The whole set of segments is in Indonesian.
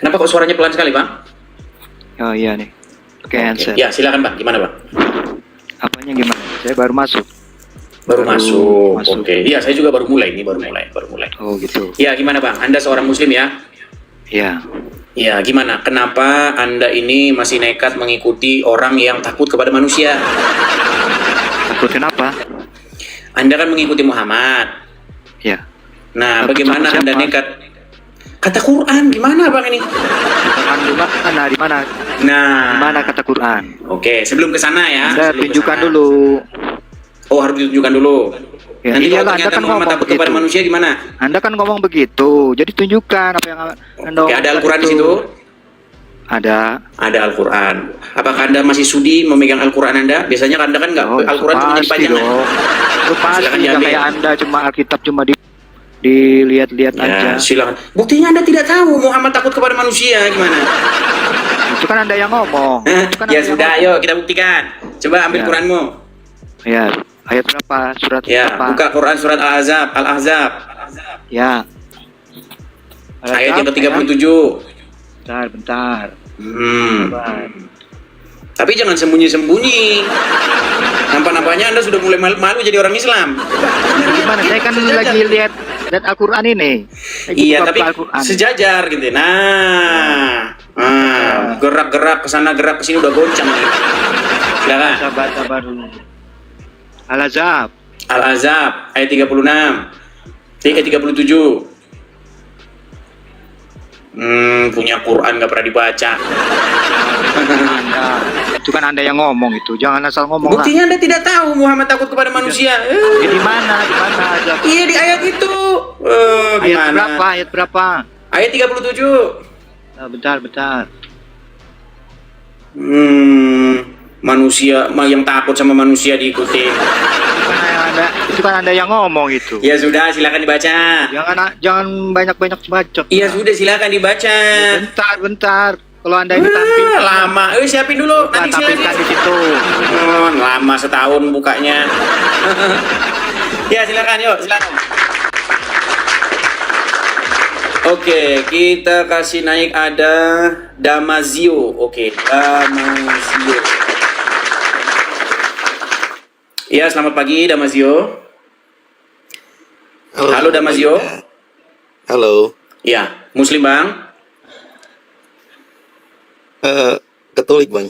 Kenapa kok suaranya pelan sekali, Bang? Oh iya nih, pakai handset. Ya, silakan, Bang. Gimana, Bang? Apanya gimana? Saya baru masuk. Baru masuk. Oke. Iya, saya juga baru mulai. Oh gitu. Ya, gimana, Bang? Anda seorang muslim ya? Ya, Ya, gimana? Kenapa Anda ini masih nekat mengikuti orang yang takut kepada manusia? takut kenapa? Anda kan mengikuti Muhammad. Ya. Nah, Takut bagaimana sama Anda siapa? nekat? Kata Quran, gimana, Bang, ini? Di mana? Di Nah, mana kata Quran? oke. Sebelum ke sana ya. Anda sebelum tunjukkan kesana. dulu. Oh, harus ditunjukkan dulu. Ya, Nanti kalau iyalah, ternyata Anda kan Muhammad ngomong takut kepada begitu. manusia gimana? Anda kan ngomong begitu, jadi tunjukkan apa yang Anda Oke, ada omongkan Al-Quran di itu. situ? Ada. Ada Al-Quran. Apakah Anda masih sudi memegang Al-Quran Anda? Biasanya Anda kan nggak, Oh, Al-Quran cuma jadi pasti pajangan. dong. Itu pasti Silakan nggak diambil. kayak Anda cuma Alkitab cuma dilihat-lihat Ya, aja. silakan. Buktinya Anda tidak tahu Muhammad takut kepada manusia gimana? Itu kan Anda yang ngomong. Itu kan Ya Anda yang sudah, ngomong. yuk kita buktikan. Coba ambil Ya. Quranmu. Ya, ayat berapa? Surat Ya, berapa? buka Quran surat Al-Ahzab. Ya. Ayat yang berapa, ke-37. ya? Bentar. Sabar. Tapi jangan sembunyi-sembunyi. Nampak-nampaknya Anda sudah mulai malu jadi orang Islam. Gimana? Saya kan lagi lihat Al-Quran ini. Iya, tapi sejajar gitu. Nah, gerak-gerak ke sana, gerak ke sini udah goncang nih. Silakan. Sabar dulu. Al-Ahzab. Al-Ahzab ayat 36. Ayat 37. Punya Quran nggak pernah dibaca. Itu kan Anda yang ngomong itu. Jangan asal ngomong lah. Buktinya Anda tidak tahu Muhammad takut kepada manusia. Ya, di mana? Di mana aja? Iya di ayat itu. Ayat Gimana? berapa? Ayat berapa? Ayat 37. Bentar. Manusia yang takut sama manusia diikuti. Itu kan Anda yang ngomong itu. Ya sudah, silakan dibaca. Jangan banyak-banyak bacot. Iya sudah, silakan dibaca. Bentar. Kalau Anda ini tampil Lama. Siapin dulu. Nanti tampilkan di situ. lama setahun bukanya. Ya silakan, yuk silakan. Oke, kita kasih naik ada Damazio. Oke, Damazio. Ya, selamat pagi Damazio. Halo Damazio. Halo. Ya, Muslim Bang. Katolik Bang.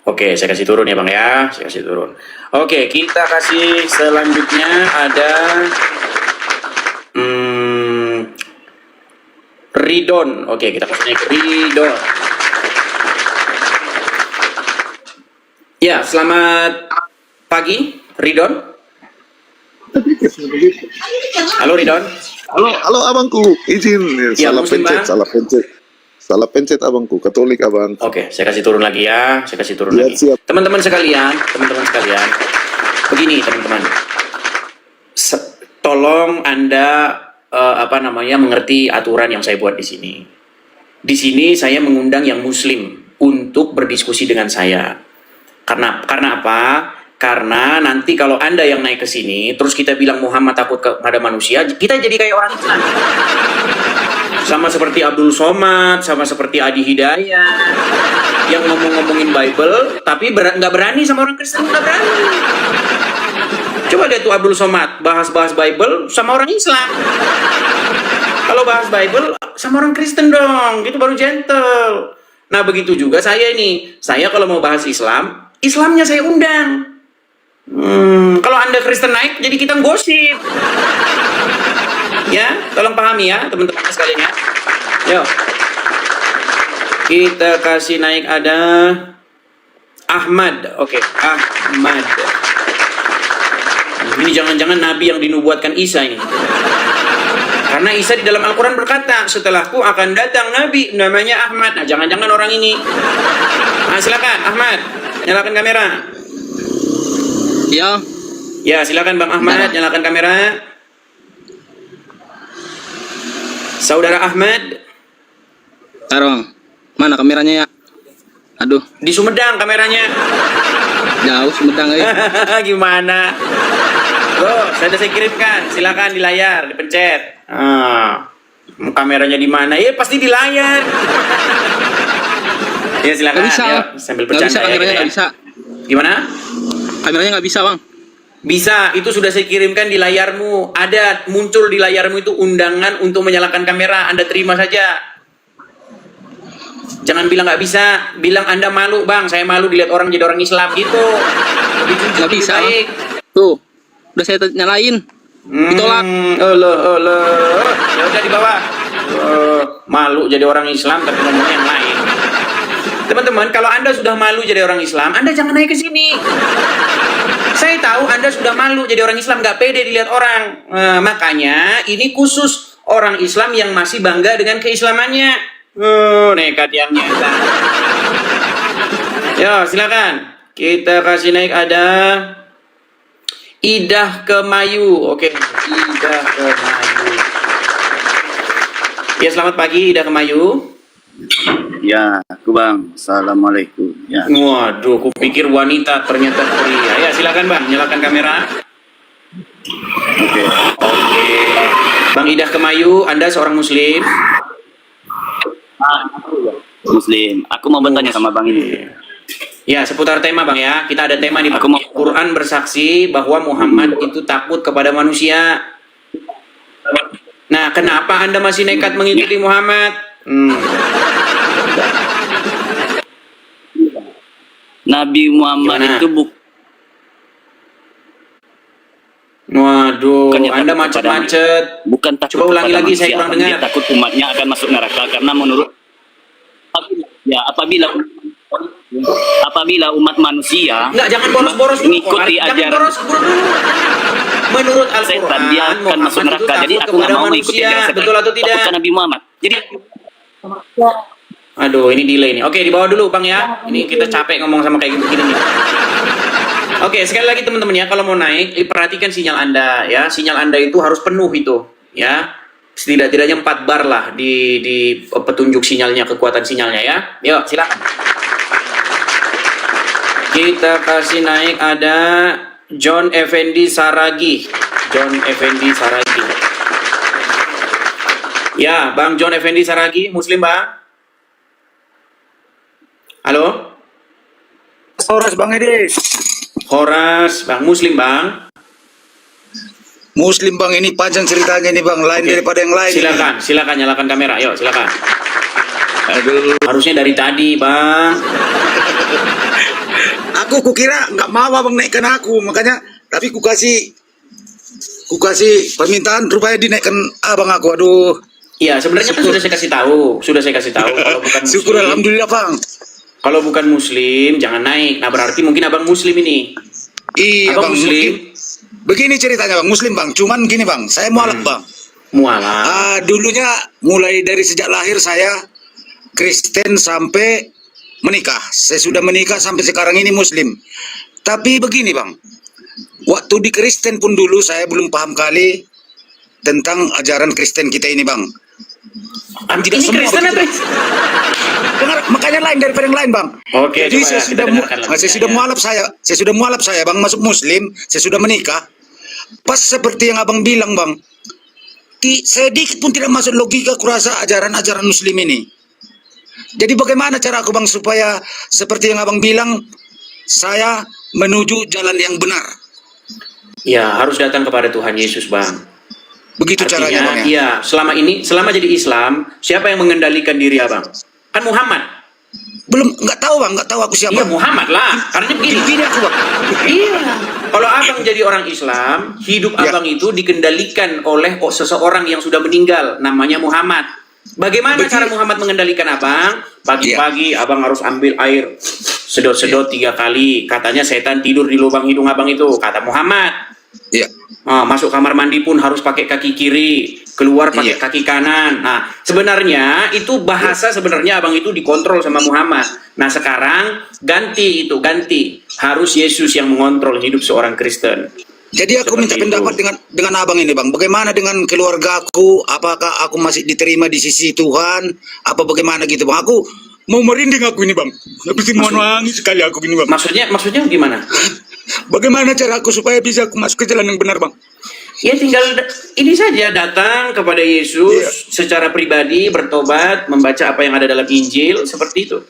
Oke, saya kasih turun ya Bang ya. Saya kasih turun. Oke, kita kasih selanjutnya ada Ridon. Oke, kita kasih naik Ridon. Ya, selamat pagi Ridon. Halo Ridon. Halo abangku, izin. Ya, Muslim, Bang. Salah pencet abangku, Katolik abang. Oke, saya kasih turun lagi ya. Saya kasih turun Ya, lagi. siap. Teman-teman sekalian, begini teman-teman. Tolong Anda mengerti aturan yang saya buat di sini. Di sini saya mengundang yang Muslim untuk berdiskusi dengan saya. Karena apa? Karena nanti kalau Anda yang naik ke sini, terus kita bilang Muhammad takut kepada manusia, kita jadi kayak orang Islam. Sama seperti Abdul Somad, sama seperti Adi Hidayat, yang ngomongin Bible, tapi nggak berani sama orang Kristen, nggak berani. Coba deh tuh Abdul Somad bahas-bahas Bible sama orang Islam. Kalau bahas Bible sama orang Kristen dong, gitu baru gentle. Nah begitu juga saya ini, saya kalau mau bahas Islam, Islamnya saya undang. Kalau Anda Kristen naik, jadi kita gosip. Ya, tolong pahami ya teman-teman sekalian ya. Yuk. Kita kasih naik ada Ahmad. Oke, Ahmad. Ini jangan-jangan nabi yang dinubuatkan Isa ini. Karena Isa di dalam Al-Quran berkata, setelahku akan datang nabi namanya Ahmad. Nah, jangan-jangan orang ini. Nah, silakan Ahmad, nyalakan kamera. Ya, silakan Bang Ahmad, nyalakan kamera. Saudara Ahmad. Tarong, mana kameranya ya? Aduh, Di Sumedang kameranya. jauh Sumedang Gimana? Loh, saya kirimkan. Silakan di layar, dipencet. Kameranya di mana? Ya pasti di layar. Ya silakan. Nggak bisa. Ya, sambil Nggak bercanda bisa, ya, kameranya kita nggak ya. bisa. Gimana? Kameranya nggak bisa, Bang. Bisa, itu sudah saya kirimkan di layarmu. Ada muncul di layarmu itu undangan untuk menyalakan kamera. Anda terima saja. Jangan bilang nggak bisa, bilang Anda malu, Bang. Saya malu dilihat orang jadi orang Islam gitu. Nggak bisa, Bang. Baik. Tuh, udah saya nyalain. Ditolak. Ya udah dibawa. Malu jadi orang Islam tapi ngomongnya yang lain. Teman-teman, kalau Anda sudah malu jadi orang Islam, Anda jangan naik ke sini. Saya tahu Anda sudah malu jadi orang Islam, nggak pede dilihat orang. Makanya ini khusus orang Islam yang masih bangga dengan keislamannya. Nekat yang nyata. Yo, silakan. Kita kasih naik ada Idah Kemayu. Oke, Idah Kemayu. Ya, selamat pagi Idah Kemayu. Ya, aku Bang. Assalamualaikum. Ya. Waduh, kupikir wanita ternyata pria. Ya, silakan Bang, nyalakan kamera. Oke. Oke. Bang Idah Kemayu, Anda seorang muslim? Muslim. Aku mau bertanya sama Bang ini. Ya, seputar tema Bang ya. Kita ada tema nih Bang. Aku mau- Quran bersaksi bahwa Muhammad itu takut kepada manusia. Nah, kenapa Anda masih nekat mengikuti Muhammad? Nabi Muhammad Gimana? itu bukan Waduh, Bukannya Anda takut kepada macet-macet. takut Coba ulangi kepada lagi, saya manusia, kurang Bang. dengar. Dia takut umatnya akan masuk neraka karena menurut apabila umat manusia Enggak, jangan boros-boros dulu. mengikuti Jangan ajaran boros-boros dulu. Menurut Al-Quran, setan, dia akan masuk Muhammad neraka. itu Jadi takut aku nggak kepada mau mengikuti manusia. ajaran setan. Betul atau tidak? Takut ke Nabi Muhammad. Jadi Aduh, ini delay nih. Oke, dibawa dulu Bang ya. Ini kita capek ngomong sama kayak gini nih. Oke, sekali lagi teman-teman ya, kalau mau naik, perhatikan sinyal Anda ya. Sinyal Anda itu harus penuh itu, ya. Setidak-tidaknya 4 bar lah di petunjuk sinyalnya, kekuatan sinyalnya ya. Yuk, silakan. Kita kasih naik ada John Effendi Saragi. John Effendi Saragi. Ya, Bang John Effendi Saragi, Muslim Bang? Halo? Horas Bang Edi. Horas, Bang Muslim Bang? Muslim Bang, ini panjang ceritanya nih Bang, lain Oke. daripada yang lain. Silakan nyalakan kamera. Yuk, silakan. Aduh, Harusnya dari tadi, Bang. aku kukira nggak mau Abang naikkan aku, makanya tapi ku kasih permintaan rupanya dinaikkan Abang aku. Aduh, Iya, sebenarnya kan sudah saya kasih tahu. Kalau bukan syukur Muslim, alhamdulillah Bang. kalau bukan Muslim jangan naik. Nah, berarti mungkin Abang Muslim ini. Iya Abang Bang, Muslim? begini ceritanya Bang, Muslim Bang, cuman gini Bang, saya mualaf Bang. Mualaf. Dulunya mulai dari sejak lahir saya Kristen sampai menikah. Saya sudah menikah sampai sekarang ini Muslim. Tapi begini Bang, waktu di Kristen pun dulu saya belum paham kali tentang ajaran Kristen kita ini Bang. Tidak Ini semua Kristen begitu. apa? Dengar, makanya lain daripada yang lain Bang. Oke, Jadi coba saya kita sudah dengarkan lagunya, saya sudah ya. mualaf saya Bang masuk Muslim, saya sudah menikah. Pas seperti yang Abang bilang Bang, sedikit pun tidak masuk logika kurasa ajaran-ajaran Muslim ini. Jadi bagaimana cara aku Bang supaya seperti yang Abang bilang saya menuju jalan yang benar. Ya, harus datang kepada Tuhan Yesus, Bang. Begitu caranya Bang ya. Iya, selama jadi Islam, siapa yang mengendalikan diri Abang? Kan Muhammad. Belum, nggak tahu aku siapa. Iya, Muhammad lah. Karena begini. Gini aku Bang. Iya. Kalau Abang jadi orang Islam, hidup Ya. Abang itu dikendalikan oleh seseorang yang sudah meninggal, namanya Muhammad. Bagaimana cara Muhammad mengendalikan Abang? Pagi-pagi Abang harus ambil air sedot-sedot 3 kali. Katanya setan tidur di lubang hidung Abang itu, kata Muhammad. Iya. Masuk kamar mandi pun harus pakai kaki kiri, keluar pakai Iya. kaki kanan. Nah, sebenarnya itu bahasa sebenarnya Abang itu dikontrol sama Muhammad. Nah, sekarang ganti. Harus Yesus yang mengontrol hidup seorang Kristen. Jadi aku minta Seperti pendapat itu. dengan Abang ini Bang. Bagaimana dengan keluargaku? Apakah aku masih diterima di sisi Tuhan? Apa bagaimana gitu Bang? Aku mau merinding aku ini Bang. Habis mau nangis sekali aku gini Bang. Maksudnya gimana? Bagaimana cara aku supaya bisa aku masuk ke jalan yang benar Bang? Ya tinggal ini saja datang kepada Yesus secara pribadi, bertobat, membaca apa yang ada dalam Injil, seperti itu.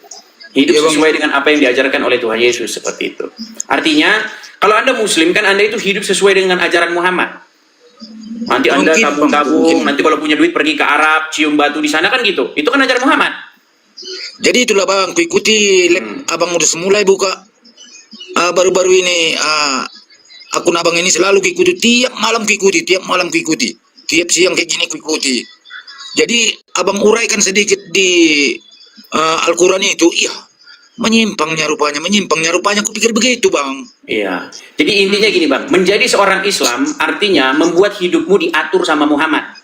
Hidup Iya, Bang. sesuai dengan apa yang diajarkan oleh Tuhan Yesus, seperti itu. Artinya, kalau Anda Muslim, kan Anda itu hidup sesuai dengan ajaran Muhammad. Nanti Anda Mungkin, Bang, tabung-tabung, mungkin. nanti kalau punya duit pergi ke Arab, cium batu di sana, kan gitu. Itu kan ajaran Muhammad. Jadi itulah bang, kuikuti abang udah semulai buka baru-baru ini akun abang ini selalu kuikuti, tiap malam kuikuti, tiap siang kayak gini kuikuti. Jadi abang uraikan sedikit di Al-Quran itu, iya menyimpangnya rupanya, kupikir begitu bang. Iya. Jadi intinya gini bang, menjadi seorang Islam artinya membuat hidupmu diatur sama Muhammad.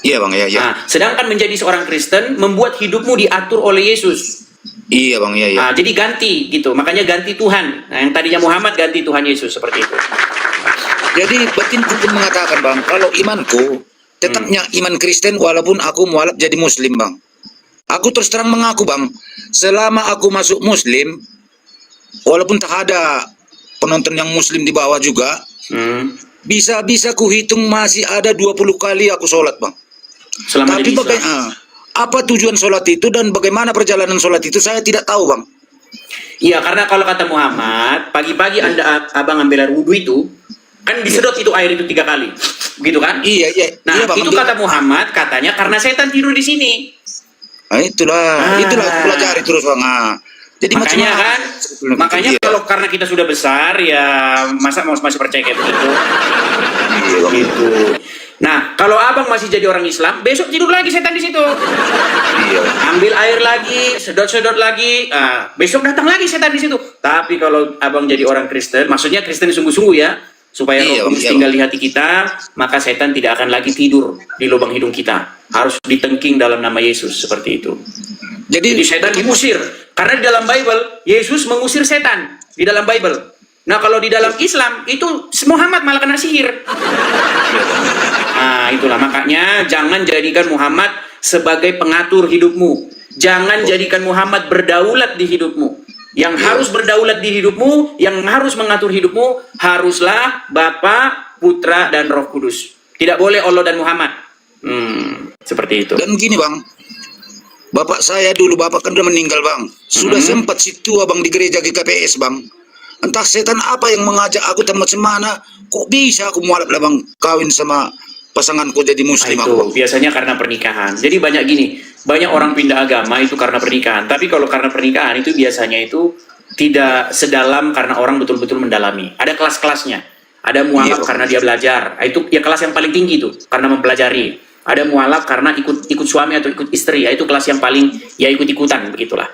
Iya bang, iya. Nah, sedangkan menjadi seorang Kristen membuat hidupmu diatur oleh Yesus. Iya bang, iya. Nah, jadi ganti gitu, makanya ganti Tuhan. Nah, yang tadinya Muhammad ganti Tuhan Yesus, seperti itu. Jadi batinku pun mengatakan bang, kalau imanku tetapnya iman Kristen walaupun aku mualaf jadi Muslim bang. Aku terus terang mengaku bang, selama aku masuk Muslim, walaupun tak ada penonton yang Muslim di bawah juga, bisa-bisa ku hitung masih ada 20 kali aku sholat bang. Selama Tapi jadi Islam. apa tujuan sholat itu dan bagaimana perjalanan sholat itu saya tidak tahu bang. Iya, karena kalau kata Muhammad, pagi-pagi abang ambil air wudhu itu, kan disedot itu air itu 3 kali, gitu kan? Iya. Nah, Iya, bang, itu ambil. kata Muhammad, katanya karena setan tidur di sini. Nah, itulah aku pelajari terus bang. Jadi Makanya macam kan, makanya Iya. kalau karena kita sudah besar, ya masa masih percaya kayak begitu? Iya, bang. Gitu. Nah, kalau abang masih jadi orang Islam, besok tidur lagi setan di situ. Iya. Ambil air lagi, sedot-sedot lagi, besok datang lagi setan di situ. Tapi kalau abang jadi orang Kristen, maksudnya Kristen sungguh-sungguh ya, supaya Iya, Roh Kudus iya, tinggal di hati kita, maka setan tidak akan lagi tidur di lubang hidung kita. Harus ditengking dalam nama Yesus, seperti itu. Jadi setan diusir. Karena di dalam Bible, Yesus mengusir setan di dalam Bible. Nah, kalau di dalam Islam itu Muhammad malah kena sihir. Nah, itulah makanya jangan jadikan Muhammad sebagai pengatur hidupmu. Jangan jadikan Muhammad berdaulat di hidupmu. Yang harus berdaulat di hidupmu, yang harus mengatur hidupmu, haruslah Bapa, Putra, dan Roh Kudus. Tidak boleh Allah dan Muhammad. Seperti itu. Dan gini bang, bapak saya dulu, bapak kan udah meninggal bang. Sudah sempat situ abang di gereja GKPS bang. Entah setan apa yang mengajak aku tempat semana, kok bisa aku mualaf lah bang, kawin sama pasanganku jadi Muslim aku bang. Itu biasanya karena pernikahan. Jadi banyak gini, banyak orang pindah agama itu karena pernikahan. Tapi kalau karena pernikahan itu biasanya itu tidak sedalam karena orang betul-betul mendalami. Ada kelas-kelasnya. Ada mualaf karena dia belajar. Itu ya kelas yang paling tinggi itu karena mempelajari. Ada mualaf karena ikut suami atau ikut istri. Ya itu kelas yang paling ya ikut-ikutan begitulah.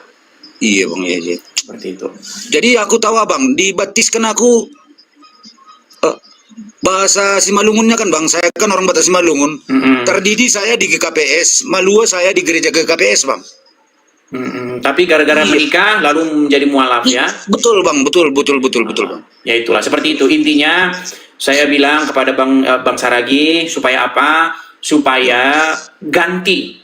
Iya bang, iya. Seperti itu. Jadi aku tahu abang, dibaptiskan aku bahasa Simalungunnya kan bang, saya kan orang Batak Simalungun. Terdidik saya di GKPS, Malua saya di gereja GKPS bang. Tapi gara-gara menikah lalu menjadi mualaf ya. Betul bang, betul bang. Ya itulah seperti itu. Intinya saya bilang kepada Bang Saragi supaya apa? Supaya ganti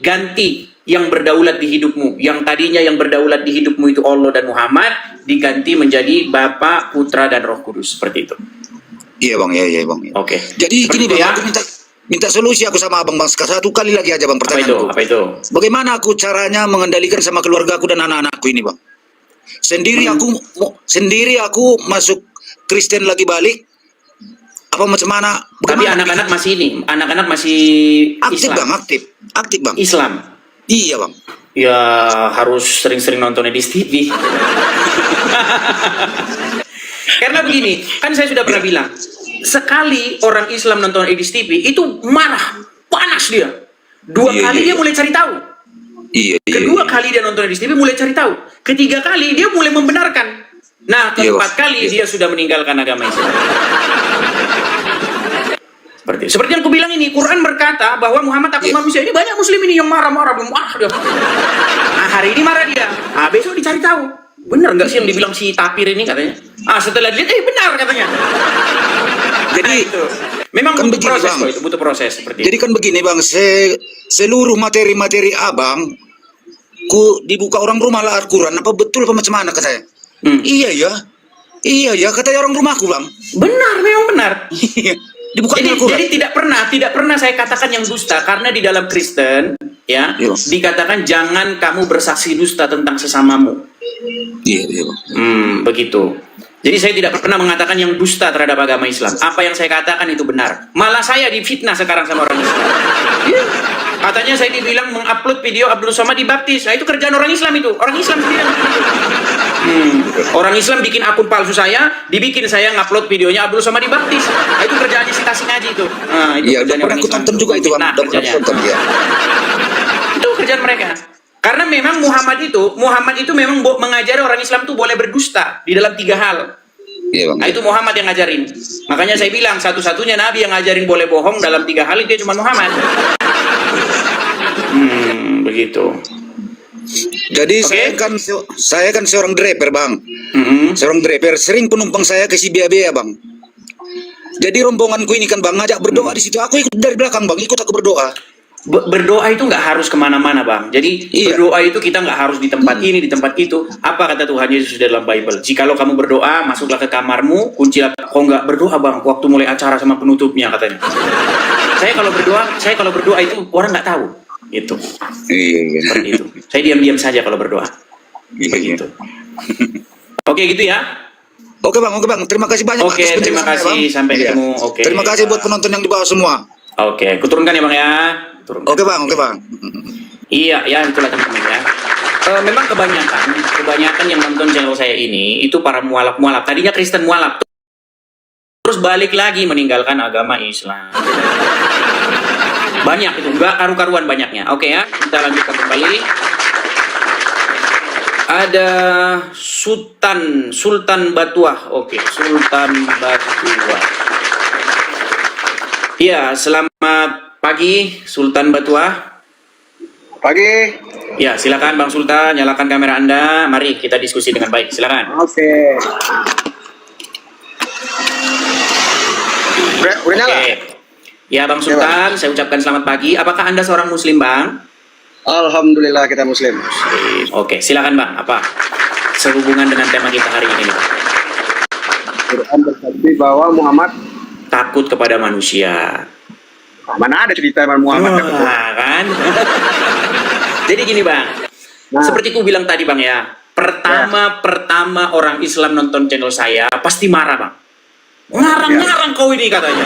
yang berdaulat di hidupmu. Yang tadinya yang berdaulat di hidupmu itu Allah dan Muhammad, diganti menjadi Bapa, Putra, dan Roh Kudus. Seperti itu. Iya bang, iya bang. Oke. Jadi Seperti gini itu bang, ya. aku minta solusi aku sama abang bang. Satu kali lagi aja bang Apa itu? pertanyaanku. Apa itu? Bagaimana aku caranya mengendalikan sama keluargaku dan anak-anakku ini bang? Sendiri aku masuk Kristen lagi balik. Apa macam mana? Tapi Bagaimana? anak-anak masih Aktif Islam. bang, aktif bang. Islam. Iya bang. Ya harus sering-sering nonton di TV. Karena begini, kan saya sudah pernah bilang, sekali orang Islam nonton Edis TV itu marah, panas dia. Dua kali dia mulai cari tahu. Iya. Kedua kali dia nonton Edis TV mulai cari tahu. Ketiga kali dia mulai membenarkan. Nah, keempat kali dia sudah meninggalkan agama Islam. Seperti yang aku bilang ini, Quran berkata bahwa Muhammad takut manusia. Ini banyak muslim ini yang marah-marah, belum dia. Nah, hari ini marah dia. Besok dicari tahu. Benar nggak sih yang dibilang si tapir ini katanya? Setelah dilihat, benar katanya. Jadi itu memang kan butuh begini, proses Bang. kok, itu butuh proses seperti Jadi itu. kan begini bang, seluruh materi-materi abang ku dibuka orang rumah lah Al-Quran. Apa betul apa macam mana kata saya? Iya ya kata orang rumahku bang. Benar, memang benar. Dibuka Jadi, Al-Quran. jadi tidak pernah saya katakan yang dusta, karena di dalam Kristen ya Iya. dikatakan jangan kamu bersaksi dusta tentang sesamamu. Iya, iya, Bang. Begitu. Jadi saya tidak pernah mengatakan yang dusta terhadap agama Islam. Apa yang saya katakan itu benar. Malah saya difitnah sekarang sama orang Islam. Katanya saya dibilang mengupload video Abdul Somad dibaptis. Nah, itu kerjaan orang Islam itu. Orang Islam sendiri. Orang Islam bikin akun palsu saya, dibikin saya ngupload videonya Abdul Somad dibaptis. Nah, itu kerjaannya si Tasing Haji itu. Nah, itu Iya, udah kerjaannya pernah orang aku Islam. tonton juga itu, Bang. Nah, Udah pernah kerjanya. aku tonton ya. Itu kerjaan mereka. Karena memang Muhammad itu memang mengajari orang Islam itu boleh berdusta di dalam 3 hal. Iya, Bang. Nah, itu Muhammad yang ngajarin. Makanya saya bilang satu-satunya nabi yang ngajarin boleh bohong dalam 3 hal itu cuma Muhammad. Begitu. Jadi Oke. saya kan seorang driver, Bang. Seorang driver, sering penumpang saya ke si Bia-Bia, Bang. Jadi rombonganku ini kan, Bang, ngajak berdoa di situ. Aku ikut dari belakang, Bang, ikut aku berdoa. Berdoa itu nggak harus kemana-mana, Bang. Jadi Iya. berdoa itu kita nggak harus di tempat ini, di tempat itu. Apa kata Tuhan Yesus dalam Bible? Jikalau kamu berdoa, masuklah ke kamarmu, kuncilah. Kok nggak berdoa, Bang, waktu mulai acara sama penutupnya, katanya. Saya kalau berdoa itu orang nggak tahu. Itu. Iya. Seperti itu. Saya diam-diam saja kalau berdoa. Begitu. Oke, gitu ya. Oke, Bang. Terima kasih banyak Oke, atas terima penjelasannya, kasih. Bang. Sampai Iya. ketemu. Oke. Terima kasih buat penonton yang di bawah semua. Oke, kuturunkan ya, Bang ya. Turunkan. Oke, Bang. Iya, ya itulah teman-teman ya. Memang kebanyakan yang nonton channel saya ini itu para mualaf-mualaf. Tadinya Kristen mualaf, terus balik lagi meninggalkan agama Islam. Banyak itu, nggak karu-karuan banyaknya. Oke ya, kita lanjutkan kembali. Ada Sultan Batuah. Oke, Sultan Batuah. Iya, selamat pagi Sultan Batuah. Pagi. Ya, silakan Bang Sultan, nyalakan kamera Anda. Mari kita diskusi dengan baik. Silakan. Oke. Udah nyala? Oke. Ya, Bang Sultan, saya ucapkan selamat pagi. Apakah Anda seorang Muslim, Bang? Alhamdulillah kita Muslim. Oke, silakan Bang. Apa sehubungan dengan tema kita hari ini, Bang? Quran bersabda bahwa Muhammad, Takut kepada manusia. mana ada cerita Muhammad takut? Wah, kan? Jadi gini, Bang. Nah. Seperti ku bilang tadi, Bang ya. Pertama orang Islam nonton channel saya pasti marah, Bang. Ngarang-ngarang kau ini, katanya.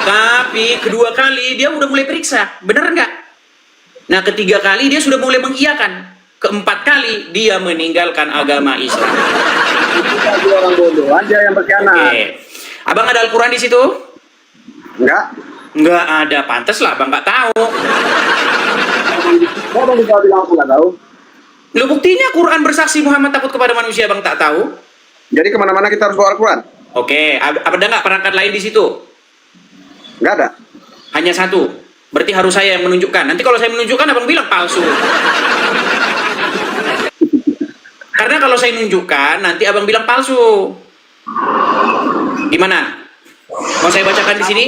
Tapi kedua kali dia udah mulai periksa, bener nggak? Nah, ketiga kali dia sudah mulai mengiyakan. Keempat kali dia meninggalkan agama Islam. Itu bagi orang bodoh aja yang berkhianat. Oke. Abang ada Al-Quran di situ? Enggak? Nggak ada, pantas lah, Bang nggak tahu. Kok Bang bisa bilang aku nggak tahu? Lu buktinya Quran bersaksi Muhammad takut kepada manusia, Bang tak tahu? Jadi kemana-mana kita harus bawa Al-Quran? Oke, ada nggak perangkat lain di situ? Nggak ada. Hanya satu. Berarti harus saya yang menunjukkan. Nanti kalau saya menunjukkan, Abang bilang palsu. Karena kalau saya nunjukkan, nanti Abang bilang palsu. Gimana? Mau saya bacakan di sini?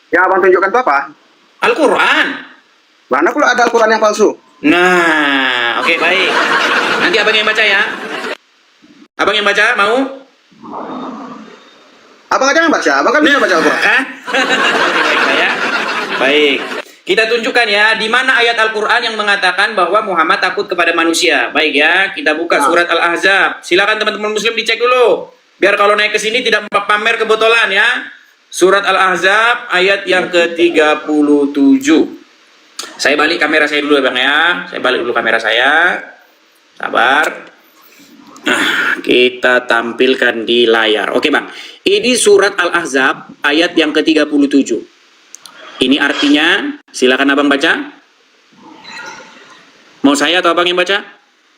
Yang Abang tunjukkan itu apa? Al-Quran. Mana pula ada Al-Quran yang palsu? Nah, oke, baik. Nanti Abang yang baca ya. Abang yang baca, mau? Abang aja yang baca, Abang kan bisa baca Al-Quran. Hah? Oke, baik, ya. Baik. Kita tunjukkan ya, di mana ayat Al-Quran yang mengatakan bahwa Muhammad takut kepada manusia. Baik ya, kita buka surat Al-Ahzab. Silakan teman-teman Muslim dicek dulu. Biar kalau naik ke sini tidak pamer kebotolan ya. Surat Al-Ahzab ayat yang ke-37. Saya balik kamera saya dulu ya Bang ya. Saya balik dulu kamera saya. Sabar. Nah, kita tampilkan di layar. Oke Bang, ini surat Al-Ahzab ayat yang ke-37. Ini artinya, silakan Abang baca. Mau saya atau Abang yang baca?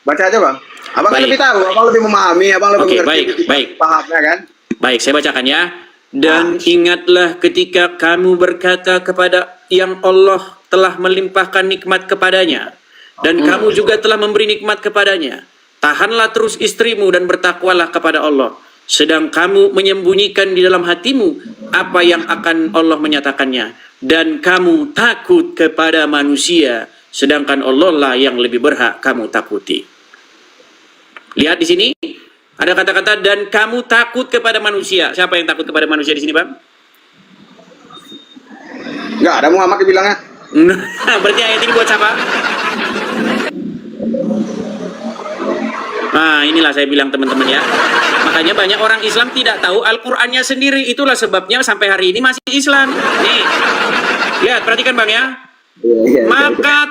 Baca aja Bang. Abang kan Baik. lebih tahu, Abang lebih memahami, Abang lebih Oke, mengerti. baik. Pahamnya kan? Baik, saya bacakan ya. Dan ingatlah ketika kamu berkata kepada yang Allah telah melimpahkan nikmat kepadanya, dan kamu juga telah memberi nikmat kepadanya. Tahanlah terus istrimu dan bertakwalah kepada Allah. Sedang kamu menyembunyikan di dalam hatimu apa yang akan Allah menyatakannya. Dan kamu takut kepada manusia, sedangkan Allah lah yang lebih berhak kamu takuti. Lihat di sini, ada kata-kata dan kamu takut kepada manusia. Siapa yang takut kepada manusia di sini, Bang? Enggak ada Muhammad dibilangnya. Berarti ayat ini buat siapa? Nah, inilah saya bilang teman-teman ya. Makanya banyak orang Islam tidak tahu Al-Qur'annya sendiri. Itulah sebabnya sampai hari ini masih Islam. Nih. Lihat, perhatikan Bang ya. Maka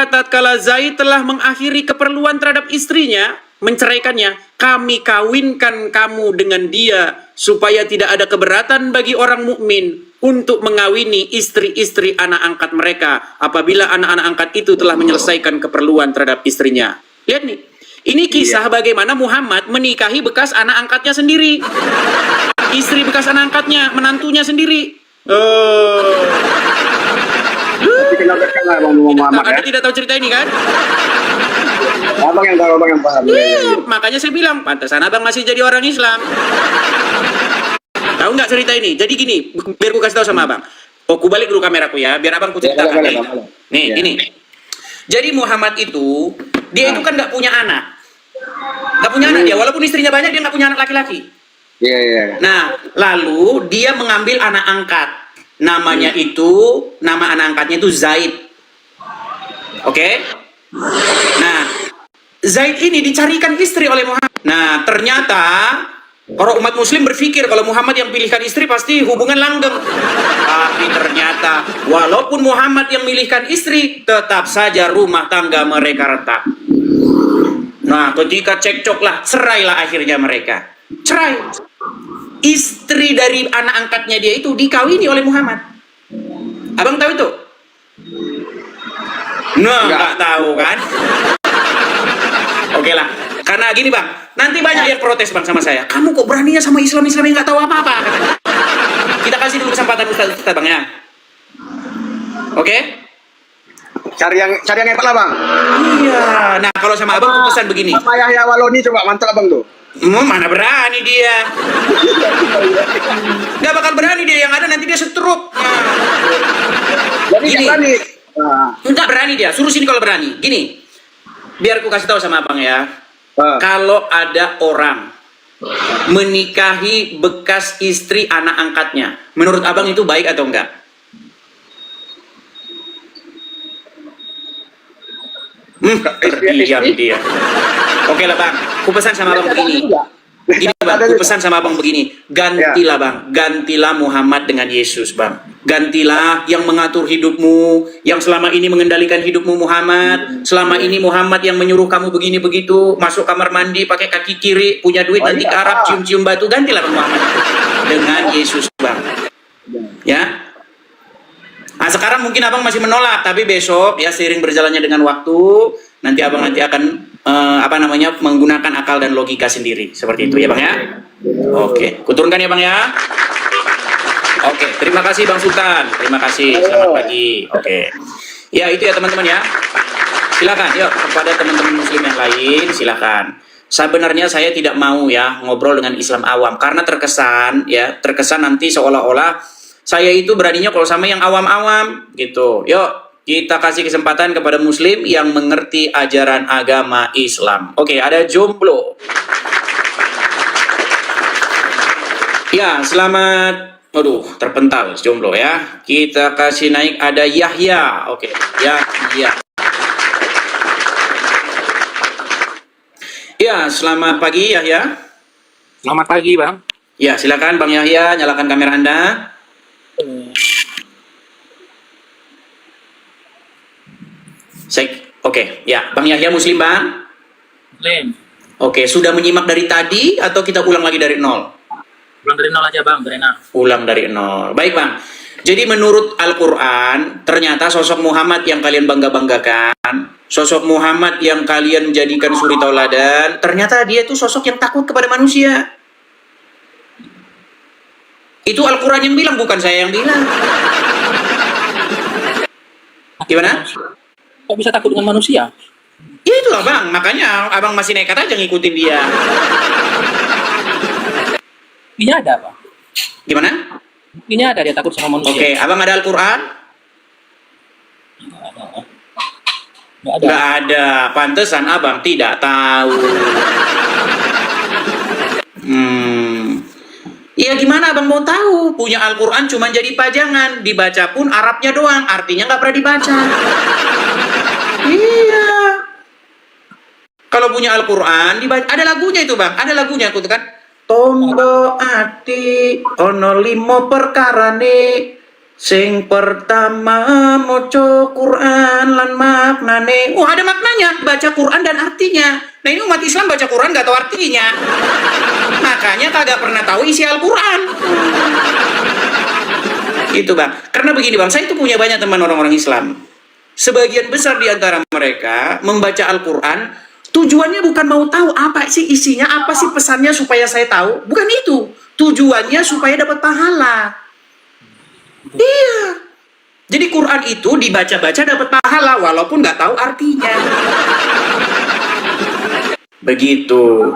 tatkala Zaid telah mengakhiri keperluan terhadap istrinya, menceraikannya, kami kawinkan kamu dengan dia supaya tidak ada keberatan bagi orang mukmin untuk mengawini istri-istri anak angkat mereka apabila anak-anak angkat itu telah menyelesaikan keperluan terhadap istrinya. Lihat nih, ini kisah bagaimana Muhammad menikahi bekas anak angkatnya sendiri, istri bekas anak angkatnya, menantunya sendiri. Kenapa Abang Muhammad ya? Anda tidak tahu cerita ini kan? Abang yang tahu, Abang yang paham. Iya, makanya saya bilang, pantesan abang masih jadi orang Islam. Tahu nggak cerita ini? Jadi gini, biar ku kasih tahu sama abang. Oh, ku balik dulu kameraku ya, biar abang ku ceritakan. Boleh, Nih, boleh. nih Ya. gini. Jadi Muhammad itu, dia itu kan nggak punya anak. Nggak punya anak dia, walaupun istrinya banyak, dia nggak punya anak laki-laki. Iya, iya. Nah, lalu dia mengambil anak angkat. Namanya itu, nama anak angkatnya itu Zaid. Oke? Nah, Zaid ini dicarikan istri oleh Muhammad. Nah, ternyata orang umat muslim berpikir kalau Muhammad yang pilihkan istri pasti hubungan langgeng. Tapi ternyata walaupun Muhammad yang milihkan istri, tetap saja rumah tangga mereka retak. Nah, ketika cekcoklah, cerailah akhirnya mereka. Cerai. Istri dari anak angkatnya dia itu dikawini oleh Muhammad. Abang tahu itu? Nah, nggak tahu kan? Oke lah, karena gini bang, nanti banyak yang protes bang sama saya. Kamu kok beraninya sama Islam-Islam yang nggak tahu apa-apa? Katanya. Kita kasih dulu kesempatan Ustaz bang ya. Oke? Cari yang hebat lah, Bang. Iya. Nah kalau sama abang aku pesan begini. Sama Yahya Waloni coba mantap Abang tuh. Mana berani dia? Nggak bakal berani dia, yang ada nanti dia setruk. Jadi Gini. yang berani. Nah, Nggak berani dia, suruh sini kalau berani. Gini, biar aku kasih tahu sama abang ya. Kalau ada orang menikahi bekas istri anak angkatnya, menurut abang itu baik atau enggak? Terdiam dia. Oke lah bang, aku pesan sama abang begini. Gini bang, aku pesan sama abang begini. Gantilah bang, gantilah Muhammad dengan Yesus bang. Gantilah yang mengatur hidupmu, yang selama ini mengendalikan hidupmu Muhammad. Selama ini Muhammad yang menyuruh kamu begini begitu, masuk kamar mandi pakai kaki kiri, punya duit nanti ke Arab cium-cium batu. Gantilah bang Muhammad dengan Yesus bang. Ya. Nah sekarang mungkin abang masih menolak, tapi besok ya seiring berjalannya dengan waktu, nanti abang nanti akan menggunakan akal dan logika sendiri seperti itu ya bang ya. Oke, kuturunkan ya bang ya. Oke, terima kasih bang Sultan, terima kasih, selamat pagi. Oke, ya itu ya teman-teman ya. Silakan, yuk kepada teman-teman Muslim yang lain silakan. Sebenarnya saya tidak mau ya ngobrol dengan Islam awam karena terkesan nanti seolah-olah saya itu beraninya kalau sama yang awam-awam gitu. Yuk, kita kasih kesempatan kepada Muslim yang mengerti ajaran agama Islam. Oke, ada jomblo. Ya, selamat. Aduh, terpental jomblo ya. Kita kasih naik ada Yahya. Oke, Yahya. Ya, selamat pagi Yahya. Selamat pagi, Bang. Ya, silakan Bang Yahya, nyalakan kamera Anda. Oke, ya, Bang Yahya Muslim, Bang? Muslim. Oke, sudah menyimak dari tadi atau kita ulang lagi dari nol? Ulang dari nol aja, Bang, biar enak. Ulang dari nol. Baik, Bang. Jadi menurut Al-Quran, ternyata sosok Muhammad yang kalian bangga-banggakan, sosok Muhammad yang kalian jadikan suri tauladan, ternyata dia itu sosok yang takut kepada manusia. Itu Al-Quran yang bilang, bukan saya yang bilang. Gimana? Kok bisa takut dengan manusia? Ya itulah bang, makanya abang masih nekat aja ngikutin dia. Ini ada, Bang. Gimana? Ini ada dia takut sama manusia. Oke, abang ada Al-Quran? Nggak ada. Nggak ada, pantesan abang tidak tahu. Ya gimana abang mau tahu? Punya Al-Quran cuma jadi pajangan. Dibaca pun Arabnya doang. Artinya nggak pernah dibaca. Iya. Kalau punya Al-Quran, dibaca. Ada lagunya itu bang. Ada lagunya aku tuh kan. Tombo ati ono limo perkarane. Sing pertama moco Quran lan maknane. Oh ada maknanya. Baca Quran dan artinya. Nah ini umat Islam baca Quran nggak tahu artinya. Makanya kagak pernah tahu isi Al-Quran. Gitu bang. Karena begini bang, saya itu punya banyak teman orang-orang Islam. Sebagian besar di antara mereka membaca Al-Quran, tujuannya bukan mau tahu apa sih isinya, apa sih pesannya supaya saya tahu. Bukan itu. Tujuannya supaya dapat pahala. Iya. Jadi Quran itu dibaca-baca dapat pahala walaupun nggak tahu artinya. Begitu.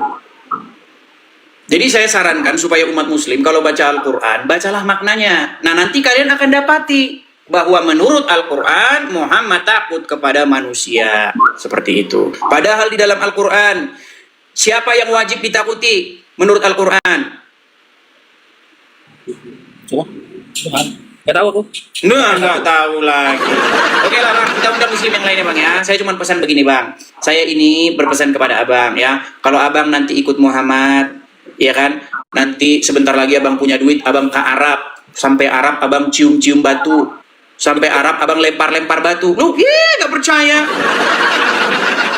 Jadi saya sarankan supaya umat muslim kalau baca Al-Quran, bacalah maknanya. Nah nanti kalian akan dapati bahwa menurut Al-Quran, Muhammad takut kepada manusia. Seperti itu. Padahal di dalam Al-Quran, siapa yang wajib ditakuti menurut Al-Quran? Gak tahu aku. Nah, nggak tahu lagi. Oke lah bang, kita undang muslim yang lainnya bang ya. Saya cuma pesan begini bang. Saya ini berpesan kepada abang ya. Kalau abang nanti ikut Muhammad, ya kan? Nanti sebentar lagi abang punya duit, abang ke Arab. Sampai Arab abang cium-cium batu. Sampai Arab abang lempar-lempar batu. Loh, nggak percaya.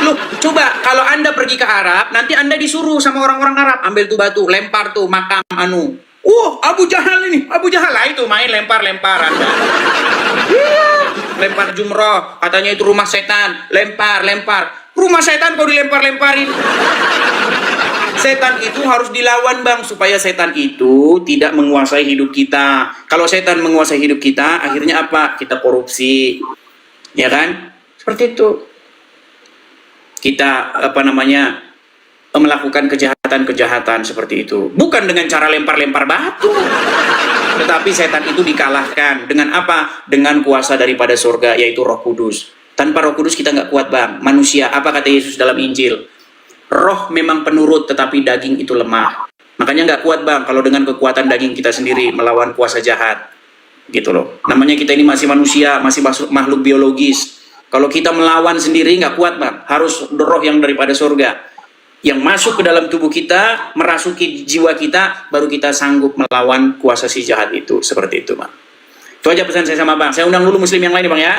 Loh, coba kalau anda pergi ke Arab, nanti anda disuruh sama orang-orang Arab ambil tuh batu, lempar tuh makam anu. Abu Jahal ini, Abu Jahal lah itu main lempar-lempar anda. Iya, lempar jumroh, katanya itu rumah setan, lempar-lempar. Rumah setan kau dilempar-lemparin. Setan itu harus dilawan bang, supaya setan itu tidak menguasai hidup kita. Kalau setan menguasai hidup kita, akhirnya apa? Kita korupsi, ya kan? Seperti itu. Kita melakukan kejahatan-kejahatan seperti itu. Bukan dengan cara lempar-lempar batu. Tetapi setan itu dikalahkan. Dengan apa? Dengan kuasa daripada surga, yaitu Roh Kudus. Tanpa Roh Kudus kita nggak kuat bang. Manusia, apa kata Yesus dalam Injil? Roh memang penurut, tetapi daging itu lemah. Makanya nggak kuat bang, kalau dengan kekuatan daging kita sendiri melawan kuasa jahat. Gitu loh. Namanya kita ini masih manusia, masih makhluk biologis. Kalau kita melawan sendiri nggak kuat bang. Harus roh yang daripada surga yang masuk ke dalam tubuh kita, merasuki jiwa kita, baru kita sanggup melawan kuasa si jahat itu. Seperti itu bang. Itu aja pesan saya sama bang. Saya undang dulu muslim yang lain bang ya.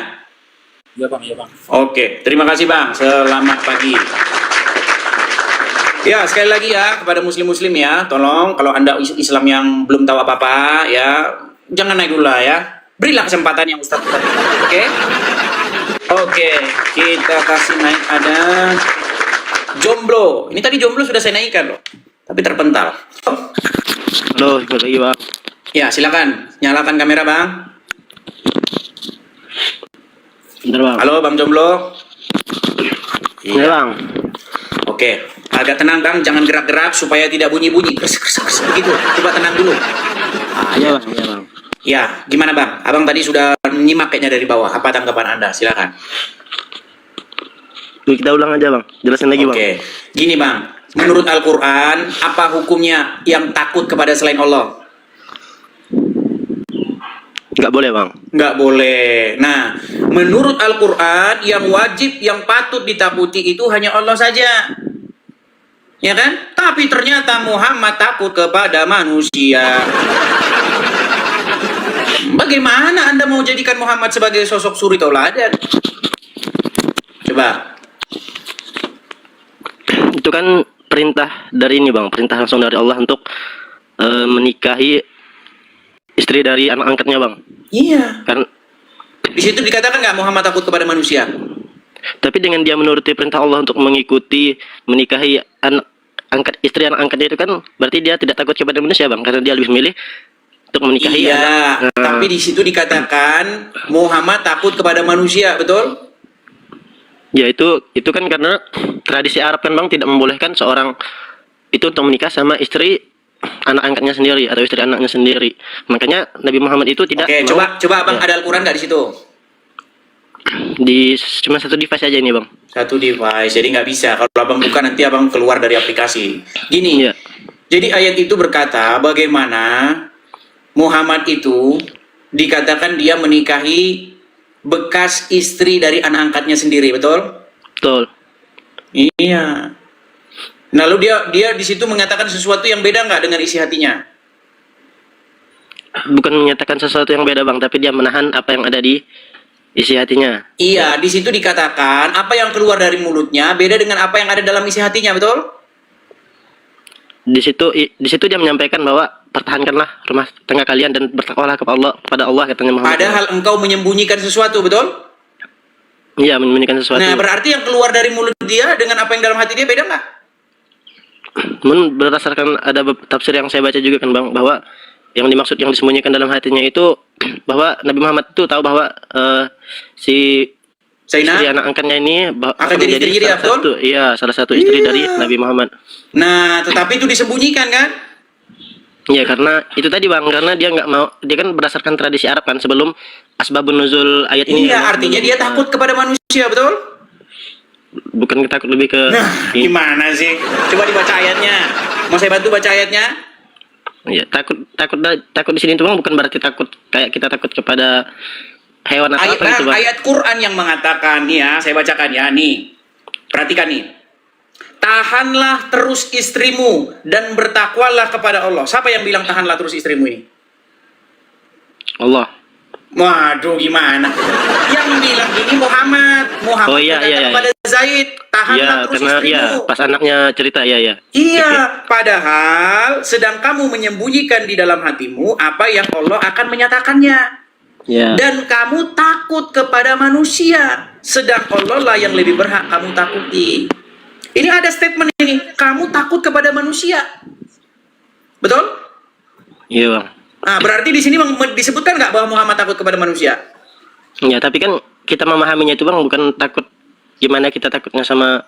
Iya bang, iya bang. Oke, terima kasih bang. Selamat pagi. Ya, sekali lagi ya kepada muslim-muslim ya, tolong kalau anda Islam yang belum tahu apa-apa ya, jangan naik dulu lah ya. Berilah kesempatan yang Ustaz tadi. Oke? Oke, kita kasih naik ada jomblo. Ini tadi jomblo sudah saya naikkan loh, tapi terpental. Halo, ikut lagi bang. Ya, silakan nyalakan kamera bang. Bentar bang. Halo bang jomblo. Iya bang. Oke, agak tenang bang, jangan gerak-gerak supaya tidak bunyi-bunyi. Begitu, coba tenang dulu. Iya bang, iya bang. Ya, gimana bang? Abang tadi sudah menyimak kayaknya dari bawah. Apa tanggapan anda? Silakan. Duh, kita ulang aja bang, jelasin lagi bang. Oke, gini bang. Menurut Al-Quran, apa hukumnya yang takut kepada selain Allah? Nggak boleh bang. Nggak boleh. Nah, menurut Al-Quran, yang wajib, yang patut ditakuti itu hanya Allah saja. Ya kan? Tapi ternyata Muhammad takut kepada manusia. Bagaimana anda mau jadikan Muhammad sebagai sosok suri tauladan? Coba. Itu kan perintah dari ini bang, perintah langsung dari Allah untuk menikahi istri dari anak angkatnya bang. Iya. Kan, Di situ dikatakan nggak Muhammad takut kepada manusia? tapi dengan dia menuruti perintah Allah untuk mengikuti menikahi istri anak angkatnya itu kan berarti dia tidak takut kepada manusia bang, karena dia lebih memilih untuk menikahi. Iya. Tapi di situ dikatakan Muhammad takut kepada manusia, betul? Ya itu kan karena tradisi Arab kan bang tidak membolehkan seorang itu untuk menikah sama istri anak angkatnya sendiri atau istri anaknya sendiri. Makanya Nabi Muhammad itu tidak. Oke, mau, coba abang ya, ada Al-Quran nggak di situ? cuma satu device aja ini bang. Satu device, jadi nggak bisa. Kalau abang buka nanti abang keluar dari aplikasi. Gini, Iya. Jadi ayat itu berkata bagaimana Muhammad itu dikatakan dia menikahi bekas istri dari anak angkatnya sendiri, betul? Betul. Iya. Lalu dia di situ mengatakan sesuatu yang beda nggak dengan isi hatinya? Bukan menyatakan sesuatu yang beda bang, tapi dia menahan apa yang ada di isi hatinya. Iya, di situ dikatakan apa yang keluar dari mulutnya beda dengan apa yang ada dalam isi hatinya, betul? Di situ dia menyampaikan bahwa pertahankanlah rumah tangga kalian dan bertakwalah kepada Allah katanya Muhammad. Padahal engkau menyembunyikan sesuatu, betul? Iya, menyembunyikan sesuatu. Nah, berarti yang keluar dari mulut dia dengan apa yang dalam hati dia beda nggak? Berdasarkan ada tafsir yang saya baca juga kan bang, bahwa yang dimaksud yang disembunyikan dalam hatinya itu bahwa Nabi Muhammad itu tahu bahwa si Zainab istri anak angkatnya ini akan jadi istri dia, betul? Salah satu istri dari Nabi Muhammad. Nah, tetapi itu disembunyikan kan? Iya, karena itu tadi bang, karena dia nggak mau, dia kan berdasarkan tradisi Arab kan sebelum asbabun nuzul ayat ini. Iya, artinya dia takut kepada manusia, betul? Bukan takut, lebih ke Nah, gimana sih? Coba dibaca ayatnya. Mau saya bantu baca ayatnya? ya, takut di sini tuh bang, bukan berarti takut kayak kita takut kepada hewan atau apa gitu bang. Ayat Quran yang mengatakan nih ya, saya bacakan ya nih. Perhatikan nih. Tahanlah terus istrimu dan bertakwalah kepada Allah. Siapa yang bilang tahanlah terus istrimu ini? Allah. Waduh, gimana? Yang bilang ini Muhammad. Muhammad Oh, iya, berkata iya, kepada Zaid, tahanlah Iya, terus karena istrimu. iya pas anaknya cerita ya. Iya, padahal sedang kamu menyembunyikan di dalam hatimu apa yang Allah akan menyatakannya. Ya. Dan kamu takut kepada manusia, sedang Allah lah yang lebih berhak kamu takuti. Ini ada statement ini, kamu takut kepada manusia. Betul? Iya bang. Nah, berarti di sini disebutkan nggak bahwa Muhammad takut kepada manusia? Ya, tapi kan kita memahaminya itu bang, bukan takut gimana kita takutnya sama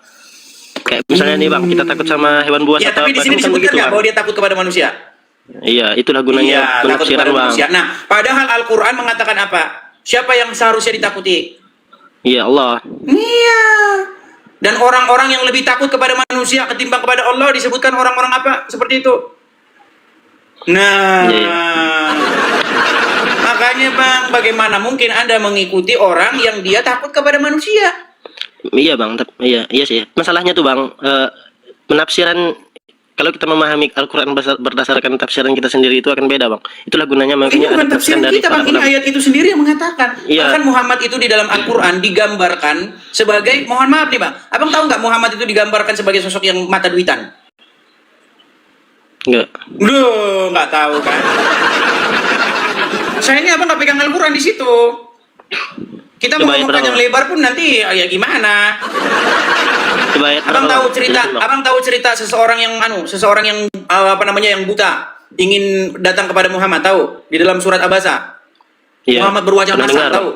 kayak misalnya nih bang, kita takut sama hewan buas Ya, atau tapi di apa, sini kan disebutkan begitu nggak bang. bahwa dia takut kepada manusia? Iya, itulah Iya, gunanya takut penafsiran kepada bang. manusia. Nah, padahal Al-Quran mengatakan apa? Siapa yang seharusnya ditakuti? Iya, Allah. Iya. Dan orang-orang yang lebih takut kepada manusia ketimbang kepada Allah disebutkan orang-orang apa? Seperti itu. Nah, Iya. makanya bang, bagaimana mungkin Anda mengikuti orang yang dia takut kepada manusia? Iya bang, iya sih. Masalahnya tuh bang, penafsiran kalau kita memahami Al-Quran berdasarkan tafsiran kita sendiri itu akan beda bang. Itulah gunanya Ini makanya bukan ada tafsiran dari kita bang, para ini ulama. ayat itu sendiri yang mengatakan. Iya. Bahkan Muhammad itu di dalam Al-Quran digambarkan sebagai, mohon maaf nih bang, abang tahu nggak Muhammad itu digambarkan sebagai sosok yang mata duitan? Enggak. Duh, nggak tahu kan? Sayangnya abang nggak pegang Al-Quran di situ. Kita mau Coba ayat ngomong berapa, panjang Bang? lebar pun nanti ya gimana? Coba ayat Abang berapa, tahu Bang? cerita, Jelasin, Bang. abang tahu cerita seseorang yang apa namanya yang buta ingin datang kepada Muhammad, tahu? Di dalam surat Abasa. Iya. Muhammad berwajah Pernah masam, dengar. tahu?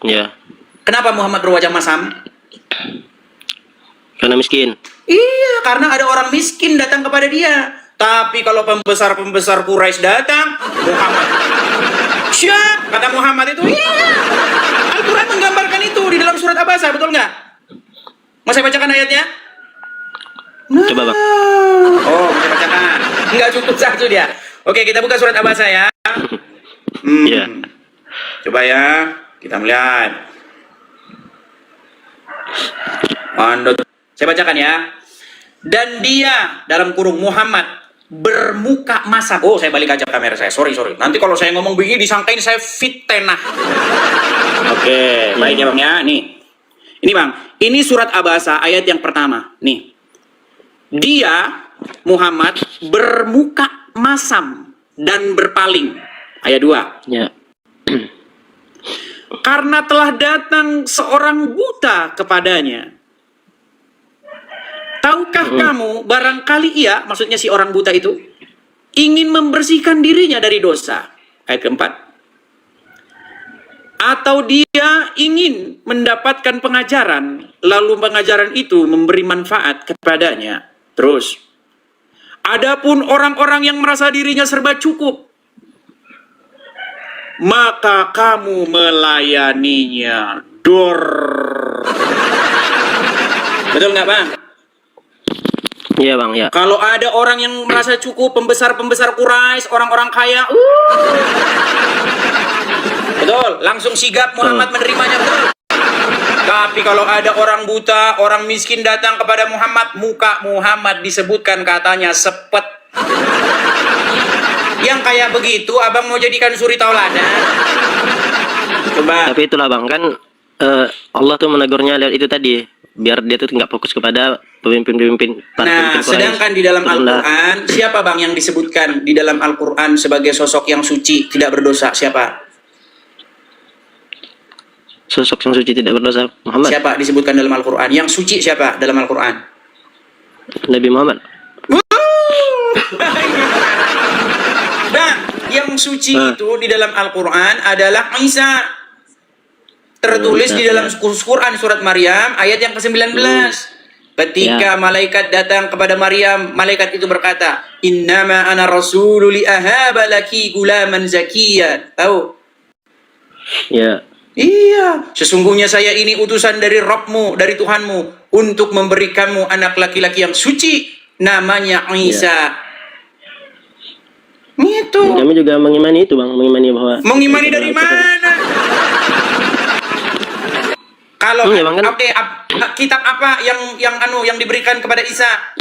Iya. Kenapa Muhammad berwajah masam? Karena miskin. Iya, karena ada orang miskin datang kepada dia. Tapi kalau pembesar-pembesar Quraisy datang, Muhammad. Siap, kata Muhammad itu. Iya. Al-Quran menggambarkan itu di dalam surat Abasa, betul nggak? Mau saya bacakan ayatnya? Nah. Coba, Bang. Oh, saya bacakan. Nggak cukup satu dia. Oke, kita buka surat Abasa ya. Iya. Coba ya, kita melihat. Saya bacakan ya. Dan dia dalam kurung Muhammad bermuka masam. Oh, saya balik aja kamera saya. Sorry. Nanti kalau saya ngomong begini disangkain saya fitnah. Oke, baik ya Bang ya. Nih. Ini Bang, ini surat Abasa ayat yang pertama. Nih. Dia Muhammad bermuka masam dan berpaling. Ayat 2. Ya. Karena telah datang seorang buta kepadanya. Tahukah kamu, barangkali ia, maksudnya si orang buta itu, ingin membersihkan dirinya dari dosa. Ayat keempat. Atau dia ingin mendapatkan pengajaran, lalu pengajaran itu memberi manfaat kepadanya. Terus, adapun orang-orang yang merasa dirinya serba cukup, maka kamu melayaninya. Dor. Betul nggak Bang? Iya bang, ya. Kalau ada orang yang merasa cukup, pembesar-pembesar Quraisy, orang-orang kaya, betul, langsung sigap Muhammad menerimanya, betul. Tapi kalau ada orang buta, orang miskin datang kepada Muhammad, muka Muhammad disebutkan katanya sepet. Yang kayak begitu, abang mau jadikan suri tauladan? Coba. Tapi itulah bang, kan Allah tuh menegurnya lihat itu tadi, biar dia tuh nggak fokus kepada pemimpin-pemimpin. Nah, sedangkan di dalam Al-Quran, siapa bang yang disebutkan di dalam Al-Quran sebagai sosok yang suci, tidak berdosa? Siapa? Sosok yang suci tidak berdosa, Muhammad. Siapa disebutkan dalam Al-Quran? Yang suci siapa dalam Al-Quran? Nabi Muhammad. Nah, yang suci itu di dalam Al-Quran adalah Isa. Tertulis di dalam Quran surat Maryam ayat yang ke-19. Ketika malaikat datang kepada Maryam, malaikat itu berkata, "Innama ana rasulu li ahaba laki gulaman zakiyya." Tahu? Ya. Iya, sesungguhnya saya ini utusan dari Rabbmu, dari Tuhanmu, untuk memberikanmu anak laki-laki yang suci, namanya Isa. Itu. Kami juga mengimani itu bang, mengimani bahwa. Mengimani dari mana? Kalau Iya, Bang, kan? oke, kitab apa yang diberikan kepada Isa?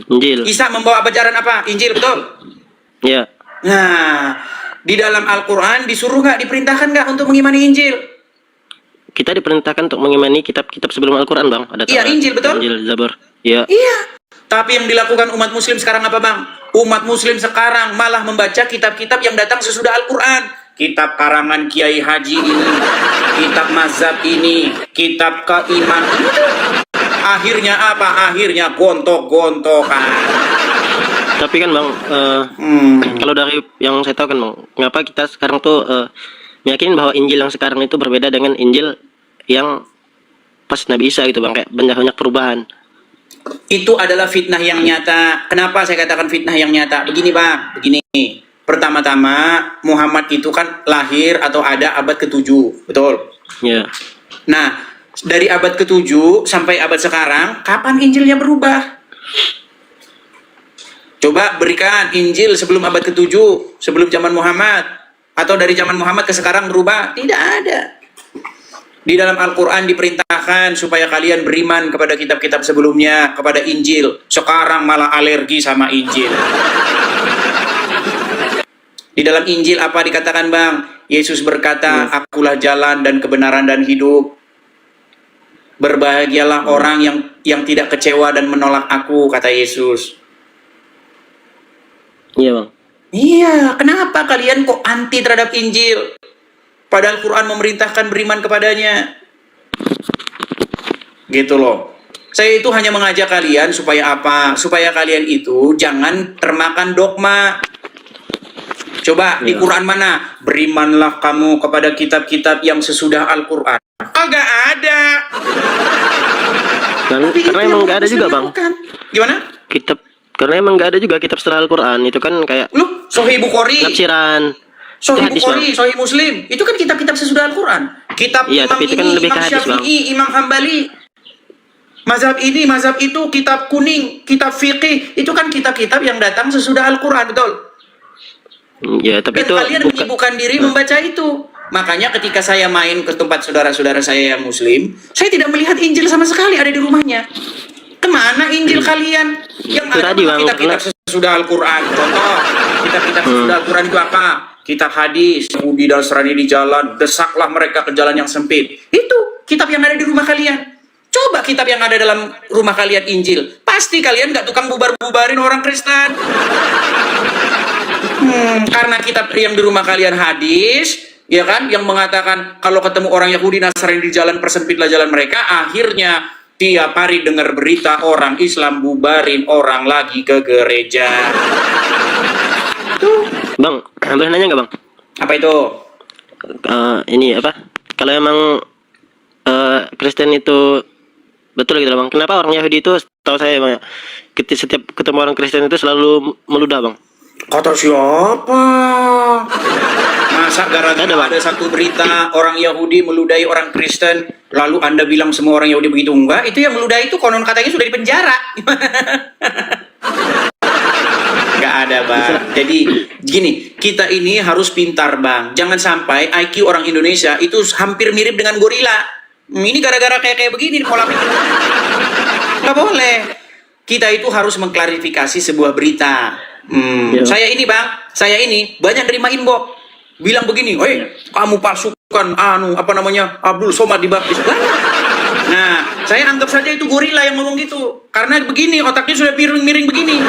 Injil. Isa membawa ajaran apa? Injil, betul? Ya. Nah, di dalam Al-Quran disuruh nggak, diperintahkan nggak untuk mengimani Injil? Kita diperintahkan untuk mengimani kitab-kitab sebelum Al-Quran bang. Ada Iya, Taurat, Injil, betul? Injil, Zabur. Iya. Iya. Tapi yang dilakukan umat muslim sekarang apa bang? Umat muslim sekarang malah membaca kitab-kitab yang datang sesudah Al-Quran. Kitab karangan Kiai Haji ini, kitab mazhab ini, kitab keiman ini. Akhirnya apa? Akhirnya gontok-gontokan. Tapi kan bang, kalau dari yang saya tahu kan bang, kenapa kita sekarang tuh meyakini bahwa Injil yang sekarang itu berbeda dengan Injil yang pas Nabi Isa gitu bang, kayak banyak perubahan. Itu adalah fitnah yang nyata. Kenapa saya katakan fitnah yang nyata? Begini bang, begini. Pertama-tama Muhammad itu kan lahir atau ada abad ke-7, betul? Ya. Nah, dari abad ke-7 sampai abad sekarang, kapan Injilnya berubah? Coba berikan Injil sebelum abad ke-7, sebelum zaman Muhammad. Atau dari zaman Muhammad ke sekarang berubah? Tidak ada. Di dalam Al-Quran diperintahkan supaya kalian beriman kepada kitab-kitab sebelumnya, kepada Injil. Sekarang malah alergi sama Injil. Di dalam Injil apa dikatakan bang? Yesus berkata, akulah jalan dan kebenaran dan hidup. Berbahagialah orang yang tidak kecewa dan menolak aku, kata Yesus. Iya bang. Iya, kenapa kalian kok anti terhadap Injil? Padahal Quran memerintahkan beriman kepadanya. Gitu loh. Saya itu hanya mengajak kalian supaya apa? Supaya kalian itu jangan termakan dogma. Coba di Quran mana? Berimanlah kamu kepada kitab-kitab yang sesudah Al-Quran. Kagak ada. Karena emang nggak ada juga bang. Gimana? Kitab, karena emang nggak ada juga kitab setelah Al-Quran. Itu kan kayak Lu, Sahih Bukhari, tafsiran. Sahih Hadis, Bukhari, Bang. Sahih Muslim. Itu kan kitab-kitab sesudah Al-Quran. Kitab Iya, Imam tapi itu kan ini, lebih ke Imam hadis, Bang. Syafi'i, Imam Hambali. Mazhab ini, mazhab itu, kitab kuning, kitab fiqih. Itu kan kitab-kitab yang datang sesudah Al-Quran, betul? Ya, tapi Dan itu kalian menyibukkan diri membaca itu. Makanya ketika saya main ke tempat saudara-saudara saya yang muslim, saya tidak melihat Injil sama sekali ada di rumahnya. Kemana Injil kalian? Yang Itu ada tadi, Bang, kitab-kitab sesudah Al-Quran. Contoh, kitab-kitab sesudah Al-Quran itu apa? Kitab hadis, Yahudi dan Nasrani di jalan, desaklah mereka ke jalan yang sempit. Itu kitab yang ada di rumah kalian. Coba kitab yang ada dalam rumah kalian Injil. Pasti kalian gak tukang bubar-bubarin orang Kristen. Karena kitab yang di rumah kalian hadis, ya kan, yang mengatakan kalau ketemu orang Yahudi Nasrani di jalan, persempitlah jalan mereka. Akhirnya tiap hari dengar berita orang Islam bubarin orang lagi ke gereja. Bang, boleh nanya nggak bang? Apa itu? Ini apa? Kalau emang Kristen itu betul gitu bang, kenapa orang Yahudi itu, tahu saya bang, setiap ketemu orang Kristen itu selalu meludah bang? Kata siapa? Masa gara-gara Ada, Bang. ada satu berita orang Yahudi meludahi orang Kristen, lalu Anda bilang semua orang Yahudi begitu? Enggak, itu yang meludahi itu konon katanya sudah di penjara. Nggak ada, Bang. Jadi gini, kita ini harus pintar, Bang. Jangan sampai IQ orang Indonesia itu hampir mirip dengan gorila. Ini gara-gara kayak begini pola pikir. Nggak boleh. Kita itu harus mengklarifikasi sebuah berita. Ya. Saya ini, Bang, banyak nerima inbox. Bilang begini, kamu pasukan Abdul Somad dibaptis. Banyak. Nah, saya anggap saja itu gorila yang ngomong gitu. Karena begini, otaknya sudah miring-miring begini.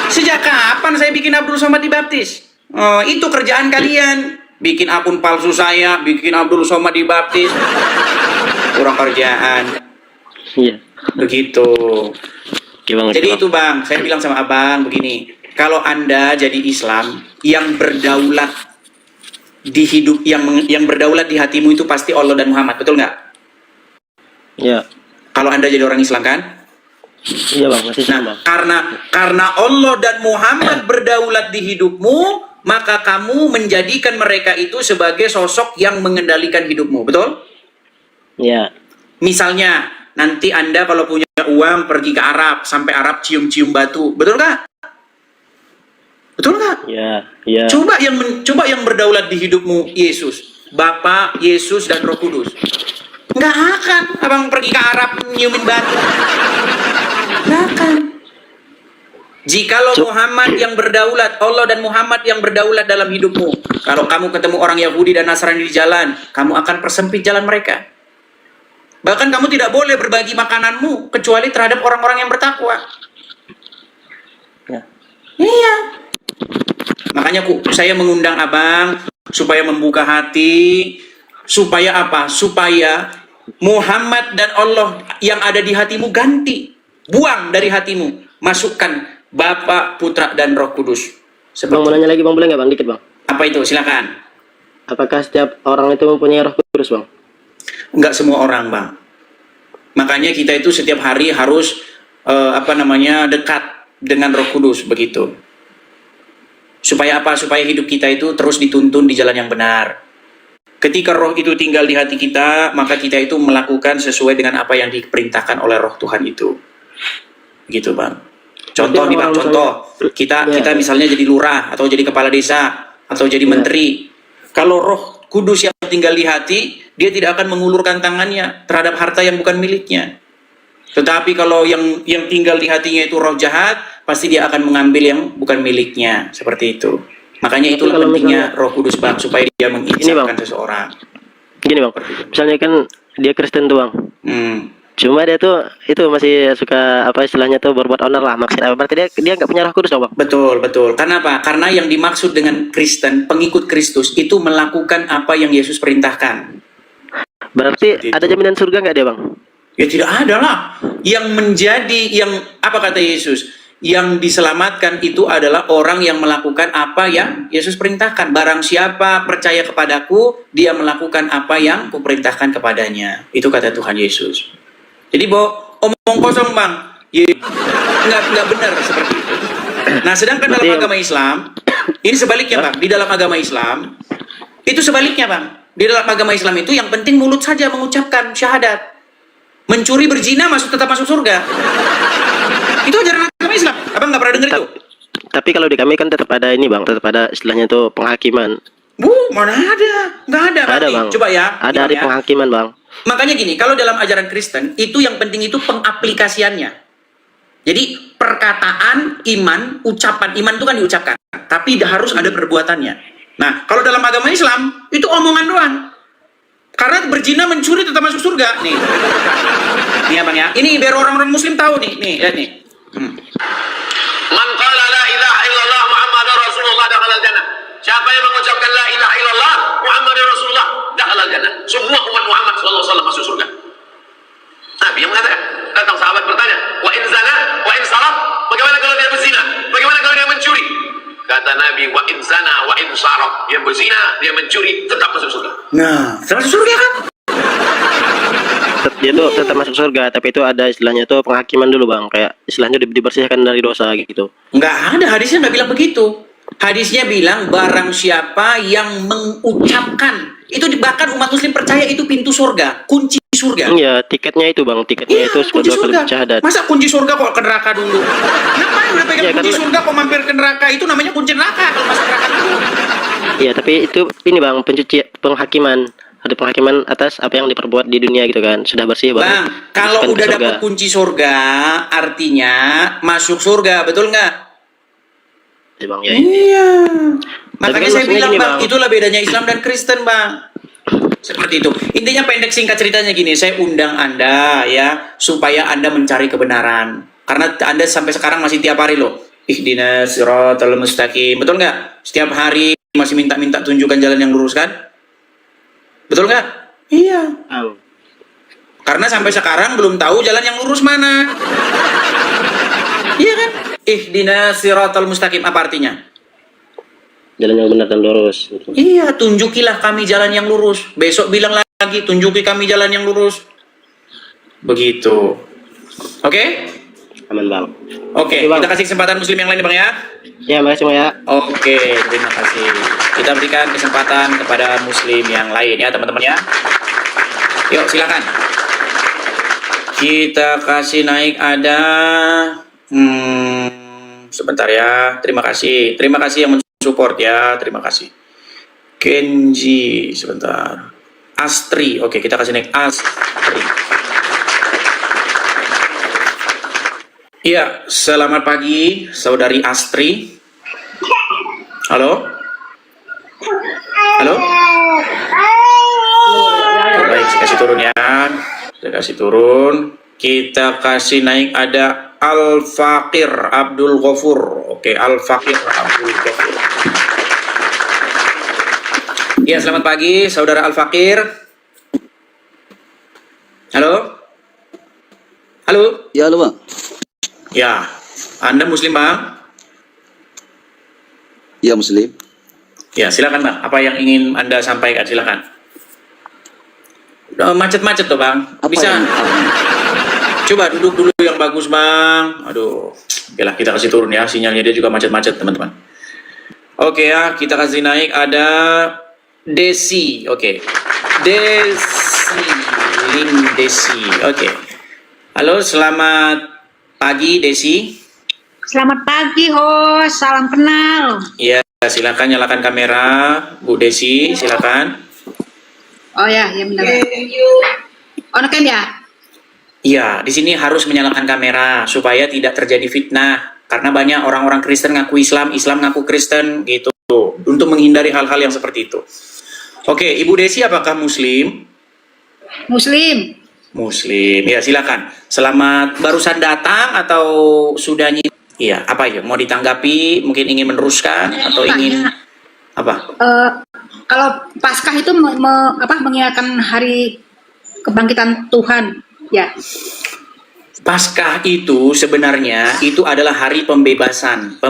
Sejak kapan saya bikin Abdul Somad dibaptis? Itu kerjaan kalian. Bikin akun palsu saya, bikin Abdul Somad dibaptis. Kurang kerjaan. Iya. Begitu. Oke, Bang. Jadi Bang. itu, Bang, saya bilang sama Abang begini. Kalau Anda jadi Islam yang berdaulat di hidup, yang berdaulat di hatimu itu pasti Allah dan Muhammad, betul nggak? Iya. Kalau Anda jadi orang Islam kan? Iya, Bang, masih sama. Nah, karena Allah dan Muhammad berdaulat di hidupmu, maka kamu menjadikan mereka itu sebagai sosok yang mengendalikan hidupmu, betul? Iya. Misalnya, nanti Anda kalau punya uang pergi ke Arab, sampai Arab cium-cium batu, betul nggak? Betul nggak? Iya, iya. Coba yang berdaulat di hidupmu Yesus, Bapa, Yesus dan Roh Kudus. Nggak akan Abang pergi ke Arab nyiumin batu. Nggak akan. Jikalau Muhammad yang berdaulat, Allah dan Muhammad yang berdaulat dalam hidupmu, kalau kamu ketemu orang Yahudi dan Nasrani di jalan, kamu akan persempit jalan mereka. Bahkan kamu tidak boleh berbagi makananmu kecuali terhadap orang-orang yang bertakwa. Ya. Iya. Makanya saya mengundang Abang supaya membuka hati, supaya apa? Supaya Muhammad dan Allah yang ada di hatimu ganti, buang dari hatimu, masukkan Bapa, Putra dan Roh Kudus. Bang, mau nanya lagi, Bang, boleh nggak, Bang? Dikit, Bang. Apa itu? Silakan. Apakah setiap orang itu mempunyai Roh Kudus, Bang? Enggak semua orang, Bang. Makanya kita itu setiap hari harus dekat dengan Roh Kudus begitu. Supaya apa? Supaya hidup kita itu terus dituntun di jalan yang benar. Ketika roh itu tinggal di hati kita, maka kita itu melakukan sesuai dengan apa yang diperintahkan oleh roh Tuhan itu. Gitu, Bang. Contoh nih, Bang, contoh. Kita misalnya jadi lurah, atau jadi kepala desa, atau jadi menteri. Kalau roh kudus yang tinggal di hati, dia tidak akan mengulurkan tangannya terhadap harta yang bukan miliknya. Tetapi kalau yang tinggal di hatinya itu roh jahat, pasti dia akan mengambil yang bukan miliknya. Seperti itu. Makanya itulah pentingnya Roh Kudus, Bang, supaya dia menginsafkan seseorang. Gini, Bang, misalnya kan dia Kristen tuh, Bang. Cuma dia tuh itu masih suka istilahnya tuh berbuat onar lah, maksudnya berarti dia nggak punya Roh Kudus, Bang. Betul. Karena apa? Karena yang dimaksud dengan Kristen, pengikut Kristus itu melakukan apa yang Yesus perintahkan. Berarti ada jaminan surga nggak dia, Bang? Ya tidak ada lah. Yang apa kata Yesus? Yang diselamatkan itu adalah orang yang melakukan apa yang Yesus perintahkan. Barang siapa percaya kepadaku, dia melakukan apa yang kuperintahkan kepadanya. Itu kata Tuhan Yesus. Jadi omong kosong, Bang. Nggak benar seperti itu. Nah, sedangkan dalam agama Islam, ini sebaliknya, Bang. Di dalam agama Islam, itu sebaliknya, Bang. Di dalam agama Islam itu yang penting mulut saja mengucapkan syahadat. Mencuri berzina tetap masuk surga. Itu ajaran agama Islam. Abang nggak pernah dengar itu? Tapi kalau di kami kan tetap ada ini, Bang. Tetap ada istilahnya itu penghakiman. Mana ada? Nggak ada, Bang. Ada, Bang. Coba ya. Ada hari penghakiman, Bang. Makanya gini, kalau dalam ajaran Kristen, itu yang penting itu pengaplikasiannya. Jadi perkataan, iman, ucapan. Iman itu kan diucapkan. Tapi harus ada perbuatannya. Nah, kalau dalam agama Islam, itu omongan doang. Karena berzina, mencuri tetap masuk surga. Nih. Nih, Abang ya. Ini biar orang-orang muslim tahu nih. Nih, lihat nih. Man qala la ilaha illallah Muhammadar Rasulullah dakhala al-jannah. Siapa yang mengucapkan la ilaha illallah Muhammadar Rasulullah dakhala al-jannah. Semua umat Muhammad sallallahu alaihi wasallam masuk surga. Nabi yang mengatakan, datang sahabat bertanya, wa in zana, wa in saraf, bagaimana kalau dia berzina? Bagaimana kalau dia mencuri? Kata Nabi, wa in zana, wa in saraf, dia berzina, dia mencuri, tetap masuk surga. Nah, tetap masuk surga kan? Dia tuh tetap masuk surga, tapi itu ada istilahnya tuh penghakiman dulu, Bang. Kayak istilahnya dibersihkan dari dosa gitu. Nggak ada, hadisnya nggak bilang begitu. Hadisnya bilang barang siapa yang mengucapkan, itu bahkan umat muslim percaya itu pintu surga, kunci surga. Iya, tiketnya itu bang, tiketnya itu kunci sebagai surga. syahadat. Masa kunci surga kok ke neraka dulu? Ngapain udah pegang Ya, kunci karena- surga kok mampir ke neraka? Itu namanya kunci neraka kalau masuk neraka dulu. Iya, tapi itu ini bang, penghakiman. Ada penghakiman atas apa yang diperbuat di dunia gitu kan. Sudah bersih bang. Bang, kalau Masukkan ke udah surga. dapat kunci surga, artinya masuk surga, betul nggak? Ya, bang, ya. Iya. Makanya kan saya maksudnya bilang gini, bang, Bang. itulah bedanya Islam dan Kristen bang. Seperti itu. Intinya pendek singkat ceritanya gini, saya undang Anda ya supaya Anda mencari kebenaran. Karena Anda sampai sekarang masih tiap hari loh. Ihdinas siratal mustaqim. Betul nggak? Setiap hari masih minta-minta tunjukkan jalan yang lurus kan? Betul nggak? Iya. Oh. Karena sampai sekarang belum tahu jalan yang lurus mana. Iya kan? Ihdinas siratal mustaqim apa artinya? Jalan yang benar dan lurus. Gitu. Iya, tunjukilah kami jalan yang lurus. Besok bilang lagi, tunjuki kami jalan yang lurus. Begitu. Oke? Aman bang. Oke, Oke, Bang. kita kasih kesempatan muslim yang lain Bang ya. Ya, makasih bang ya. Oke, terima kasih. Kita berikan kesempatan kepada muslim yang lain ya teman-teman ya. Yuk, silakan. Kita kasih naik ada sebentar ya. Terima kasih. Terima kasih yang mensupport ya. Terima kasih. Kenji, sebentar. Astri. Oke, kita kasih naik Astri. Iya, selamat pagi saudari Astri. Halo? Halo? Baik, saya kasih turun ya. Saya kasih turun. Kita kasih naik ada Al-Fakir Abdul Ghafur. Oke, Al-Fakir Abdul Ghafur. Ya, selamat pagi saudara Al-Fakir. Halo? Halo? Ya lu bang. Ya, Anda Muslim Bang? Ya Muslim. Ya, silakan Bang. Apa yang ingin Anda sampaikan? Silakan. Udah macet-macet tuh Bang. Apa Bisa. yang- Coba duduk dulu yang bagus Bang. Aduh. Oke lah, kita kasih turun ya. Sinyalnya dia juga macet-macet teman-teman. Oke ya, kita kasih naik ada Desi. Oke. Desi. Desi. Oke. Halo, selamat pagi Desi. Selamat pagi, host. Salam kenal. Ya, silakan nyalakan kamera Bu Desi, silakan. Oh ya, ya benar. On cam ya? Iya, di sini harus menyalakan kamera supaya tidak terjadi fitnah. Karena banyak orang-orang Kristen ngaku Islam, Islam ngaku Kristen gitu. Untuk menghindari hal-hal yang seperti itu. Oke, Ibu Desi apakah Muslim? Muslim. Muslim. Ya, silakan. Selamat barusan datang atau sudah Iya, apa ya? Mau ditanggapi, mungkin ingin meneruskan atau ingin apa? Kalau Paskah itu mengingatkan hari kebangkitan Tuhan, ya. Paskah itu sebenarnya itu adalah hari pembebasan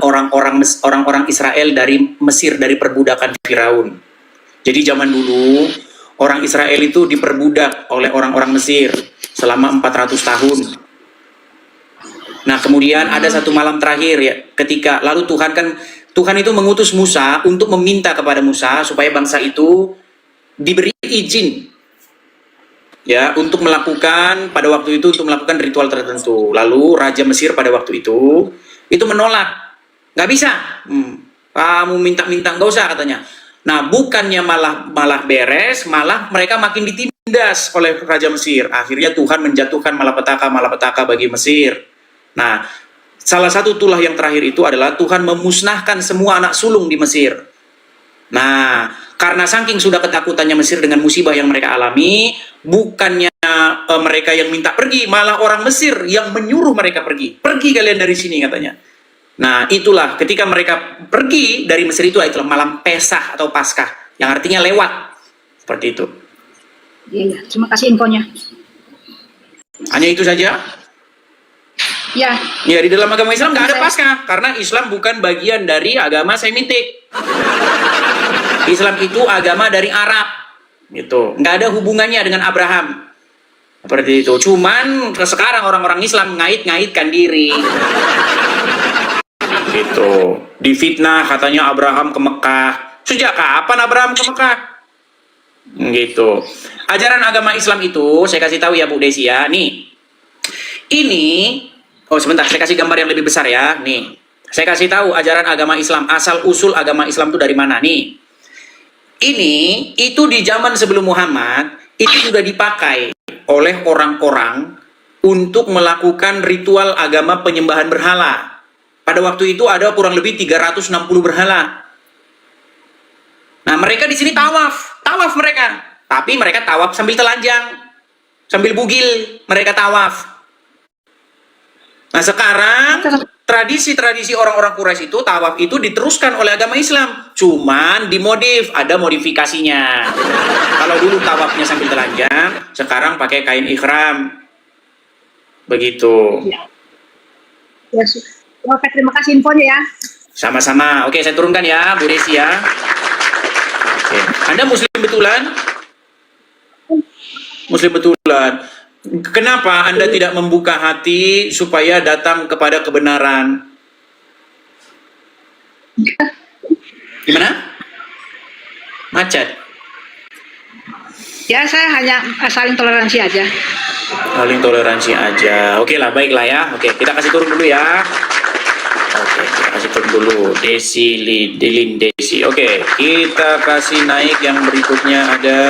orang-orang Israel dari Mesir, dari perbudakan Firaun. Jadi zaman dulu orang Israel itu diperbudak oleh orang-orang Mesir selama 400 tahun. Nah, kemudian ada satu malam terakhir ya, ketika lalu Tuhan itu mengutus Musa untuk meminta kepada Musa supaya bangsa itu diberi izin ya untuk melakukan ritual tertentu. Lalu Raja Mesir pada waktu itu menolak, nggak bisa, kamu minta-minta nggak usah katanya. Nah, bukannya malah beres, malah mereka makin ditindas oleh Raja Mesir. Akhirnya Tuhan menjatuhkan malapetaka bagi Mesir. Nah, salah satu tulah yang terakhir itu adalah Tuhan memusnahkan semua anak sulung di Mesir. Nah, karena saking sudah ketakutannya Mesir dengan musibah yang mereka alami, bukannya mereka yang minta pergi, malah orang Mesir yang menyuruh mereka pergi. Pergi kalian dari sini katanya. Nah, itulah ketika mereka pergi dari Mesir itulah malam Pesah atau Paskah, yang artinya lewat. Seperti itu. Iya, terima kasih infonya. Hanya itu saja. Ya, Ya, di dalam agama Islam nggak ada Paskah, karena Islam bukan bagian dari agama Semitik. Islam itu agama dari Arab, gitu. Nggak ada hubungannya dengan Abraham. Seperti itu. Cuman sekarang orang-orang Islam ngait-ngaitkan diri. Gitu. Difitnah katanya Abraham ke Mekah. Sejak kapan Abraham ke Mekah? Gitu. Ajaran agama Islam itu, saya kasih tahu ya Bu Desi ya. Nih, ini, oh sebentar, saya kasih gambar yang lebih besar ya. Nih, saya kasih tahu ajaran agama Islam, asal usul agama Islam itu dari mana nih. Ini, itu di zaman sebelum Muhammad, itu sudah dipakai oleh orang-orang untuk melakukan ritual agama penyembahan berhala. Pada waktu itu ada kurang lebih 360 berhala. Nah, mereka di sini tawaf mereka. Tapi mereka tawaf sambil telanjang, sambil bugil, mereka tawaf. Nah, sekarang tradisi-tradisi orang-orang Quraisy itu tawaf itu diteruskan oleh agama Islam, cuman dimodif, ada modifikasinya. Kalau dulu tawafnya sambil telanjang, sekarang pakai kain ihram. Begitu. Ya, oke, terima kasih infonya ya. Sama-sama. Oke, saya turunkan ya, Bu Desi ya. Oke. Anda Muslim betulan? Muslim betulan. Kenapa Anda tidak membuka hati supaya datang kepada kebenaran? Gimana? Macet. Ya, saya hanya saling toleransi aja. Saling toleransi aja. Oke lah, baiklah ya. Oke, kita kasih turun dulu ya. Oke, kita kasih turun dulu. Delin Desi. Oke, kita kasih naik yang berikutnya ada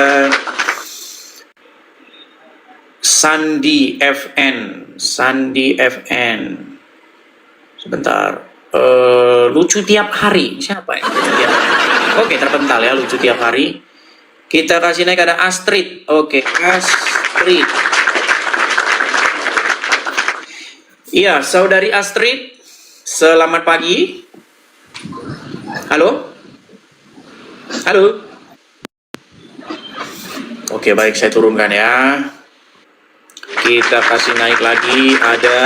Sandi FN. Sebentar. Lucu tiap hari. Siapa ya? Oke, terpental ya, lucu tiap hari. Kita kasih naik ada Astrid. Oke, Astrid. Iya, saudari Astrid. Selamat pagi. Halo? Halo? Oke, baik, saya turunkan ya. Kita kasih naik lagi, ada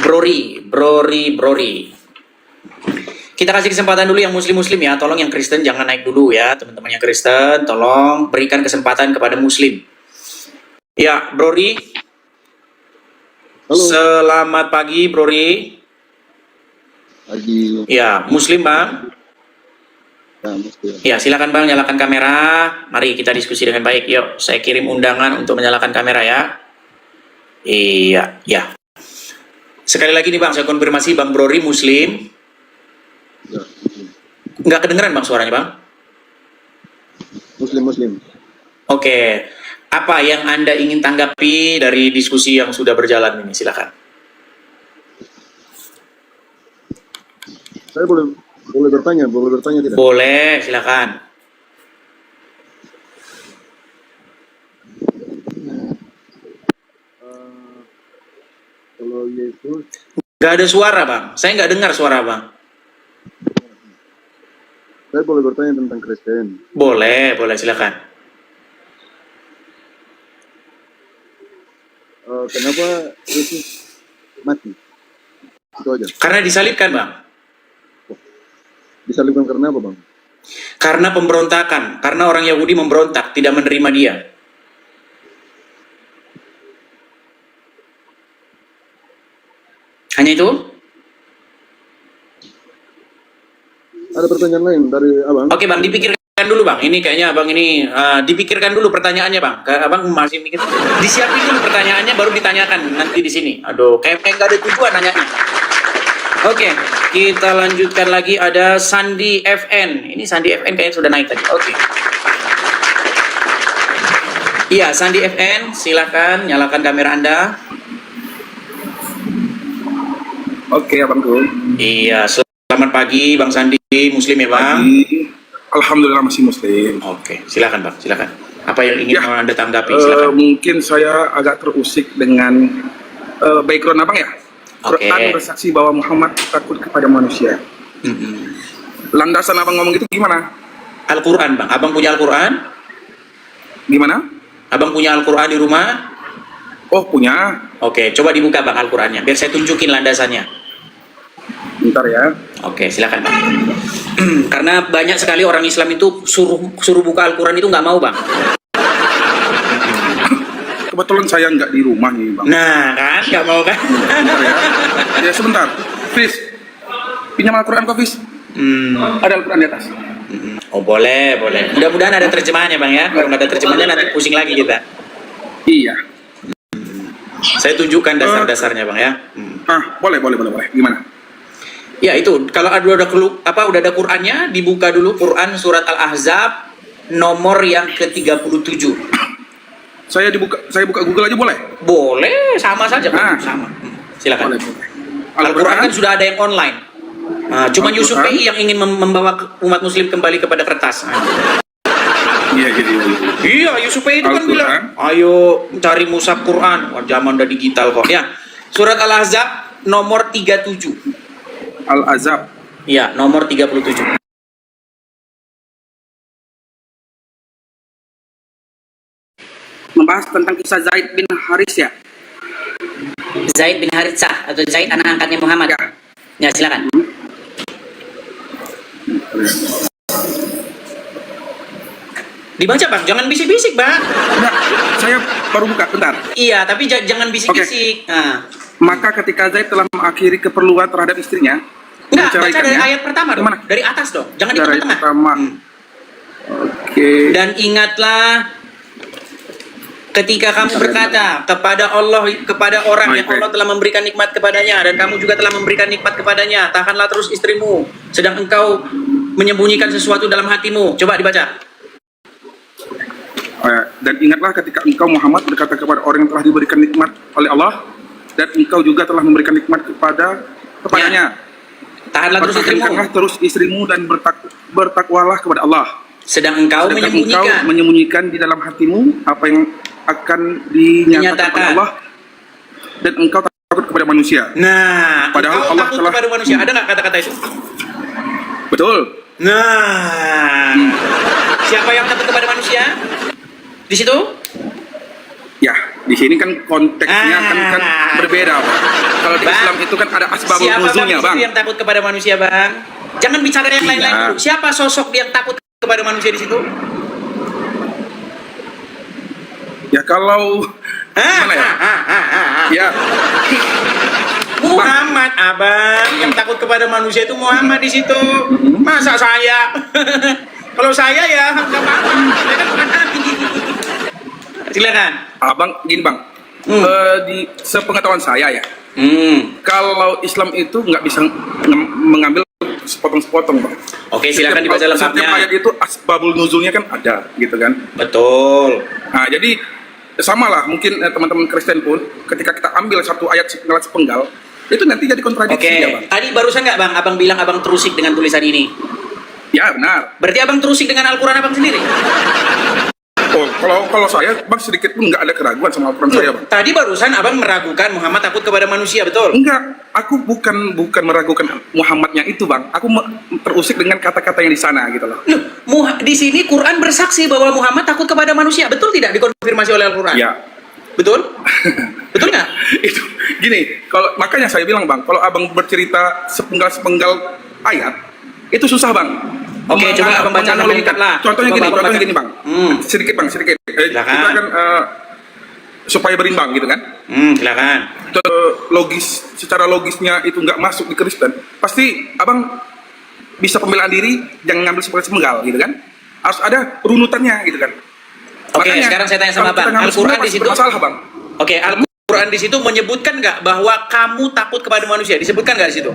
Brori. Kita kasih kesempatan dulu yang muslim-muslim ya. Tolong yang Kristen jangan naik dulu ya. Teman-teman yang Kristen, tolong berikan kesempatan kepada muslim. Ya, Brori. Halo. Selamat pagi, Brori. Pagi. Ya, muslim Bang. Ya, Muslim. Ya, silakan Bang, nyalakan kamera. Mari kita diskusi dengan baik. Yuk, saya kirim undangan untuk menyalakan kamera ya. Iya, ya. Sekali lagi nih Bang, saya konfirmasi Bang Brori muslim. Ya, Muslim. Nggak kedengeran Bang suaranya Bang? Muslim. Oke. Apa yang Anda ingin tanggapi dari diskusi yang sudah berjalan ini? Silakan. Saya boleh bertanya tidak? Boleh, silakan. Kalau Yesus, Nggak ada suara Bang. Saya nggak dengar suara Bang. saya boleh bertanya tentang Kristen. Boleh, silakan. Kenapa Yesus mati? Itu aja. Karena disalibkan Bang. Disalibkan karena apa, Bang? Karena pemberontakan. Karena orang Yahudi memberontak, tidak menerima dia. Hanya itu? Ada pertanyaan lain dari Abang? Oke Bang, dipikirkan dulu Bang. Ini kayaknya Abang ini dipikirkan dulu pertanyaannya Bang. Abang masih mikir. Disiapin dulu pertanyaannya baru ditanyakan nanti di sini. Aduh, kayak nggak ada tujuan nanyanya. Oke, kita lanjutkan lagi ada Sandi FN. Ini Sandi FN kayaknya sudah naik tadi. Oke. Iya, Sandi FN, silakan nyalakan kamera Anda. Oke, Abangku. Iya, selamat pagi Bang Sandi, muslim ya Bang? Pagi. Alhamdulillah masih muslim. Oke, silakan Bang, silakan. Apa yang ingin Ya, Anda tanggapi? Silakan. Mungkin saya agak terusik dengan background Abang ya. Oke. Quran bersaksi bahwa Muhammad takut kepada manusia. Landasan Abang ngomong itu gimana? Al-Quran Bang, Abang punya Al-Quran? Gimana? Abang punya Al-Quran di rumah? Oh, punya. Oke, coba dibuka Bang Al-Qurannya, biar saya tunjukin landasannya. Bentar ya. Oke, silakan Bang. Karena banyak sekali orang Islam itu suruh buka Al-Quran itu nggak mau Bang. Kebetulan saya nggak di rumah nih, Bang. Nah kan, nggak mau kan? Bentar ya. Ya, sebentar. Please. pinjam Al-Quran kok, Fis? Ada Al-Quran di atas. Oh boleh, boleh. Mudah-mudahan ada terjemahannya bang ya. Kalau nggak ada terjemahannya nanti pusing lagi kita. Iya. Saya tunjukkan dasar-dasarnya bang ya. Boleh. Gimana? Ya itu, kalau udah ada Qur'annya, dibuka dulu Qur'an surat Al-Ahzab nomor yang ke-37. Saya buka Google aja boleh? Boleh, sama saja Bang. Sama. Silakan. Boleh. Al-Quran kan sudah ada yang online. Cuma Yusuf PI yang ingin membawa umat muslim kembali kepada kertas. Iya, gitu. Iya, Yusuf PI itu kan Al-Quran. bilang, ayo cari mushaf Quran. Wah, zaman udah digital kok. Ya, surat Al-Ahzab nomor 37. Al-Azab. Ya, nomor 37. Membahas tentang kisah Zaid bin Haris ya. Zaid bin Haritsah atau Zaid anak angkatnya Muhammad. Ya, silakan. Dibaca bang, jangan bisik-bisik bang. Enggak, saya baru buka, bentar. Iya, tapi jangan bisik-bisik. Nah. Maka ketika Zaid telah mengakhiri keperluan terhadap istrinya, Enggak, baca dari menceraikannya. ayat pertama dong. Mana? Dari atas dong, jangan di Dari tengah-tengah. pertama. Oke. Dan ingatlah ketika kamu berkata kepada orang yang Allah telah memberikan nikmat kepadanya, dan kamu juga telah memberikan nikmat kepadanya, tahanlah terus istrimu sedang engkau menyembunyikan sesuatu dalam hatimu. Coba dibaca. Dan ingatlah ketika engkau Muhammad berkata kepada orang yang telah diberikan nikmat oleh Allah, dan engkau juga telah memberikan nikmat kepadanya. Tahanlah terus istrimu. Pertahankanlah terus istrimu dan bertakwalah kepada Allah. Sedang engkau menyembunyikan di dalam hatimu apa yang akan dinyatakan oleh Allah, dan engkau takut kepada manusia. Nah, padahal engkau Allah takut telah kepada manusia. Ada nggak kata-kata itu? Betul. Nah, siapa yang takut kepada manusia? Di situ? Ya, di sini kan konteksnya kan berbeda, Bang. Kalau di Islam itu kan ada asbabul nuzulnya, Bang. Siapa yang takut kepada manusia, Bang? Jangan bicara yang lain-lain dulu. Siapa sosok yang takut kepada manusia di situ? Ya kalau gimana ya? Ya. Muhammad, abang, yang takut kepada manusia itu Muhammad di situ. Masa saya? Kalau saya ya nggak apa-apa. Saya kan bukan nabi. Silakan. Abang, gini bang. Di sepengetahuan saya ya. Kalau Islam itu nggak bisa mengambil sepotong-sepotong, bang. Oke, silakan dibaca lengkapnya. Setiap ayat itu asbabul nuzulnya kan ada, gitu kan? Betul. Nah, jadi sama lah. Mungkin teman-teman Kristen pun, ketika kita ambil satu ayat sepenggal, itu nanti jadi kontradiksi. Oke. Ya, bang. Tadi barusan nggak bang? Abang bilang abang terusik dengan tulisan ini. Ya benar. Berarti abang terusik dengan Al-Quran abang sendiri? Oh, kalau saya bang sedikit pun nggak ada keraguan sama Al-Quran saya, bang. Tadi barusan abang meragukan Muhammad takut kepada manusia, betul? Enggak, aku bukan meragukan Muhammadnya itu, bang. Aku terusik dengan kata-kata yang di sana gitu loh. Loh, di sini Quran bersaksi bahwa Muhammad takut kepada manusia, betul tidak? Dikonfirmasi oleh Al-Quran. Ya. Betul? Betul nggak? Itu gini, kalau makanya saya bilang, bang, kalau abang bercerita sepenggal ayat itu susah, bang. Oke, coba abang baca lebih lengkap lah. Contohnya gini, bang. Sedikit, bang, sedikit. Kita kan supaya berimbang gitu kan. Silakan. Secara logisnya itu nggak masuk di Kristen, pasti abang bisa pembelaan diri, jangan ngambil sepenggal gitu kan. Harus ada runutannya gitu kan. Oke, sekarang saya tanya sama bang. Al-Quran di situ. Masalah, bang. Oke, Al-Quran di situ menyebutkan nggak bahwa kamu takut kepada manusia? Disebutkan nggak di situ?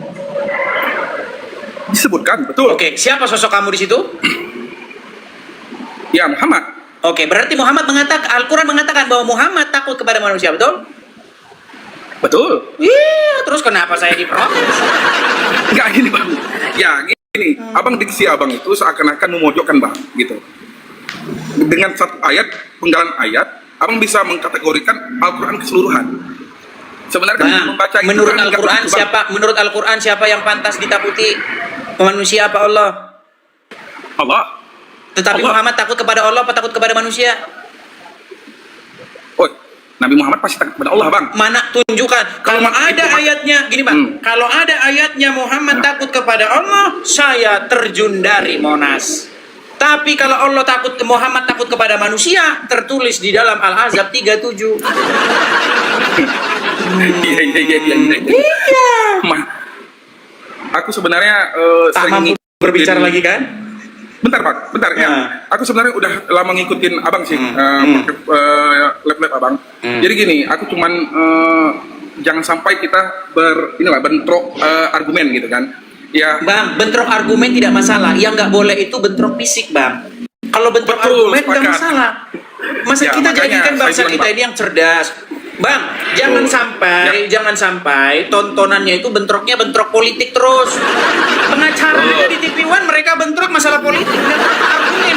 Disebutkan, betul. Oke, siapa sosok kamu di situ? Ya, Muhammad. Oke, berarti Al-Quran mengatakan bahwa Muhammad takut kepada manusia, betul? Betul. Iya, terus kenapa saya diprotes? Enggak gini, bang. Ya, gini. Abang diksi abang itu seakan-akan memojokkan, bang, gitu. Dengan satu ayat, penggalan ayat, abang bisa mengkategorikan Al-Quran keseluruhan. Sebenarnya membaca itu menurut kan Al-Quran gitu, menurut Al-Quran siapa yang pantas ditakuti? Manusia apa Allah? Allah. Tetapi Allah. Muhammad takut kepada Allah apa takut kepada manusia? Oh, Nabi Muhammad pasti takut kepada Allah, bang. Mana tunjukkan? Kalau ada ayatnya, gini bang, kalau ada ayatnya Muhammad takut kepada Allah, saya terjun dari Monas. Tapi kalau Muhammad takut kepada manusia, tertulis di dalam Al-Ahzab 37. Iya. aku sebenarnya Tak sering mampu ngikutin- berbicara lagi kan? Bentar Pak, bentar ya. Nah. Aku sebenarnya udah lama ngikutin abang sih, lab-lab abang. Jadi gini, aku cuman jangan sampai kita bentrok argumen gitu kan. Ya, Bang, bentrok argumen tidak masalah. Yang nggak boleh itu bentrok fisik, Bang. Kalau bentrok Betul, argumen nggak sepakat. masalah. Masa Ya, kita makanya jadikan saya bangsa bilang, kita Bang. ini yang cerdas. Bang, jangan Betul. jangan sampai tontonannya itu bentroknya bentrok politik terus. Pengacara aja di TV One mereka bentrok masalah politik dan argumen.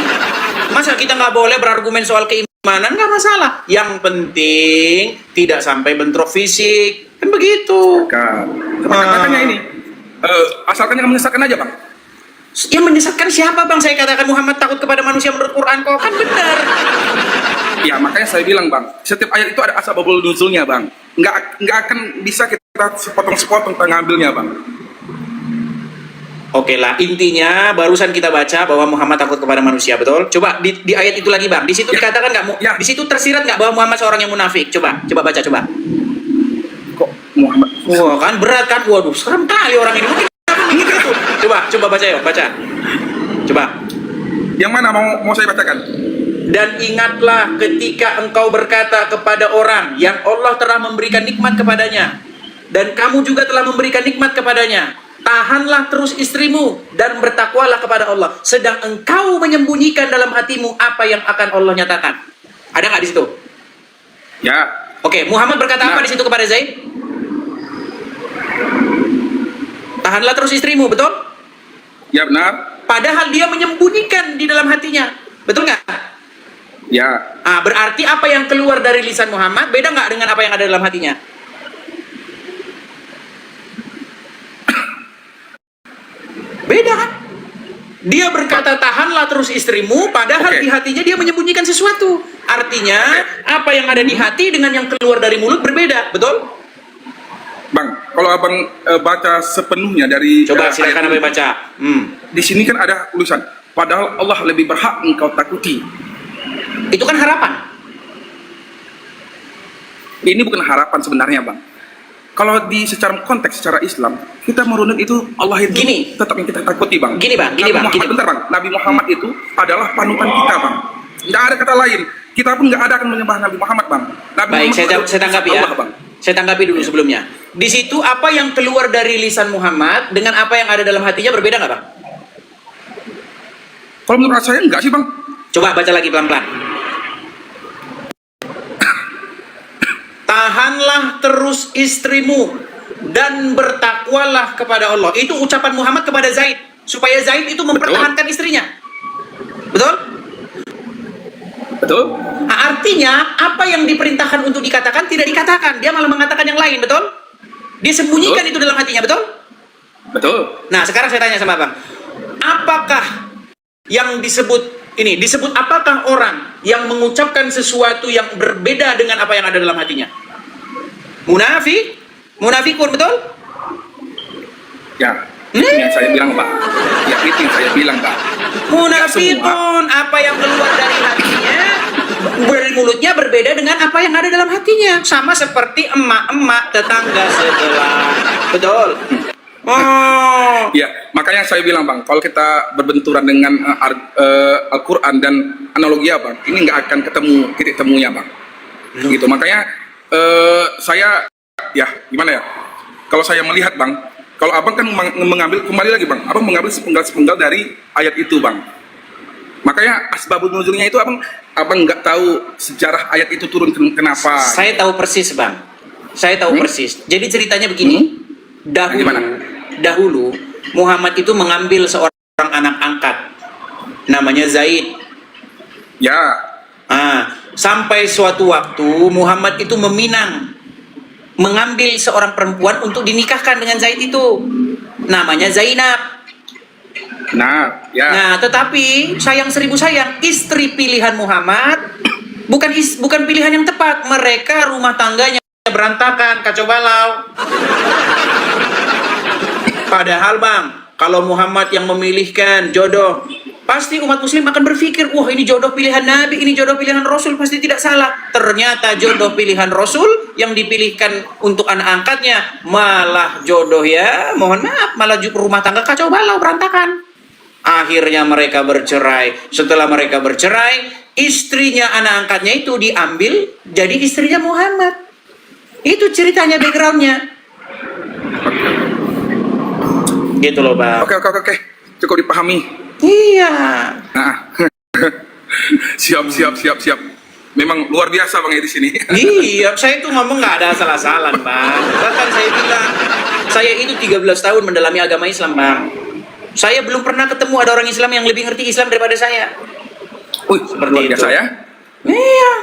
Masa kita nggak boleh berargumen soal keimanan, nggak masalah. Yang penting tidak sampai bentrok fisik. Kan begitu. makanya ini asalkan yang menyesatkan aja Bang. Yang menyesatkan siapa, Bang? Saya katakan Muhammad takut kepada manusia menurut Quran kok. Kan benar. Ya makanya saya bilang Bang, setiap ayat itu ada asbabul nuzulnya Bang. Nggak akan bisa kita sepotong-sepotong mengambilnya Bang. Oke lah, intinya barusan kita baca bahwa Muhammad takut kepada manusia, betul? Coba di ayat itu lagi, Bang. Di situ dikatakan nggak? Ya. Di situ tersirat nggak bahwa Muhammad seorang yang munafik? Coba baca, coba. Kok Muhammad? Wah, kan berat kan? Waduh, serem kali orang ini. Mungkin gitu. Coba baca yuk, baca. Coba. Yang mana mau saya bacakan? Dan ingatlah ketika engkau berkata kepada orang yang Allah telah memberikan nikmat kepadanya, dan kamu juga telah memberikan nikmat kepadanya, tahanlah terus istrimu dan bertakwalah kepada Allah, sedang engkau menyembunyikan dalam hatimu apa yang akan Allah nyatakan. Ada nggak di situ? Ya. Oke, Muhammad berkata apa Nah. di situ kepada Zaid? Tahanlah terus istrimu, betul? Ya benar. Padahal dia menyembunyikan di dalam hatinya, betul nggak? Ya. Berarti apa yang keluar dari lisan Muhammad beda nggak dengan apa yang ada dalam hatinya? Beda kan? Dia berkata tahanlah terus istrimu, padahal Oke. di hatinya dia menyembunyikan sesuatu. Artinya apa yang ada di hati dengan yang keluar dari mulut berbeda, betul? Bang, kalau abang baca sepenuhnya dari Coba ayat silakan ini, Abang baca. di sini kan ada tulisan, padahal Allah lebih berhak engkau takuti. Itu kan harapan. Ini bukan harapan sebenarnya Bang. Kalau di secara konteks secara Islam, kita merunut itu Allah itu Gini. tetap yang kita takuti Bang. Gini, Bang, Nabi Muhammad, gini. bentar Bang. Nabi Muhammad itu adalah panutan kita Bang. Nggak ada kata lain. Kita pun nggak ada akan menyembah Nabi Muhammad Bang. Nabi Baik, Muhammad saya tanggapi ya. Allah, Bang. Saya tanggapi dulu sebelumnya. Di situ apa yang keluar dari lisan Muhammad dengan apa yang ada dalam hatinya berbeda nggak, Bang? Kalau menurut saya enggak sih Bang. Coba baca lagi pelan-pelan. Tahanlah terus istrimu dan bertakwalah kepada Allah. Itu ucapan Muhammad kepada Zaid, supaya Zaid itu mempertahankan istrinya. Betul? Betul? Artinya apa yang diperintahkan untuk dikatakan tidak dikatakan, dia malah mengatakan yang lain, betul? Dia sembunyikan itu dalam hatinya, betul? Betul. Nah, sekarang saya tanya sama Bang, apakah yang disebut apakah orang yang mengucapkan sesuatu yang berbeda dengan apa yang ada dalam hatinya? Munafikun, betul? Ya. Itu yang saya bilang Pak. Ya itu yang saya bilang Pak. Munafikun, apa yang keluar dari hatinya, dari mulutnya berbeda dengan apa yang ada dalam hatinya. Sama seperti emak-emak tetangga sebelah. Betul? Oh. Ya, makanya saya bilang Bang, kalau kita berbenturan dengan Al-Quran dan analogi Bang, ini nggak akan ketemu titik temunya Bang. Gitu, makanya saya, ya gimana ya, kalau saya melihat Bang, kalau Abang kan mengambil, kembali lagi Bang, Abang mengambil sepenggal-sepenggal dari ayat itu Bang. Makanya asbabun nuzulnya itu Abang nggak tahu sejarah ayat itu turun kenapa. Saya tahu persis Bang, saya tahu persis. Jadi ceritanya begini, dahulu Muhammad itu mengambil seorang anak angkat namanya Zaid. Ya. Sampai suatu waktu Muhammad itu mengambil seorang perempuan untuk dinikahkan dengan Zaid itu, namanya Zainab. Nah, ya. Nah, tetapi sayang seribu sayang, istri pilihan Muhammad bukan pilihan yang tepat. Mereka rumah tangganya berantakan, kacau balau. Padahal Bang, kalau Muhammad yang memilihkan jodoh, pasti umat muslim akan berpikir, wah ini jodoh pilihan Nabi, ini jodoh pilihan Rasul, pasti tidak salah. Ternyata jodoh pilihan Rasul yang dipilihkan untuk anak angkatnya malah jodoh ya, mohon maaf, malah rumah tangga kacau balau, berantakan. Akhirnya mereka bercerai. Setelah mereka bercerai, istrinya anak angkatnya itu diambil jadi istrinya Muhammad. Itu ceritanya, backgroundnya. Gitu loh, Bang. Oke. Cukup dipahami. Iya. Nah. Siap. Memang luar biasa Bang ya di sini. Iya, saya itu ngomong nggak ada salah-salah, Bang. Bahkan saya bilang, saya itu 13 tahun mendalami agama Islam, Bang. Saya belum pernah ketemu ada orang Islam yang lebih ngerti Islam daripada saya. Seperti luar biasa itu. ya. Iya.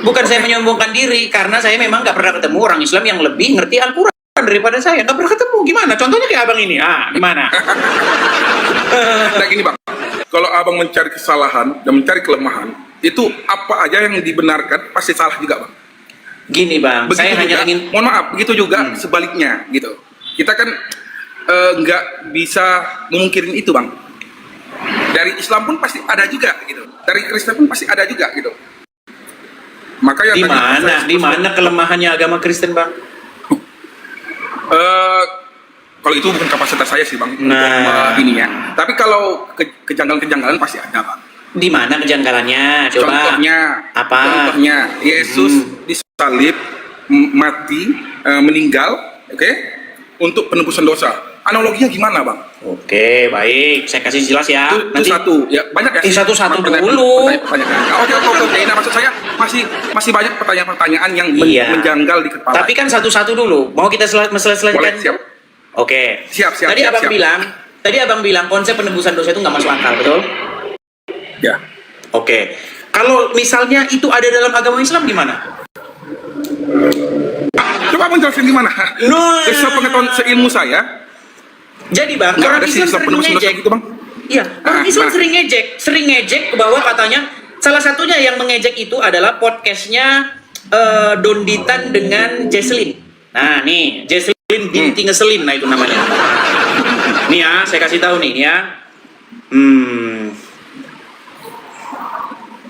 Bukan saya menyombongkan diri, karena saya memang nggak pernah ketemu orang Islam yang lebih ngerti Al-Quran daripada saya. Nggak pernah ketemu. Gimana? Contohnya kayak abang ini. Gimana? Nah gini Bang, kalau abang mencari kesalahan dan mencari kelemahan, itu apa aja yang dibenarkan pasti salah juga Bang. Gini Bang, Begitu saya hanya juga, ingin... mohon maaf, begitu juga sebaliknya gitu. Kita kan nggak bisa memungkirin itu Bang. Dari Islam pun pasti ada juga gitu. Dari Kristen pun pasti ada juga gitu. Maka yang Di mana kelemahannya agama Kristen, Bang? Kalau itu bukan kapasitas saya sih Bang, Nah. untuk ininya. Tapi kalau kejanggalan-kejanggalan pasti ada Bang. Di mana kejanggalannya? Coba. Contohnya, Apa? Contohnya Yesus disalib, mati, meninggal, oke, untuk penebusan dosa. Analoginya gimana Bang? Oke, baik. Saya kasih jelas ya. Itu satu, ya banyak ya. Satu-satu pertanyaan- dulu. pertanyaan. Oke. Nah, maksud saya masih banyak pertanyaan-pertanyaan yang Iya. menjanggal di kepala. Tapi kan satu-satu dulu. Mau kita selesaikan? Boleh, siap. Oke. Siap. Tadi abang bilang konsep penebusan dosa itu nggak masuk akal, betul? Ya. Oke. Kalau misalnya itu ada dalam agama Islam gimana? Coba menjelaskan gimana? No. Sepengetahuan seilmu saya, Jadi Bang, nggak orang ada sih Islam Islam sering penebusan dosa ngejek. gitu Bang. Iya, orang Islam mana? sering ngejek bahwa katanya salah satunya yang mengejek itu adalah podcastnya Donditan dengan Jesslyn. Nah nih, Jesslyn binti ngeselin, nah itu namanya. Nih ya, saya kasih tahu nih ya.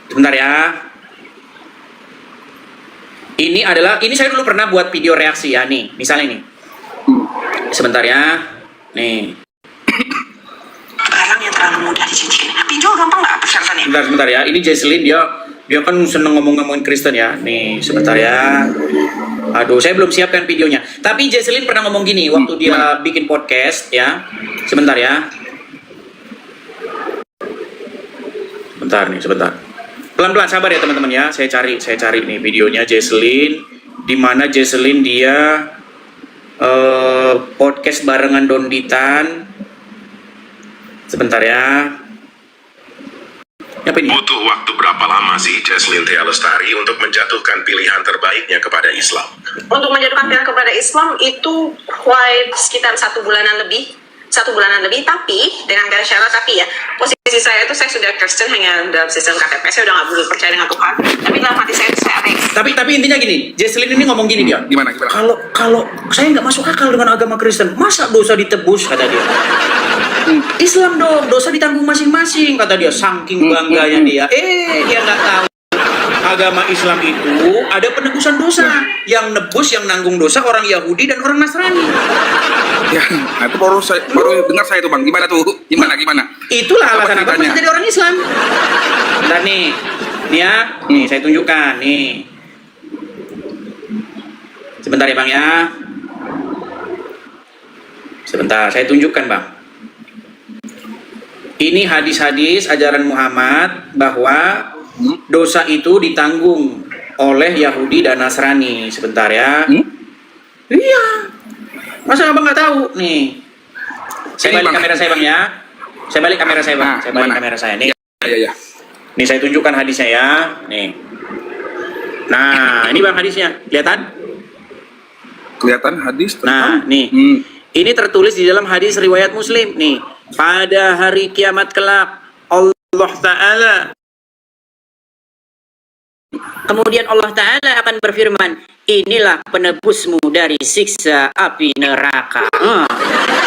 Sebentar ya. Ini saya dulu pernah buat video reaksi ya nih, misalnya nih. Sebentar ya. Nih. Barang yang terlalu mudah dijanjikan. Pinjol gampang nggak persyaratannya? Sebentar ya. Ini Jesslyn dia kan seneng ngomongin Kristen ya. Nih, sebentar ya. Aduh, saya belum siapkan videonya. Tapi Jesslyn pernah ngomong gini waktu dia bikin podcast ya. Sebentar ya. Sebentar. Pelan-pelan sabar ya teman-teman ya. Saya cari nih videonya Jesslyn, di mana Jesslyn dia podcast barengan Donditan. Sebentar ya. Apa ini? Butuh waktu berapa lama sih Jesslyn Thea Lestari untuk menjatuhkan pilihan terbaiknya kepada Islam? Untuk menjatuhkan pilihan kepada Islam itu sekitar 1 bulanan lebih. Tapi dengan garis syarat tapi ya posisi saya itu saya sudah Kristen hanya dalam sistem KTP, saya udah nggak perlu percaya dengan Tuhan, tapi dalam hati saya itu saya ada yang Tapi intinya gini, Jesslyn ini ngomong gini dia. Gimana? Kalau saya nggak masuk akal dengan agama Kristen, masa dosa ditebus kata dia. Islam dong, dosa ditanggung masing-masing kata dia. Saking bangganya dia. Dia nggak tahu agama Islam itu ada penebusan dosa. Yang nebus, yang nanggung dosa orang Yahudi dan orang Nasrani. Ya, nah itu baru dengar saya tuh Bang. Gimana tuh? Gimana? Itulah alasan apa ceritanya? bisa jadi orang Islam. Dan nih ya, nih saya tunjukkan nih. Sebentar ya Bang ya. Sebentar, saya tunjukkan Bang. Ini hadis-hadis ajaran Muhammad bahwa dosa itu ditanggung oleh Yahudi dan Nasrani. Sebentar ya. Iya. Masa abang nggak tahu? Nih. Saya balik kamera saya Bang ya. Saya balik kamera saya Bang. Saya balik kamera saya nih. Ya. Nih saya tunjukkan hadisnya ya. Nih. Nah, ini Bang hadisnya. Kelihatan hadis Nah, nih. Ini tertulis di dalam hadis riwayat Muslim nih. Pada hari kiamat kelak Allah Ta'ala, kemudian Allah Ta'ala akan berfirman, inilah penebusmu dari siksa api neraka.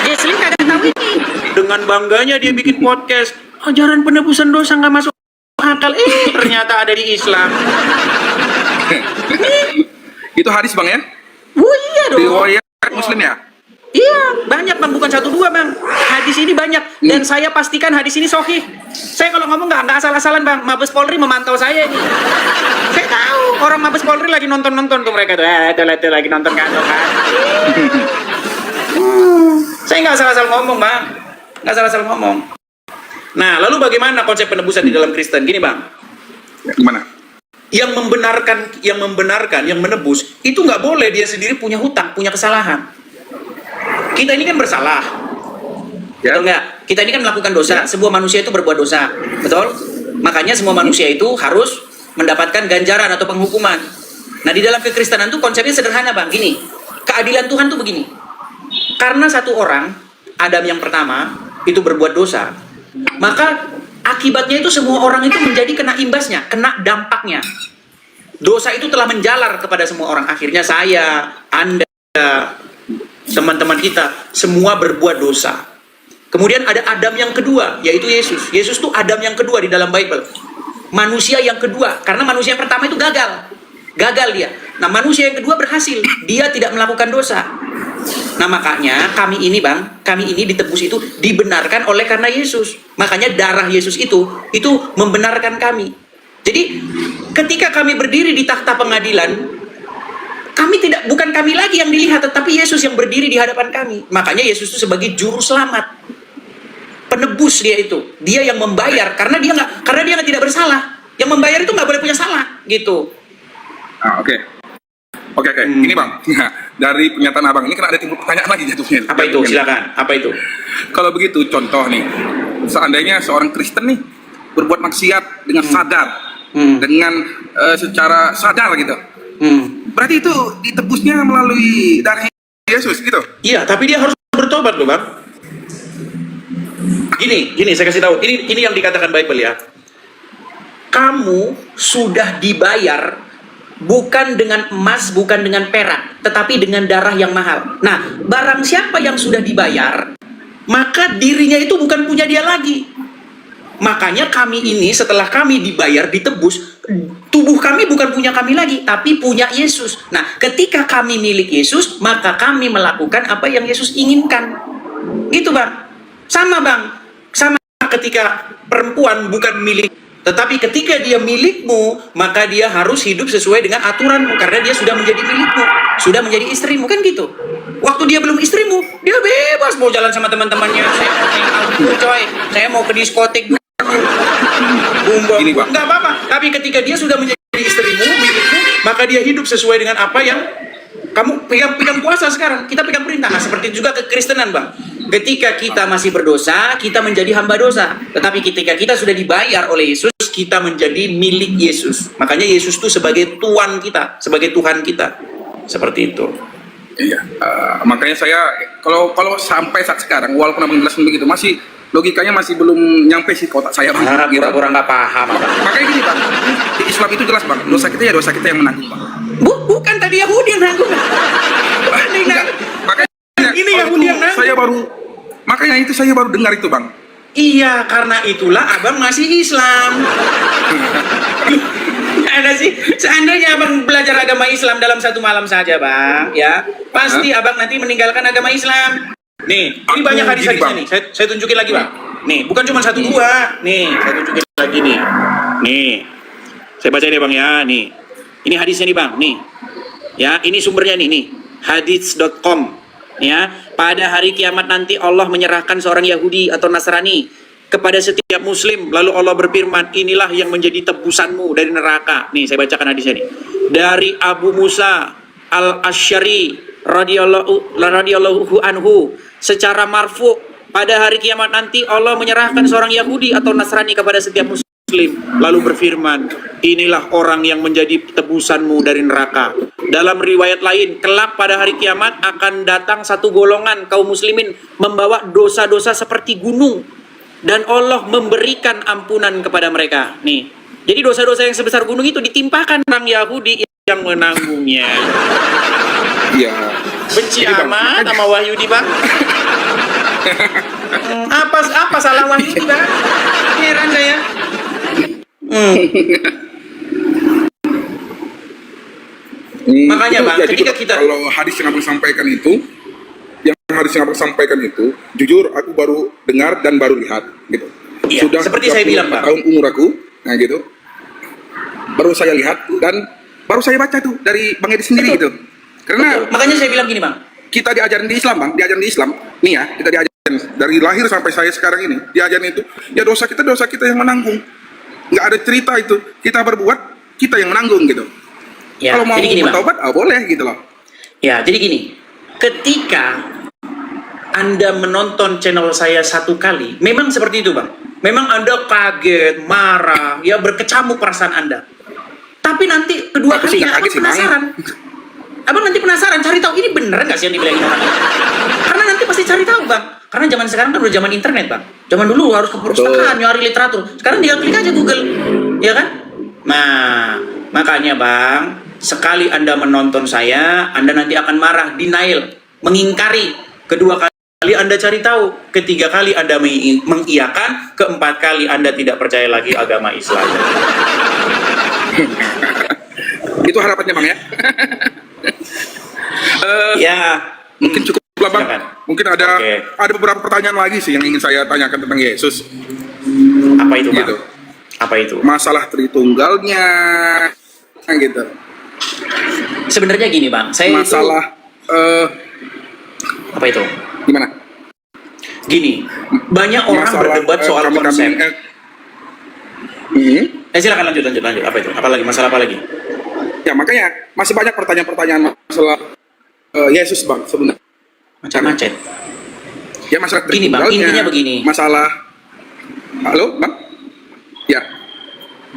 Jesslyn kagak tahu ini. Dengan bangganya dia bikin podcast. ajaran penebusan dosa nggak masuk akal. Ternyata ada di Islam. Itu hadis bang ya? Oh iya dong. Riwayat Muslim ya? Iya, banyak bang, bukan 1 2 bang. Hadis ini banyak dan saya pastikan hadis ini sahih. Saya kalau ngomong nggak asal-asalan bang. Mabes Polri memantau saya ini. Saya tahu orang Mabes Polri lagi nonton tuh mereka tuh. Tuh lagi nonton kan. Saya nggak asal-asal ngomong bang, nggak asal-asal ngomong. Nah, lalu bagaimana konsep penebusan di dalam Kristen? Gini bang, Gimana? yang membenarkan, yang menebus itu nggak boleh dia sendiri punya hutang, punya kesalahan. Kita ini kan bersalah, betul nggak? Kita ini kan melakukan dosa. Sebuah manusia itu berbuat dosa, betul? Makanya semua manusia itu harus mendapatkan ganjaran atau penghukuman. Nah, di dalam kekristenan tuh konsepnya sederhana bang. Gini, keadilan Tuhan tuh begini. Karena satu orang, Adam yang pertama, itu berbuat dosa, maka akibatnya itu semua orang itu menjadi kena imbasnya, kena dampaknya. Dosa itu telah menjalar kepada semua orang. Akhirnya saya, Anda, teman-teman kita, semua berbuat dosa. Kemudian ada Adam yang kedua, yaitu Yesus. Yesus itu Adam yang kedua di dalam Bible. Manusia yang kedua, karena manusia yang pertama itu gagal. Gagal dia. Nah, manusia yang kedua berhasil. Dia tidak melakukan dosa. Nah, makanya kami ini bang, kami ini ditebus itu dibenarkan oleh karena Yesus. Makanya darah Yesus itu membenarkan kami. Jadi ketika kami berdiri di takhta pengadilan, bukan kami lagi yang dilihat, tetapi Yesus yang berdiri di hadapan kami. Makanya Yesus itu sebagai juru selamat, penebus dia itu. Dia yang membayar karena dia tidak bersalah. Yang membayar itu nggak boleh punya salah, gitu. Oke. Ini bang, dari pernyataan abang ini kan ada timbul pertanyaan lagi jatuhnya. Apa itu? Silakan. Apa itu? Kalau begitu, contoh nih, seandainya seorang Kristen nih berbuat maksiat dengan sadar, dengan secara sadar gitu, berarti itu ditebusnya melalui darah Yesus gitu? Iya, tapi dia harus bertobat loh bang. Gini, saya kasih tahu. Ini yang dikatakan Bible ya. Kamu sudah dibayar bukan dengan emas, bukan dengan perak, tetapi dengan darah yang mahal. Nah, barang siapa yang sudah dibayar, maka dirinya itu bukan punya dia lagi. Makanya kami ini setelah kami dibayar, ditebus, tubuh kami bukan punya kami lagi, tapi punya Yesus. Nah, ketika kami milik Yesus, maka kami melakukan apa yang Yesus inginkan. Gitu bang. Sama bang. Sama ketika perempuan bukan milik, tetapi ketika dia milikmu, maka dia harus hidup sesuai dengan aturanmu, karena dia sudah menjadi milikmu, sudah menjadi istrimu, kan gitu. Waktu dia belum istrimu, dia bebas mau jalan sama teman-temannya. Saya mau hangout, coy. Saya mau ke diskotik. Nggak apa-apa. Tapi ketika dia sudah menjadi istrimu, milikmu, maka dia hidup sesuai dengan apa yang kamu pegang kuasa sekarang. Kita pegang perintah. Nah, seperti juga kekristenan bang. Ketika kita masih berdosa, kita menjadi hamba dosa. Tetapi ketika kita sudah dibayar oleh Yesus, kita menjadi milik Yesus. Makanya Yesus itu sebagai Tuhan kita, sebagai Tuhan kita. Seperti itu. Iya. Makanya saya kalau sampai saat sekarang, walaupun abang jelasin begitu, masih logikanya masih belum nyampe sih ke otak saya bang. Pura-pura nggak paham. Makanya gini bang, di Islam itu jelas bang, dosa kita ya dosa kita yang menanggung bang. Bukan tadi Yahudi yang nanggung. Makanya ini Yahudi yang nanggung. Makanya itu saya baru dengar itu bang. Iya, karena itulah abang masih Islam. Ada sih, seandainya abang belajar agama Islam dalam satu malam saja bang, ya pasti abang nanti meninggalkan agama Islam. Nih, ini banyak hadis-hadisnya nih. Saya tunjukin lagi bang. Nih, bukan cuma 1 2. Nih, saya tunjukin lagi nih. Nih, saya baca deh bang ya. Nih, ini hadisnya nih bang. Nih, ya ini sumbernya nih. Hadits.com. Ya, pada hari kiamat nanti Allah menyerahkan seorang Yahudi atau Nasrani kepada setiap Muslim. Lalu Allah berfirman, inilah yang menjadi tebusanmu dari neraka. Nih, saya bacakan hadisnya nih. Dari Abu Musa al-Asy'ari radhiyallahu anhu, secara marfu, pada hari kiamat nanti Allah menyerahkan seorang Yahudi atau Nasrani kepada setiap Muslim. Lalu berfirman, inilah orang yang menjadi tebusanmu dari neraka. Dalam riwayat lain, kelak pada hari kiamat akan datang satu golongan kaum muslimin membawa dosa-dosa seperti gunung, dan Allah memberikan ampunan kepada mereka. Nih, jadi dosa-dosa yang sebesar gunung itu ditimpakan orang Yahudi yang menanggungnya. Iya. Benci amat sama Wahyudi bang. Apa salah wahyu itu kan? Heran saya. Makanya Bang, Jadi ketika kita kalau hadis yang abang sampaikan itu, jujur aku baru dengar dan baru lihat gitu. Iya, seperti saya bilang, 24 Bang. tahun umur aku, nah gitu. Baru saya lihat dan baru saya baca tuh dari Bang Edi sendiri gitu. Karena Betul. Makanya saya bilang gini Bang. kita diajarin di Islam, Bang, diajarin di Islam. Nih ya, kita diajarin dari lahir sampai saya sekarang ini, diajarin itu, ya dosa kita yang menanggung. Nggak ada cerita itu, kita berbuat, kita yang menanggung gitu. Ya, Kalau mau jadi gini Bang. bertobat, boleh gitu loh. Ya, jadi gini. Ketika Anda menonton channel saya satu kali, memang seperti itu Bang. Memang Anda kaget, marah, ya berkecamuk perasaan Anda. Tapi nanti kedua Aku sih kalinya nggak Abang kaget sih, Bang. penasaran. Abang nanti penasaran, cari tahu ini bener nggak sih yang dibilangin orang ini? Karena nanti pasti cari tahu Bang. Karena zaman sekarang kan udah zaman internet Bang. Zaman dulu harus ke perpustakaan, nyari literatur. Sekarang tinggal klik aja Google, ya kan? Nah, makanya Bang, sekali Anda menonton saya, Anda nanti akan marah, denial, mengingkari. Kedua kali Anda cari tahu, ketiga kali Anda mengiyakan, keempat kali Anda tidak percaya lagi agama Islam. Itu harapannya Bang ya. Ya, Mungkin cukup lah Bang. Silakan. Mungkin ada Oke. ada beberapa pertanyaan lagi sih yang ingin saya tanyakan tentang Yesus. apa itu Bang? Gitu. Apa itu? Masalah Tritunggalnya, gitu. Sebenarnya gini Bang, saya Masalah apa itu? gimana? Gini, banyak orang berdebat soal konsep. Silakan lanjut. Apa itu? Apa lagi? Masalah apa lagi? Ya makanya masih banyak pertanyaan-pertanyaan masalah Yesus Bang sebenarnya. Macam-macam. Ya masalah Gini, Bang, Tritunggalnya, intinya begini. Masalah, halo Bang? Ya.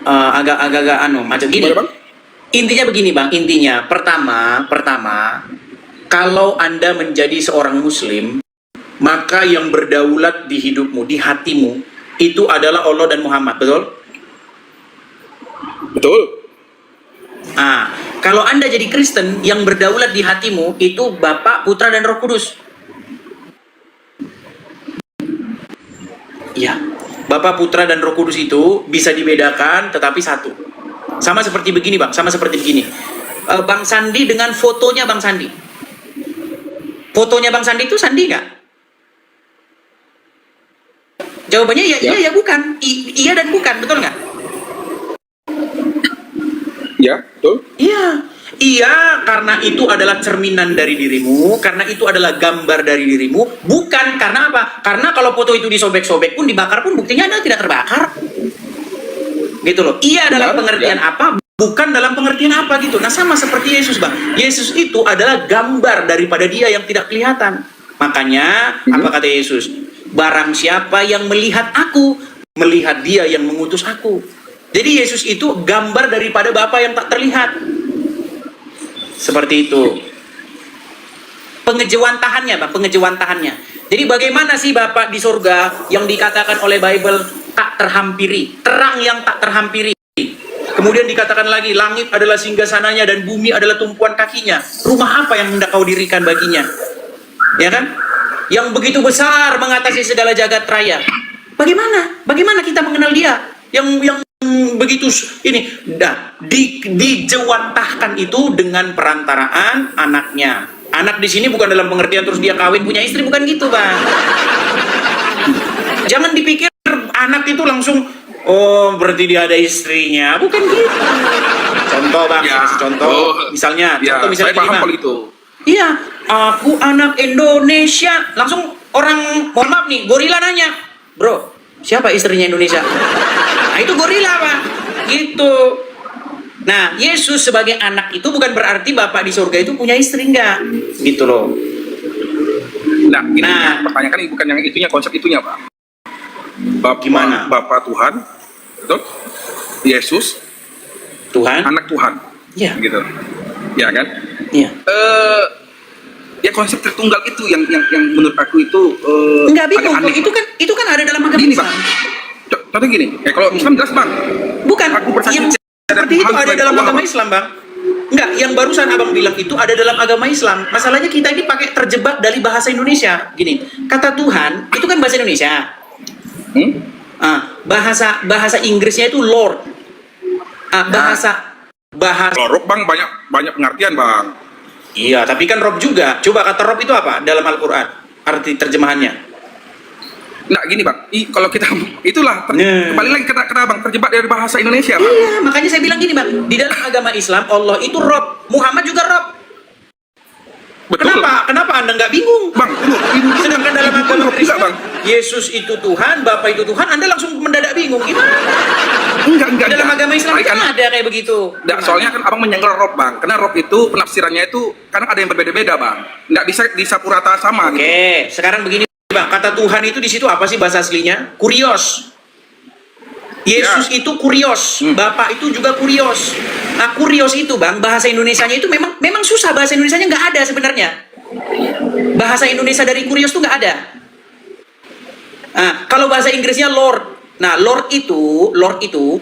Agak-agak macam gini. Gimana, Bang? Intinya begini Bang, intinya pertama kalau Anda menjadi seorang muslim, maka yang berdaulat di hidupmu, di hatimu, itu adalah Allah dan Muhammad, betul? Betul. Nah, kalau Anda jadi Kristen, yang berdaulat di hatimu itu Bapa, Putra, dan Roh Kudus. Iya, Bapa, Putra, dan Roh Kudus itu bisa dibedakan, tetapi satu. Sama seperti begini Bang, sama seperti begini. Bang Sandi dengan fotonya Bang Sandi. Fotonya Bang Sandi itu Sandi nggak? Jawabannya iya, bukan. Iya dan bukan, betul nggak? Ya, betul. Iya, karena itu adalah cerminan dari dirimu, karena itu adalah gambar dari dirimu, bukan karena apa? Karena kalau foto itu disobek-sobek pun, dibakar pun, buktinya Anda tidak terbakar. Gitu loh. Iya dalam pengertian apa, bukan dalam pengertian apa gitu. Nah, sama seperti Yesus, Bang. Yesus itu adalah gambar daripada Dia yang tidak kelihatan. Makanya, apa kata Yesus? Barang siapa yang melihat aku, melihat Dia yang mengutus aku. Jadi Yesus itu gambar daripada Bapa yang tak terlihat. Seperti itu. Pengejawantahannya, Bang, pengejawantahannya. Jadi bagaimana sih Bapa di surga yang dikatakan oleh Bible tak terhampiri, terang yang tak terhampiri. Kemudian dikatakan lagi, langit adalah singgasananya dan bumi adalah tumpuan kakinya. Rumah apa yang hendak kau dirikan baginya? Ya kan? Yang begitu besar mengatasi segala jagat raya. Bagaimana kita mengenal Dia? Yang begitu ini dijewantahkan itu dengan perantaraan anaknya. Anak di sini bukan dalam pengertian terus dia kawin punya istri, bukan gitu Bang. Jangan dipikir anak itu langsung berarti dia ada istrinya, bukan gitu. Contoh Bang, contoh misalnya Saya paham kalau itu. Iya, aku anak Indonesia, langsung orang mohon maaf nih, gorila nanya, bro, siapa istrinya Indonesia? Nah itu gorila Bang, gitu. Nah Yesus sebagai anak itu bukan berarti Bapak di surga itu punya istri, enggak, gitu loh. Nah, ini pertanyaan kan bukan yang itunya, konsep itunya Pak. Gimana? Bapak Tuhan, betul? Yesus, Tuhan, anak Tuhan, ya, gitu, ya kan? Iya. Ya konsep Tritunggal itu yang menurut aku itu enggak bingung, agak aneh. itu kan ada dalam agama Gini Islam. Bang, contoh gini, kalau Islam jelas Bang. Bukan, Aku percaya yang seperti itu ada dalam agama Islam Bang. Enggak, yang barusan abang bilang itu ada dalam agama Islam. Masalahnya kita ini pakai terjebak dari bahasa Indonesia. Gini, kata Tuhan itu kan bahasa Indonesia. Bahasa Inggrisnya itu Lord. Bahasa Kalau rob bang banyak pengertian bang. Iya, tapi kan Rob juga. Coba kata Rob itu apa dalam Al-Quran? Arti terjemahannya. Nah gini bang, kalau kita itulah kembali lagi kata bang terjebak dari bahasa Indonesia bang. Iya, makanya saya bilang gini bang, di dalam agama Islam Allah itu Rob, Muhammad juga Rob. Betul. Kenapa Anda nggak bingung? Bang, Sedangkan dalam agama Rob Kristen, juga, Bang. Yesus itu Tuhan, Bapa itu Tuhan, Anda langsung mendadak bingung. Gimana? Enggak. Dalam agama Islam Baik, kan ada kayak begitu. Nggak, soalnya kan abang menyenggol Rob bang, karena Rob itu penafsirannya itu kadang ada yang berbeda-beda bang, nggak bisa disapu rata sama gitu. Oke, sekarang begini bang, kata Tuhan itu di situ apa sih bahasa aslinya? Kurios. Yesus itu kurios, Bapak itu juga kurios. Nah, kurios itu bang, bahasa Indonesianya itu memang susah, bahasa Indonesianya nggak ada sebenarnya. Bahasa Indonesia dari kurios tuh nggak ada. Nah, kalau bahasa Inggrisnya Lord. Nah, Lord itu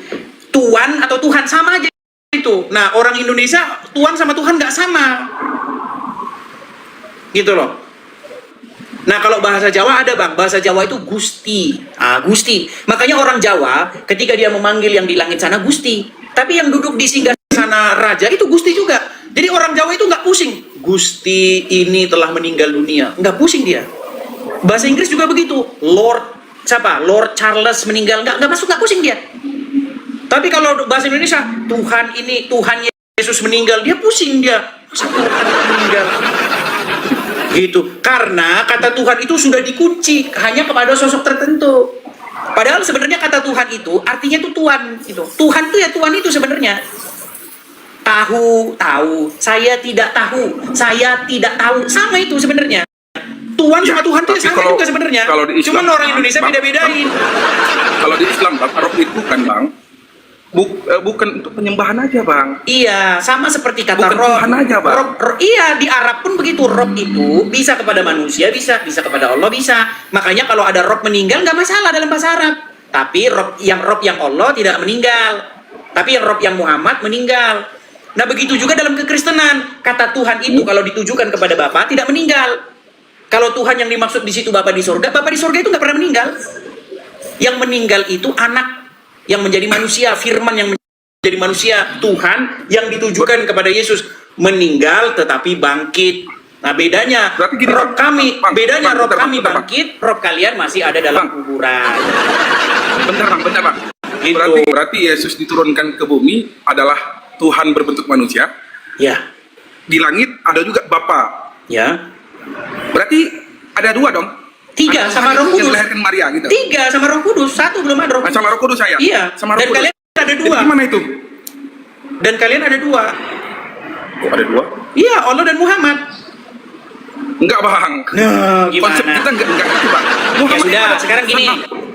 Tuan atau Tuhan sama aja itu. Nah, orang Indonesia Tuan sama Tuhan nggak sama. Gitu loh. Nah, kalau bahasa Jawa ada bang, bahasa Jawa itu Gusti. Gusti. Makanya orang Jawa ketika dia memanggil yang di langit sana Gusti. Tapi yang duduk di singgah sana Raja itu Gusti juga. Jadi orang Jawa itu nggak pusing. Gusti ini telah meninggal dunia. Nggak pusing dia. Bahasa Inggris juga begitu. Lord Charles meninggal. Nggak pusing dia. Tapi kalau bahasa Indonesia, Tuhan Yesus meninggal, dia pusing dia. Masa Tuhan meninggal? Gitu. Karena kata Tuhan itu sudah dikunci hanya kepada sosok tertentu. Padahal sebenarnya kata Tuhan itu artinya itu Tuhan itu. Tuhan itu ya Tuhan itu sebenarnya. Tahu, saya tidak tahu. Sama itu sebenarnya. Tuhan sama Tuhan itu sama juga sebenarnya. Cuman orang Indonesia beda-bedain. Kalau di Islam bang, Rob itu kan bang bukan untuk penyembahan aja bang. Iya, sama seperti kata bukan Rob. Tuhan aja bang. Iya, di Arab pun begitu. Rob itu bisa kepada manusia, bisa kepada Allah, bisa. Makanya kalau ada Rob meninggal nggak masalah dalam bahasa Arab. Tapi Rob yang Allah tidak meninggal. Tapi yang Rob yang Muhammad meninggal. Nah begitu juga dalam kekristenan. Kata Tuhan itu kalau ditujukan kepada Bapa tidak meninggal. Kalau Tuhan yang dimaksud di situ Bapa di surga, Bapa di surga itu nggak pernah meninggal. Yang meninggal itu anak yang menjadi manusia, firman yang menjadi manusia, Tuhan yang ditujukan kepada Yesus meninggal tetapi bangkit. Nah bedanya Rob kami bangkit, Rob kalian masih ada dalam kuburan. Bentar bang. Gitu. Berarti Yesus diturunkan ke bumi adalah Tuhan berbentuk manusia. Ya. Di langit ada juga Bapa. Ya. Berarti ada dua dong. 3 sama Roh Kudus. Yang dilahirkan Maria gitu. 3 sama Roh Kudus, 1 belum ada Roh Kudus. Sama Roh Kudus saya. Iya. Sama Roh Dan Kudus. kalian ada 2. Jadi gimana itu? Dan kalian ada 2. Kok ada 2? Iya, Allah dan Muhammad. Enggak bang. Nah, gimana? Konsep kita enggak gitu bang. Ya sudah,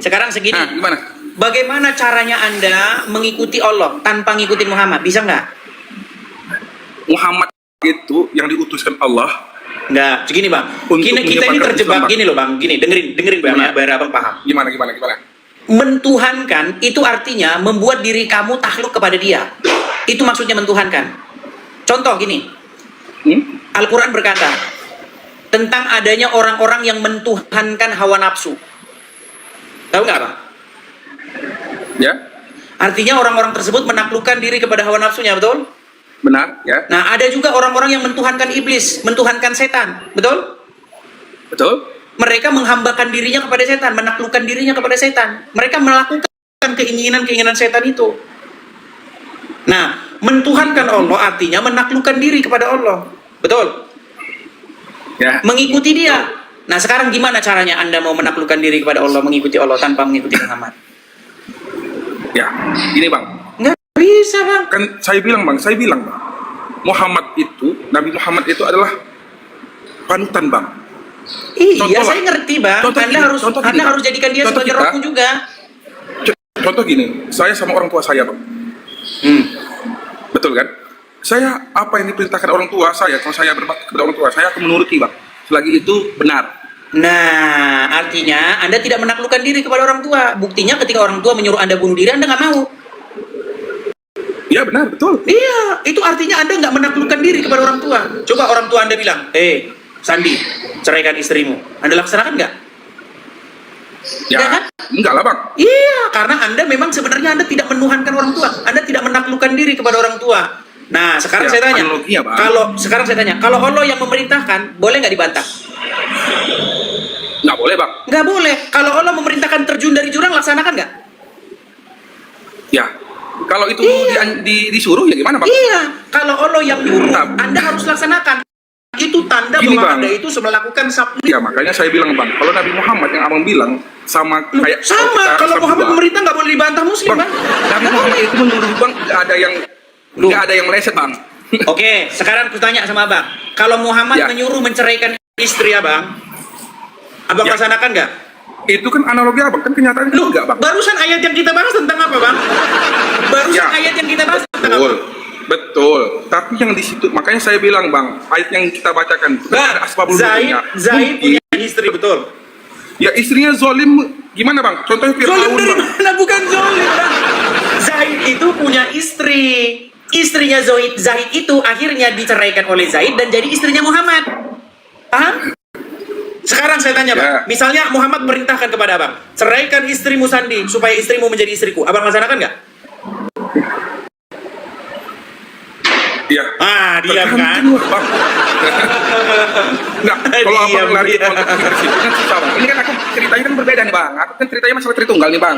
sekarang segini. Nah, gimana? Bagaimana caranya Anda mengikuti Allah tanpa ngikutin Muhammad? Bisa nggak? Muhammad itu yang diutuskan Allah. Nggak, segini bang. Kita ini menyebarkan terjebak Islam, gini loh bang. Gini, dengerin bang ya, biar abang paham. Gimana? Mentuhankan itu artinya membuat diri kamu takluk kepada Dia. Itu maksudnya mentuhankan. Contoh gini. Al-Quran berkata tentang adanya orang-orang yang mentuhankan hawa nafsu. Tahu nggak bang? Ya. Artinya orang-orang tersebut menaklukkan diri kepada hawa nafsunya, betul? Benar, ya. Nah, ada juga orang-orang yang mentuhankan iblis, mentuhankan setan, betul? Betul. Mereka menghambakan dirinya kepada setan, menaklukkan dirinya kepada setan. Mereka melakukan keinginan-keinginan setan itu. Nah, mentuhankan Allah artinya menaklukkan diri kepada Allah, betul? Ya. Mengikuti Dia. Nah, sekarang gimana caranya Anda mau menaklukkan diri kepada Allah, mengikuti Allah tanpa mengikuti Muhammad? Ya, gini bang. Nggak bisa bang. Kan saya bilang bang. Nabi Muhammad itu adalah panutan bang. Iya, saya ngerti bang. Anda harus jadikan dia contoh sebagai rohmu juga. Contoh gini, saya sama orang tua saya bang. Betul kan? Saya apa yang diperintahkan orang tua saya, kalau saya berbakti kepada orang tua saya akan menuruti bang. Selagi itu benar. Nah, artinya Anda tidak menaklukkan diri kepada orang tua. Buktinya ketika orang tua menyuruh Anda bunuh diri, Anda nggak mau. Iya benar, betul. Iya, itu artinya Anda nggak menaklukkan diri kepada orang tua. Coba orang tua Anda bilang, Sandi, ceraikan istrimu. Anda laksanakan nggak? Ya, Ya kan? enggak lah bang. Iya, karena Anda memang sebenarnya Anda tidak menuhankan orang tua. Anda tidak menaklukkan diri kepada orang tua. Nah, sekarang Ya, saya tanya, analoginya, Bang. kalau Allah yang memerintahkan, boleh nggak dibantah? Nggak boleh bang. Nggak boleh. Kalau Allah memerintahkan terjun dari jurang, laksanakan nggak? Ya, kalau itu disuruh ya gimana bang? Iya, kalau Allah yang nyuruh, Nah. Anda harus laksanakan. Itu tanda Gini, bahwa Bang. Anda itu melakukan sabtu. Ya makanya saya bilang bang, kalau Nabi Muhammad yang abang bilang sama kayak Sama, kalau Muhammad Sabtu, memerintah nggak boleh dibantah Muslim, bang, Bang. Nabi Muhammad itu menyuruh bang, nggak ada yang meleset bang. Oke, sekarang aku tanya sama Abang. Kalau Muhammad Ya. menyuruh menceraikan istri Abang Ya. laksanakan nggak? Itu kan analogi abang, kan kenyataannya Loh, enggak bang. barusan ayat yang kita bahas tentang apa, Bang? Barusan Ya. ayat yang kita bahas tentang Betul, apa? betul. Tapi yang di situ, makanya saya bilang bang, ayat yang kita bacakan itu kan Bang, ada asbabul Zaid nuzulnya. punya istri, betul? Ya istrinya zolim, gimana bang? Contohnya Zolim Fir'aun dari bang. mana? Bukan zolim, Bang. Zaid itu punya istri. Istrinya Zaid itu akhirnya diceraikan oleh Zaid dan jadi istrinya Muhammad. Paham? Sekarang saya tanya, Bang. Ya. Misalnya Muhammad perintahkan kepada Abang, ceraikan istrimu Sandi supaya istrimu menjadi istriku. Abang laksanakan nggak? Iya. Diam kan? Bang. Nggak, kalau abang Diam, lari diam. konteks dari situ kan susah bang. Ini kan aku ceritanya kan berbeda nih bang. Aku kan ceritanya masalah Tritunggal nih bang.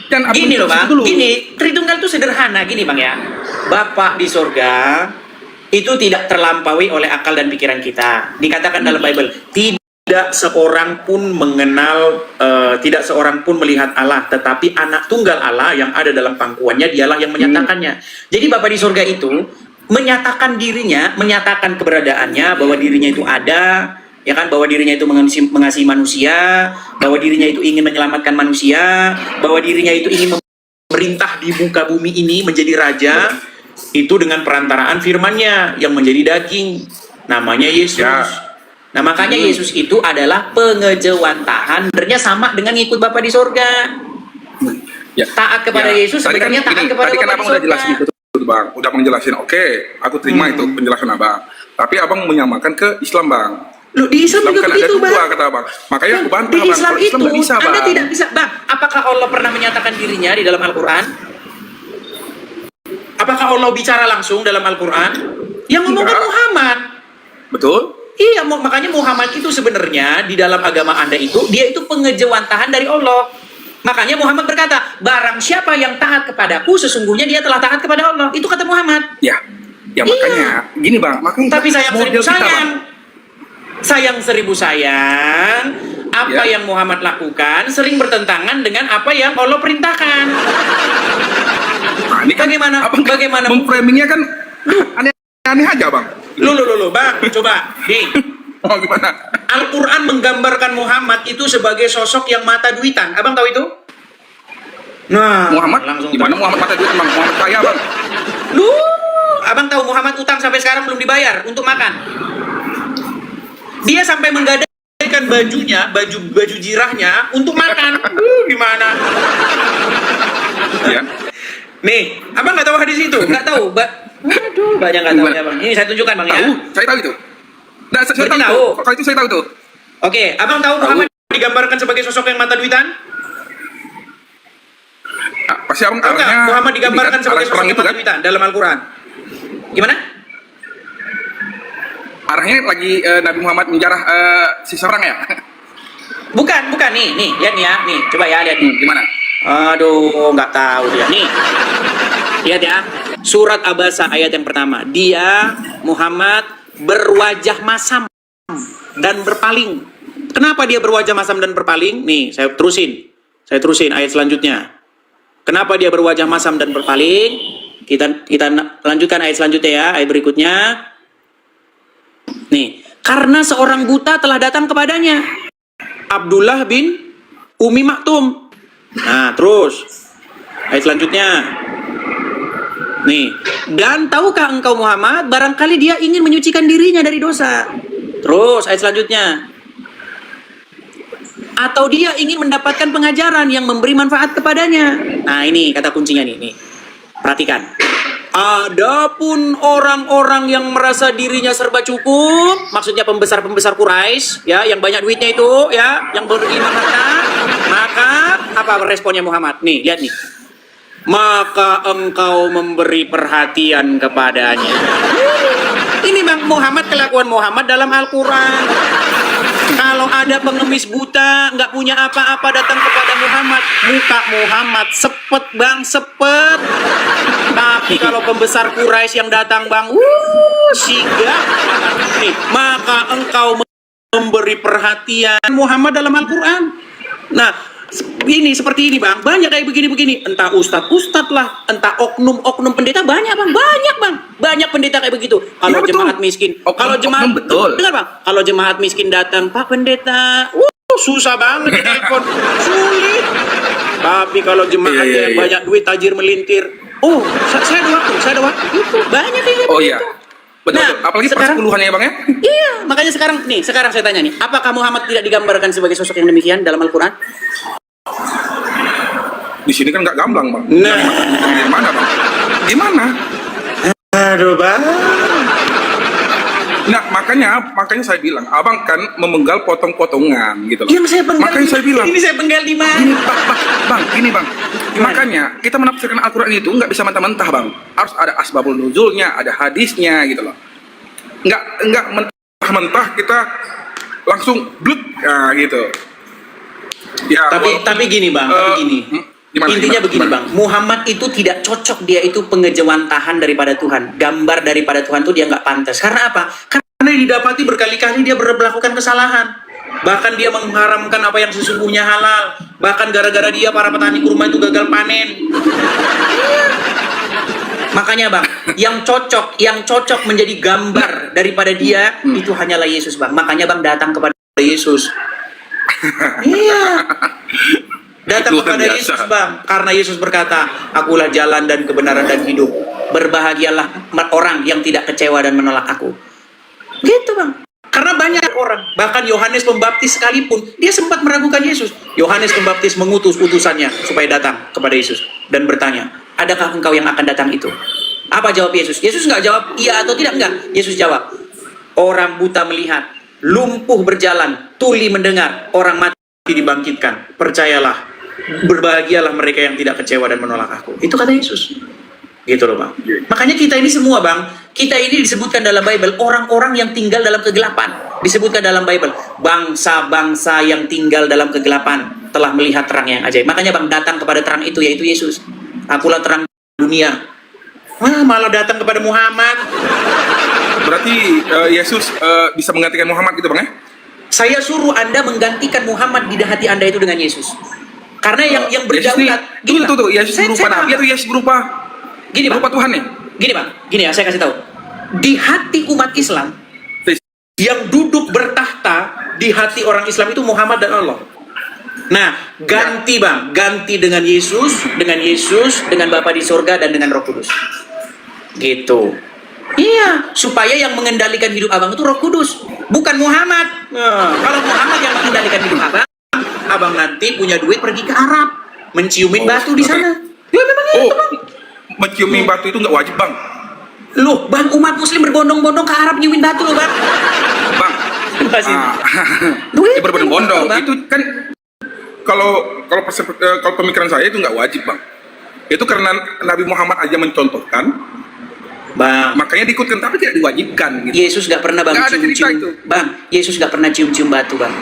Dan abang Gini loh, Bang. dulu. Gini, Tritunggal itu sederhana gini, Bang ya. Bapak di surga itu tidak terlampaui oleh akal dan pikiran kita. Dikatakan dalam Bible, tidak seorang pun mengenal, tidak seorang pun melihat Allah, tetapi anak tunggal Allah yang ada dalam pangkuannya dialah yang menyatakannya. Jadi Bapak di surga itu menyatakan dirinya, menyatakan keberadaannya, bahwa dirinya itu ada, ya kan, bahwa dirinya itu mengasihi manusia, bahwa dirinya itu ingin menyelamatkan manusia, bahwa dirinya itu ingin memerintah di muka bumi ini menjadi raja, itu dengan perantaraan firman-Nya yang menjadi daging, namanya Yesus. Ya. Nah, makanya Yesus itu adalah pengejawantahan, sebenarnya sama dengan ngikut Bapa di sorga. Ya. Taat kepada Ya. Yesus Tadi kan sebenarnya taat gini, kepada tadi kan Bapa di abang udah sorga. jelasin gitu bang, udah menjelasin. Oke, aku terima itu penjelasan abang. Tapi abang menyamakan ke Islam bang. Loh, di Islam juga kan ada begitu, dua Bang. kata abang. Makanya aku bantah Di bang. Islam Kalau itu, nggak bisa Anda bang. tidak bisa, Bang. Apakah Allah pernah menyatakan dirinya di dalam Al-Quran? Apakah Allah bicara langsung dalam Al-Quran? Yang ngomong kan Enggak. Muhammad. Betul? Iya, makanya Muhammad itu sebenarnya di dalam agama Anda itu, dia itu pengejawantahan dari Allah. Makanya Muhammad berkata, barang siapa yang taat kepadaku, sesungguhnya dia telah taat kepada Allah. Itu kata Muhammad. Ya. Ya makanya, gini bang. Makanya Tapi sayang seribu model kita, sayang. Bang. Sayang seribu sayang. Apa Ya. yang Muhammad lakukan sering bertentangan dengan apa yang Allah perintahkan. Nah, ini kan Bagaimana- abang bagaimana- memframingnya kan aneh-aneh aja bang. Loh, Bang, coba. Nih, Oh gimana? Al-Quran menggambarkan Muhammad itu sebagai sosok yang mata duitan. Abang tahu itu? Nah, Muhammad? langsung Gimana tahu. Muhammad mata duit bang? Muhammad kaya bang. Abang tahu Muhammad utang sampai sekarang belum dibayar untuk makan. Dia sampai menggadaikan bajunya, baju jirahnya untuk makan. Gimana? Ya. Nih, abang nggak tahu hadis itu? Nggak tahu, Aduh, banyak nggak tahu ya, Bang. Ini saya tunjukkan, Bang, ya. Tahu, saya tahu itu. Nah, saya Berarti tahu. tahu. Tuh. Kalau itu saya tahu tuh. Oke, abang tahu Muhammad digambarkan sebagai sosok yang mata duitan? Nah, pasti abang Tahu nggak arahnya Muhammad digambarkan ini kan, sebagai arah sosok perang yang itu mata kan? duitan dalam Al-Quran? Gimana? Arahnya lagi Nabi Muhammad menjarah seseorang ya? Bukan, nih, lihat nih ya, nih, coba ya, lihat nih. Gimana? Aduh, nggak tahu dia. Nih, lihat ya. Surat Abasa ayat yang pertama. Dia, Muhammad, berwajah masam dan berpaling. Kenapa dia berwajah masam dan berpaling? Nih, saya terusin ayat selanjutnya. Kenapa dia berwajah masam dan berpaling? Kita lanjutkan ayat selanjutnya ya, ayat berikutnya. Nih, karena seorang buta telah datang kepadanya. Abdullah bin Umi Maktum. Nah, terus ayat selanjutnya. Nih, dan tahukah engkau Muhammad, barangkali dia ingin menyucikan dirinya dari dosa. Terus ayat selanjutnya. Atau dia ingin mendapatkan pengajaran yang memberi manfaat kepadanya. Nah, ini kata kuncinya nih. Perhatikan. Adapun orang-orang yang merasa dirinya serba cukup, maksudnya pembesar-pembesar Quraisy, ya, yang banyak duitnya itu, ya, yang beriman harta, maka apa responnya Muhammad? Nih, lihat nih. Maka engkau memberi perhatian kepadanya. Ini Bang Muhammad, kelakuan Muhammad dalam Al-Quran. Kalau ada pengemis buta, nggak punya apa-apa datang kepada Muhammad, muka Muhammad sepet Bang, sepet. Tapi kalau pembesar Quraisy yang datang Bang, sigap. Nih, maka engkau memberi perhatian Muhammad dalam Al-Quran. Nah, ini seperti ini Bang, banyak kayak begini-begini. Entah ustadz lah, entah oknum pendeta, banyak Bang, banyak pendeta kayak begitu. Kalau Ya, betul. jemaat miskin, Oknum- kalau jemaat oknum betul. dengar Bang, kalau jemaat miskin datang, Pak Pendeta, susah banget telepon, sulit. Tapi kalau jemaat Iya. yang banyak duit, tajir melintir, saya ada waktu, itu banyak kayak gitu. Oh iya. Betul. Nah, Apalagi sekarang- persepuluhannya ya Bang ya. Iya, makanya sekarang saya tanya nih, apakah Muhammad tidak digambarkan sebagai sosok yang demikian dalam Al-Quran? Di sini kan nggak gamblang Bang. Nah. Gimana Bang? Gimana? Aduh Bang. Nah, makanya saya bilang, Abang kan memenggal potong-potongan gitu loh. Yang saya penggal. Makanya saya bilang, Ini saya penggal di mana? gini Bang. Makanya kita menafsirkan Al-Quran itu nggak bisa mentah-mentah Bang. Harus ada asbabul nuzulnya, ada hadisnya gitu loh. Nggak mentah-mentah kita langsung bluk, gitu. Ya, Tapi gini Bang, intinya begini Bang, Muhammad itu tidak cocok, dia itu pengejawantahan daripada Tuhan, gambar daripada Tuhan itu dia nggak pantas. Karena apa? Karena didapati berkali-kali dia melakukan kesalahan, bahkan dia mengharamkan apa yang sesungguhnya halal, bahkan gara-gara dia para petani kurma itu gagal panen. Makanya Bang, yang cocok menjadi gambar daripada dia itu hanyalah Yesus Bang. Makanya Bang datang kepada Yesus. Iya. Datang Luar kepada biasa. Yesus Bang, karena Yesus berkata, akulah jalan dan kebenaran dan hidup. Berbahagialah orang yang tidak kecewa dan menolak aku. Gitu Bang. Karena banyak orang, bahkan Yohanes Pembaptis sekalipun, dia sempat meragukan Yesus. Yohanes Pembaptis mengutus utusannya supaya datang kepada Yesus dan bertanya, adakah engkau yang akan datang itu? Apa jawab Yesus? Yesus nggak jawab iya atau tidak, enggak. Yesus jawab, orang buta melihat, lumpuh berjalan, tuli mendengar, orang mati dibangkitkan. Percayalah, berbahagialah mereka yang tidak kecewa dan menolak aku. Itu kata Yesus. Gitu loh Bang. Makanya kita ini semua Bang, kita ini disebutkan dalam Bible orang-orang yang tinggal dalam kegelapan. Disebutkan dalam Bible, bangsa-bangsa yang tinggal dalam kegelapan telah melihat terang yang ajaib. Makanya Bang datang kepada terang itu, yaitu Yesus. Akulah terang dunia. Malah datang kepada Muhammad. berarti Yesus bisa menggantikan Muhammad gitu Bang ya? Saya suruh Anda menggantikan Muhammad di hati Anda itu dengan Yesus. Karena yang Yesus ini, berdaulat. Gini, Bang. tuh, Yesus berupa Nabi atau Yesus berupa Gini Bang. Tuhan ya? Gini Bang, gini ya, saya kasih tahu. Di hati umat Islam yang duduk bertahta di hati orang Islam itu Muhammad dan Allah. Nah, ganti Bang, ganti dengan Yesus, dengan Bapa di surga dan dengan Roh Kudus. Gitu. Iya, supaya yang mengendalikan hidup Abang itu Roh Kudus, bukan Muhammad. Nah, kalau Muhammad yang mengendalikan hidup Abang nanti punya duit pergi ke Arab, menciumin batu di sana. Ya memang itu Bang. Mencium batu itu nggak wajib Bang. Loh, Bang, umat muslim berbondong-bondong ke Arab nyiumin batu loh, Bang. Bang, Duit, berbondong-bondong Bang. itu kan kalau pemikiran saya itu nggak wajib Bang. Itu karena Nabi Muhammad aja mencontohkan, Bang, makanya diikutkan tapi tidak diwajibkan gitu. Yesus gak pernah Bang Nggak ada cerita cium-cium. itu. Bang, Yesus gak pernah cium-cium batu, Bang.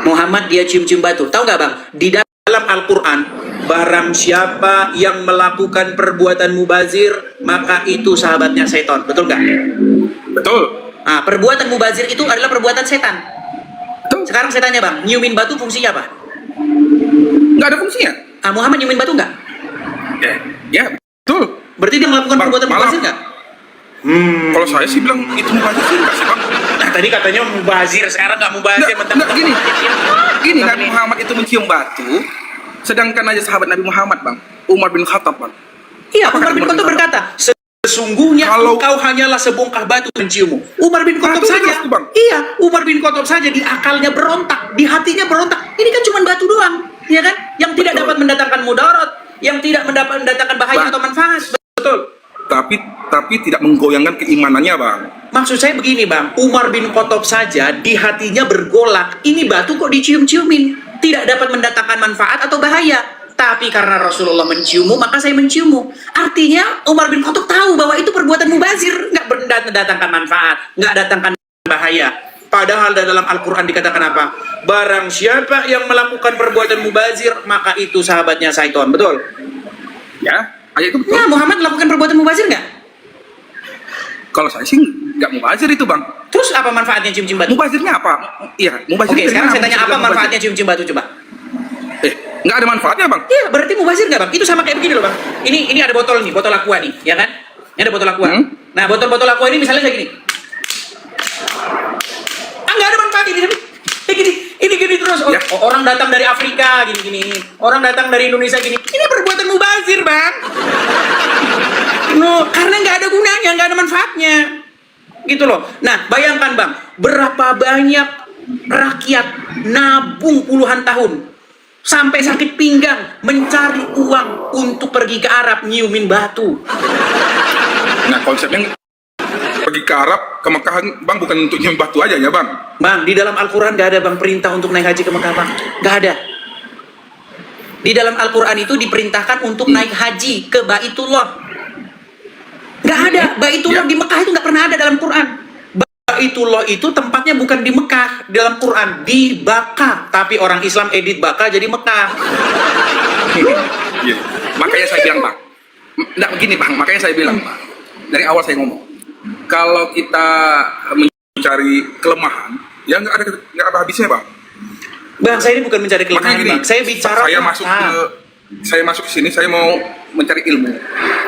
Muhammad dia cium-cium batu. Tahu nggak Bang? Di dalam Al-Quran, barang siapa yang melakukan perbuatan mubazir, maka itu sahabatnya setan. Betul nggak? Betul. Nah, perbuatan mubazir itu adalah perbuatan setan. Sekarang saya tanya Bang, nyiumin batu fungsinya apa? Nggak ada fungsinya. Ah, Muhammad nyiumin batu nggak? Ya, betul. Berarti dia melakukan Bang, perbuatan malah- mubazir nggak? Kalau saya sih bilang itu mubazir sih nggak sih Bang? Nah, tadi katanya mubazir, sekarang nggak mubazir. Nggak, gini Nabi Muhammad itu mencium batu, sedangkan aja sahabat Nabi Muhammad Bang, Umar bin Khattab Bang. Iya, Apa Umar kata bin Umar bin Khattab berkata, sesungguhnya Kalau- engkau hanyalah sebongkah batu menciummu. Umar bin Khattab Batu saja, jelas tuh, Bang. iya, Umar bin Khattab saja di akalnya berontak, di hatinya berontak. Ini kan cuma batu doang, ya kan? Yang tidak dapat mendatangkan mudarat, yang tidak mendatangkan bahaya Bang. atau manfaat. Betul. tapi tidak menggoyangkan keimanannya, Bang. Maksud saya begini bang, Umar bin Khattab saja di hatinya bergolak, ini batu kok dicium-ciumin, tidak dapat mendatangkan manfaat atau bahaya. Tapi karena Rasulullah menciummu, maka saya menciummu. Artinya Umar bin Khattab tahu bahwa itu perbuatan mubazir, nggak mendatangkan manfaat, nggak datangkan bahaya. Padahal dalam Al-Quran dikatakan apa? Barang siapa yang melakukan perbuatan mubazir, maka itu sahabatnya syaitan. Betul? Ya, ayat itu betul. Nah, Muhammad melakukan perbuatan mubazir nggak? Kalau saya sih nggak mubazir itu, Bang. Terus apa manfaatnya cium-cium batu? Mubazirnya apa? Iya, mubazir. Oke, sekarang saya tanya apa manfaatnya cium-cium batu coba? Nggak ada manfaatnya, Bang. Iya, berarti mubazir nggak bang? Itu sama kayak begini loh bang. Ini ada botol nih, botol aqua nih, ya kan? Ini ada botol aqua. Nah, botol-botol aqua ini misalnya kayak gini. Nggak ada manfaat ini. Ini gini terus. Ya. Orang datang dari Afrika gini. Orang datang dari Indonesia gini. Ini perbuatan mubazir bang. No, karena nggak ada gunanya, nggak ada manfaatnya. Gitu loh. Nah, bayangkan bang, berapa banyak rakyat nabung puluhan tahun sampai sakit pinggang mencari uang untuk pergi ke Arab nyiumin batu. Nah, konsepnya pergi ke Arab, ke Mekah, Bang, bukan untuk nyium batu aja ya, Bang? Bang, di dalam Al-Quran gak ada bang perintah untuk naik haji ke Mekah bang. Gak ada. Di dalam Al-Quran itu diperintahkan untuk naik haji ke Baitullah. Gak ada. Baitullah di Mekah itu gak pernah ada dalam Quran. Baitullah itu tempatnya bukan di Mekah dalam Quran, di Baka. Tapi orang Islam edit Baka jadi Mekah. Iya. Makanya saya bilang, Bang. Nggak begini, Bang. Makanya saya bilang, Bang. Dari awal saya ngomong. Kalau kita mencari kelemahan, ya nggak ada habisnya, Bang. Bang, saya ini bukan mencari kelemahan, Makanya gini, bang. Saya bicara saya masuk ke sini, saya mau mencari ilmu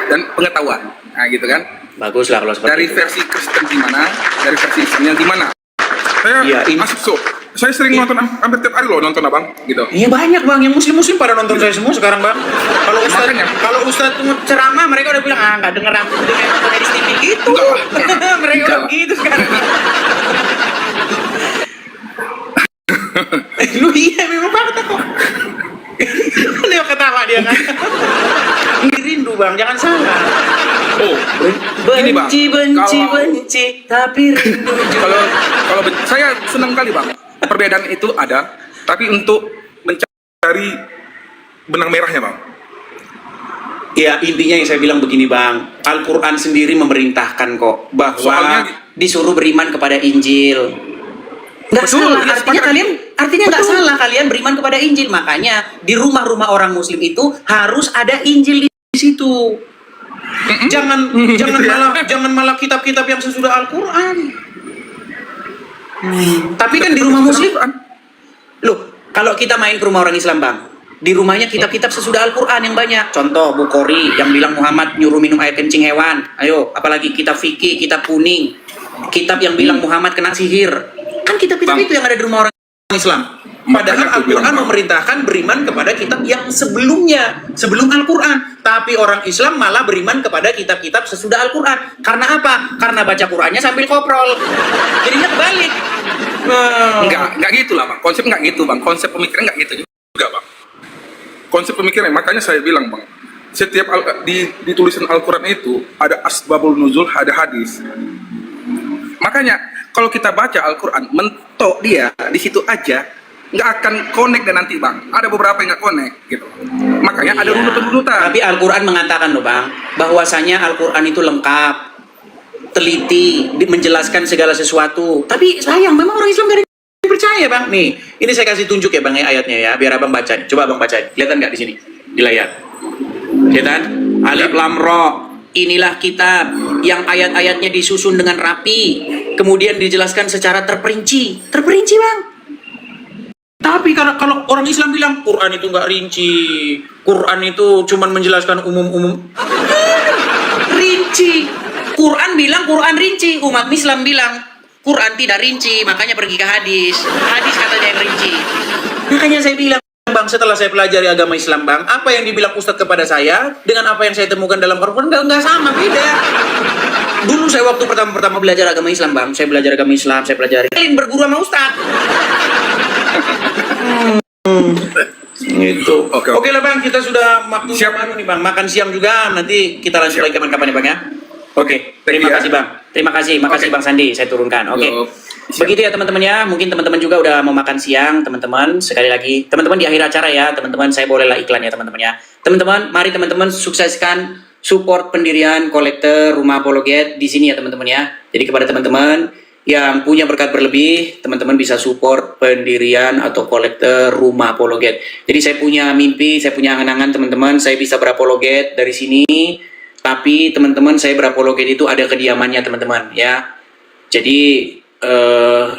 dan pengetahuan. Nah, gitu kan? Bagus lah kalau seperti dari itu. versi Kristen gimana, dari versi Islamnya gimana. Saya Iya, masuk saya sering nonton hampir tiap hari loh nonton abang gitu. Iya banyak bang, yang muslim pada nonton saya semua sekarang bang. Kalau ustad ceramah mereka udah bilang nggak denger aku dengan komedi TV gitu. Mereka udah gitu sekarang. Lu iya memang banget kok. Dia ketawa dia kan. Rindu bang, jangan salah. Oh, ini bang. Benci, tapi rindu. Kalau saya senang kali bang. Perbedaan itu ada, tapi untuk mencari benang merahnya bang. Ya intinya yang saya bilang begini bang, Al-Quran sendiri memerintahkan kok bahwa disuruh beriman kepada Injil. Nggak salah, artinya nggak salah kalian beriman kepada Injil. Makanya di rumah-rumah orang Muslim itu harus ada Injil di situ. Jangan malah kitab-kitab yang sesudah Al-Quran. Tapi kan di rumah Muslim, loh, kalau kita main ke rumah orang Islam bang, di rumahnya kitab-kitab sesudah Al-Quran yang banyak. Contoh Bukhari yang bilang Muhammad nyuruh minum air kencing hewan. Ayo, apalagi kitab fikih, kitab kuning, kitab yang bilang Muhammad kena sihir. Kan kitab-kitab itu yang ada di rumah orang Islam. Padahal Al-Quran memerintahkan beriman kepada kitab yang sebelumnya, sebelum Al-Quran. Tapi orang Islam malah beriman kepada kitab-kitab sesudah Al-Quran. Karena apa? Karena baca Qurannya sambil koprol. Jadinya kebalik. Enggak gitu lah bang. Konsep enggak gitu bang. Konsep pemikiran enggak gitu juga bang. Konsep pemikiran, makanya saya bilang bang. Setiap di tulisan Al-Quran itu ada asbabul nuzul, ada hadis. Makanya kalau kita baca Al-Quran, mentok dia di situ aja, nggak akan connect dan nanti bang. Ada beberapa yang nggak connect gitu. Makanya ada runutan-runutan. Tapi Al-Quran mengatakan loh bang, bahwasanya Al-Quran itu lengkap, teliti, menjelaskan segala sesuatu. Tapi sayang, memang orang Islam gak ada yang percaya bang. Nih, ini saya kasih tunjuk ya bang ayatnya ya, biar abang baca. Coba abang baca, kelihatan nggak di sini di layar? Kelihatan? Alif Lam Ra. Inilah kitab yang ayat-ayatnya disusun dengan rapi, kemudian dijelaskan secara terperinci bang. Tapi kalau orang Islam bilang Quran itu nggak rinci, Quran itu cuman menjelaskan umum-umum, rinci. Quran bilang Quran rinci, umat Islam bilang Quran tidak rinci, makanya pergi ke hadis. Hadis katanya yang rinci. Makanya saya bilang bang, setelah saya pelajari agama Islam bang, apa yang dibilang Ustadz kepada saya dengan apa yang saya temukan dalam Quran nggak sama, beda. Dulu saya waktu pertama belajar agama Islam bang, saya belajar agama Islam, saya pelajari berguru sama Ustadz. Gitu. Oke. Oke lah Bang, kita sudah waktu Siap. nih Bang, makan siang juga, nanti kita lanjut lagi kapan-kapan ya Bang ya. Oke, terima Thank you, kasih ya. Bang. Terima kasih, makasih Oke. Bang Sandi, saya turunkan. Oke. Yo, siap. Begitu ya teman-teman ya, mungkin teman-teman juga udah mau makan siang, teman-teman. Sekali lagi, teman-teman di akhir acara ya, teman-teman saya bolehlah iklan ya teman-teman ya. Teman-teman, mari teman-teman sukseskan support pendirian kolektor Rumah Apologet di sini ya teman-teman ya. Jadi kepada teman-teman yang punya berkat berlebih, teman-teman bisa support pendirian atau kolektor Rumah Apologet. Jadi saya punya mimpi, saya punya angan-angan teman-teman, saya bisa berapologet dari sini. Tapi teman-teman saya berapologet itu ada kediamannya teman-teman ya. Jadi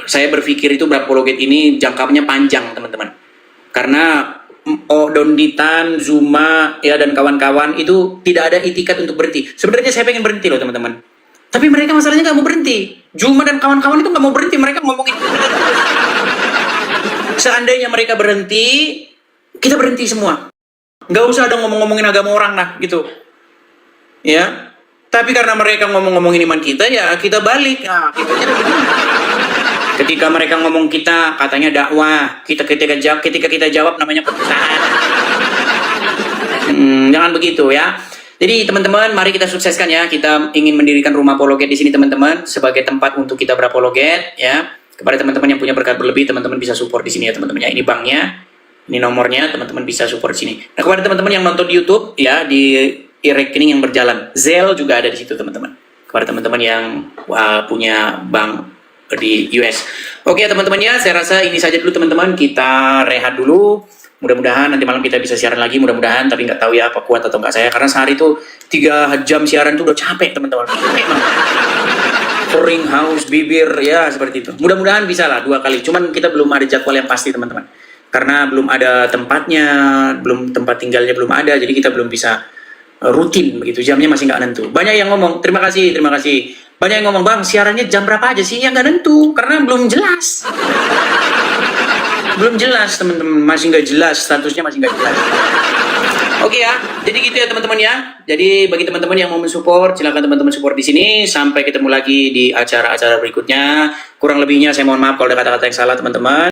saya berpikir itu berapologet ini jangkanya panjang teman-teman. Karena Donditan, Zuma ya dan kawan-kawan itu tidak ada itikat untuk berhenti. Sebenarnya saya pengen berhenti loh teman-teman. Tapi mereka masalahnya nggak mau berhenti. Zuma dan kawan-kawan itu nggak mau berhenti. Mereka ngomongin. Seandainya mereka berhenti, kita berhenti semua. Nggak usah ada ngomong-ngomongin agama orang lah gitu. Ya, tapi karena mereka ngomong-ngomongin iman kita, ya kita balik. Nah, ketika mereka ngomong kita, katanya dakwah. Ketika kita jawab namanya perusahaan. Jangan begitu ya. Jadi teman-teman, mari kita sukseskan ya. Kita ingin mendirikan Rumah Apologet di sini teman-teman sebagai tempat untuk kita berapologet ya. Kepada teman-teman yang punya berkat berlebih, teman-teman bisa support di sini ya teman-teman ya. Ini banknya, ini nomornya, teman-teman bisa support di sini. Nah, kepada teman-teman yang nonton di YouTube ya, di rekening yang berjalan, Zelle juga ada di situ teman-teman. Kepada teman-teman yang punya bank di US. Oke teman-teman ya, saya rasa ini saja dulu teman-teman. Kita rehat dulu. Mudah-mudahan nanti malam kita bisa siaran lagi. Mudah-mudahan, tapi nggak tahu ya apa kuat atau nggak saya. Karena sehari itu 3 jam siaran itu udah capek teman-teman. Capek banget. Kering, haus, bibir, ya seperti itu. Mudah-mudahan bisa lah 2 kali. Cuman kita belum ada jadwal yang pasti teman-teman. Karena belum ada tempatnya, belum tempat tinggalnya belum ada. Jadi kita belum bisa rutin begitu, jamnya masih nggak nentu. Banyak yang ngomong, terima kasih. Banyak yang ngomong, Bang, siarannya jam berapa aja sih? Ya nggak nentu, karena belum jelas. Belum jelas teman-teman, masih nggak jelas, statusnya masih nggak jelas. Oke ya, jadi gitu ya teman-teman ya. Jadi bagi teman-teman yang mau mensupport, silakan teman-teman support di sini. Sampai ketemu lagi di acara-acara berikutnya. Kurang lebihnya saya mohon maaf kalau ada kata-kata yang salah teman-teman.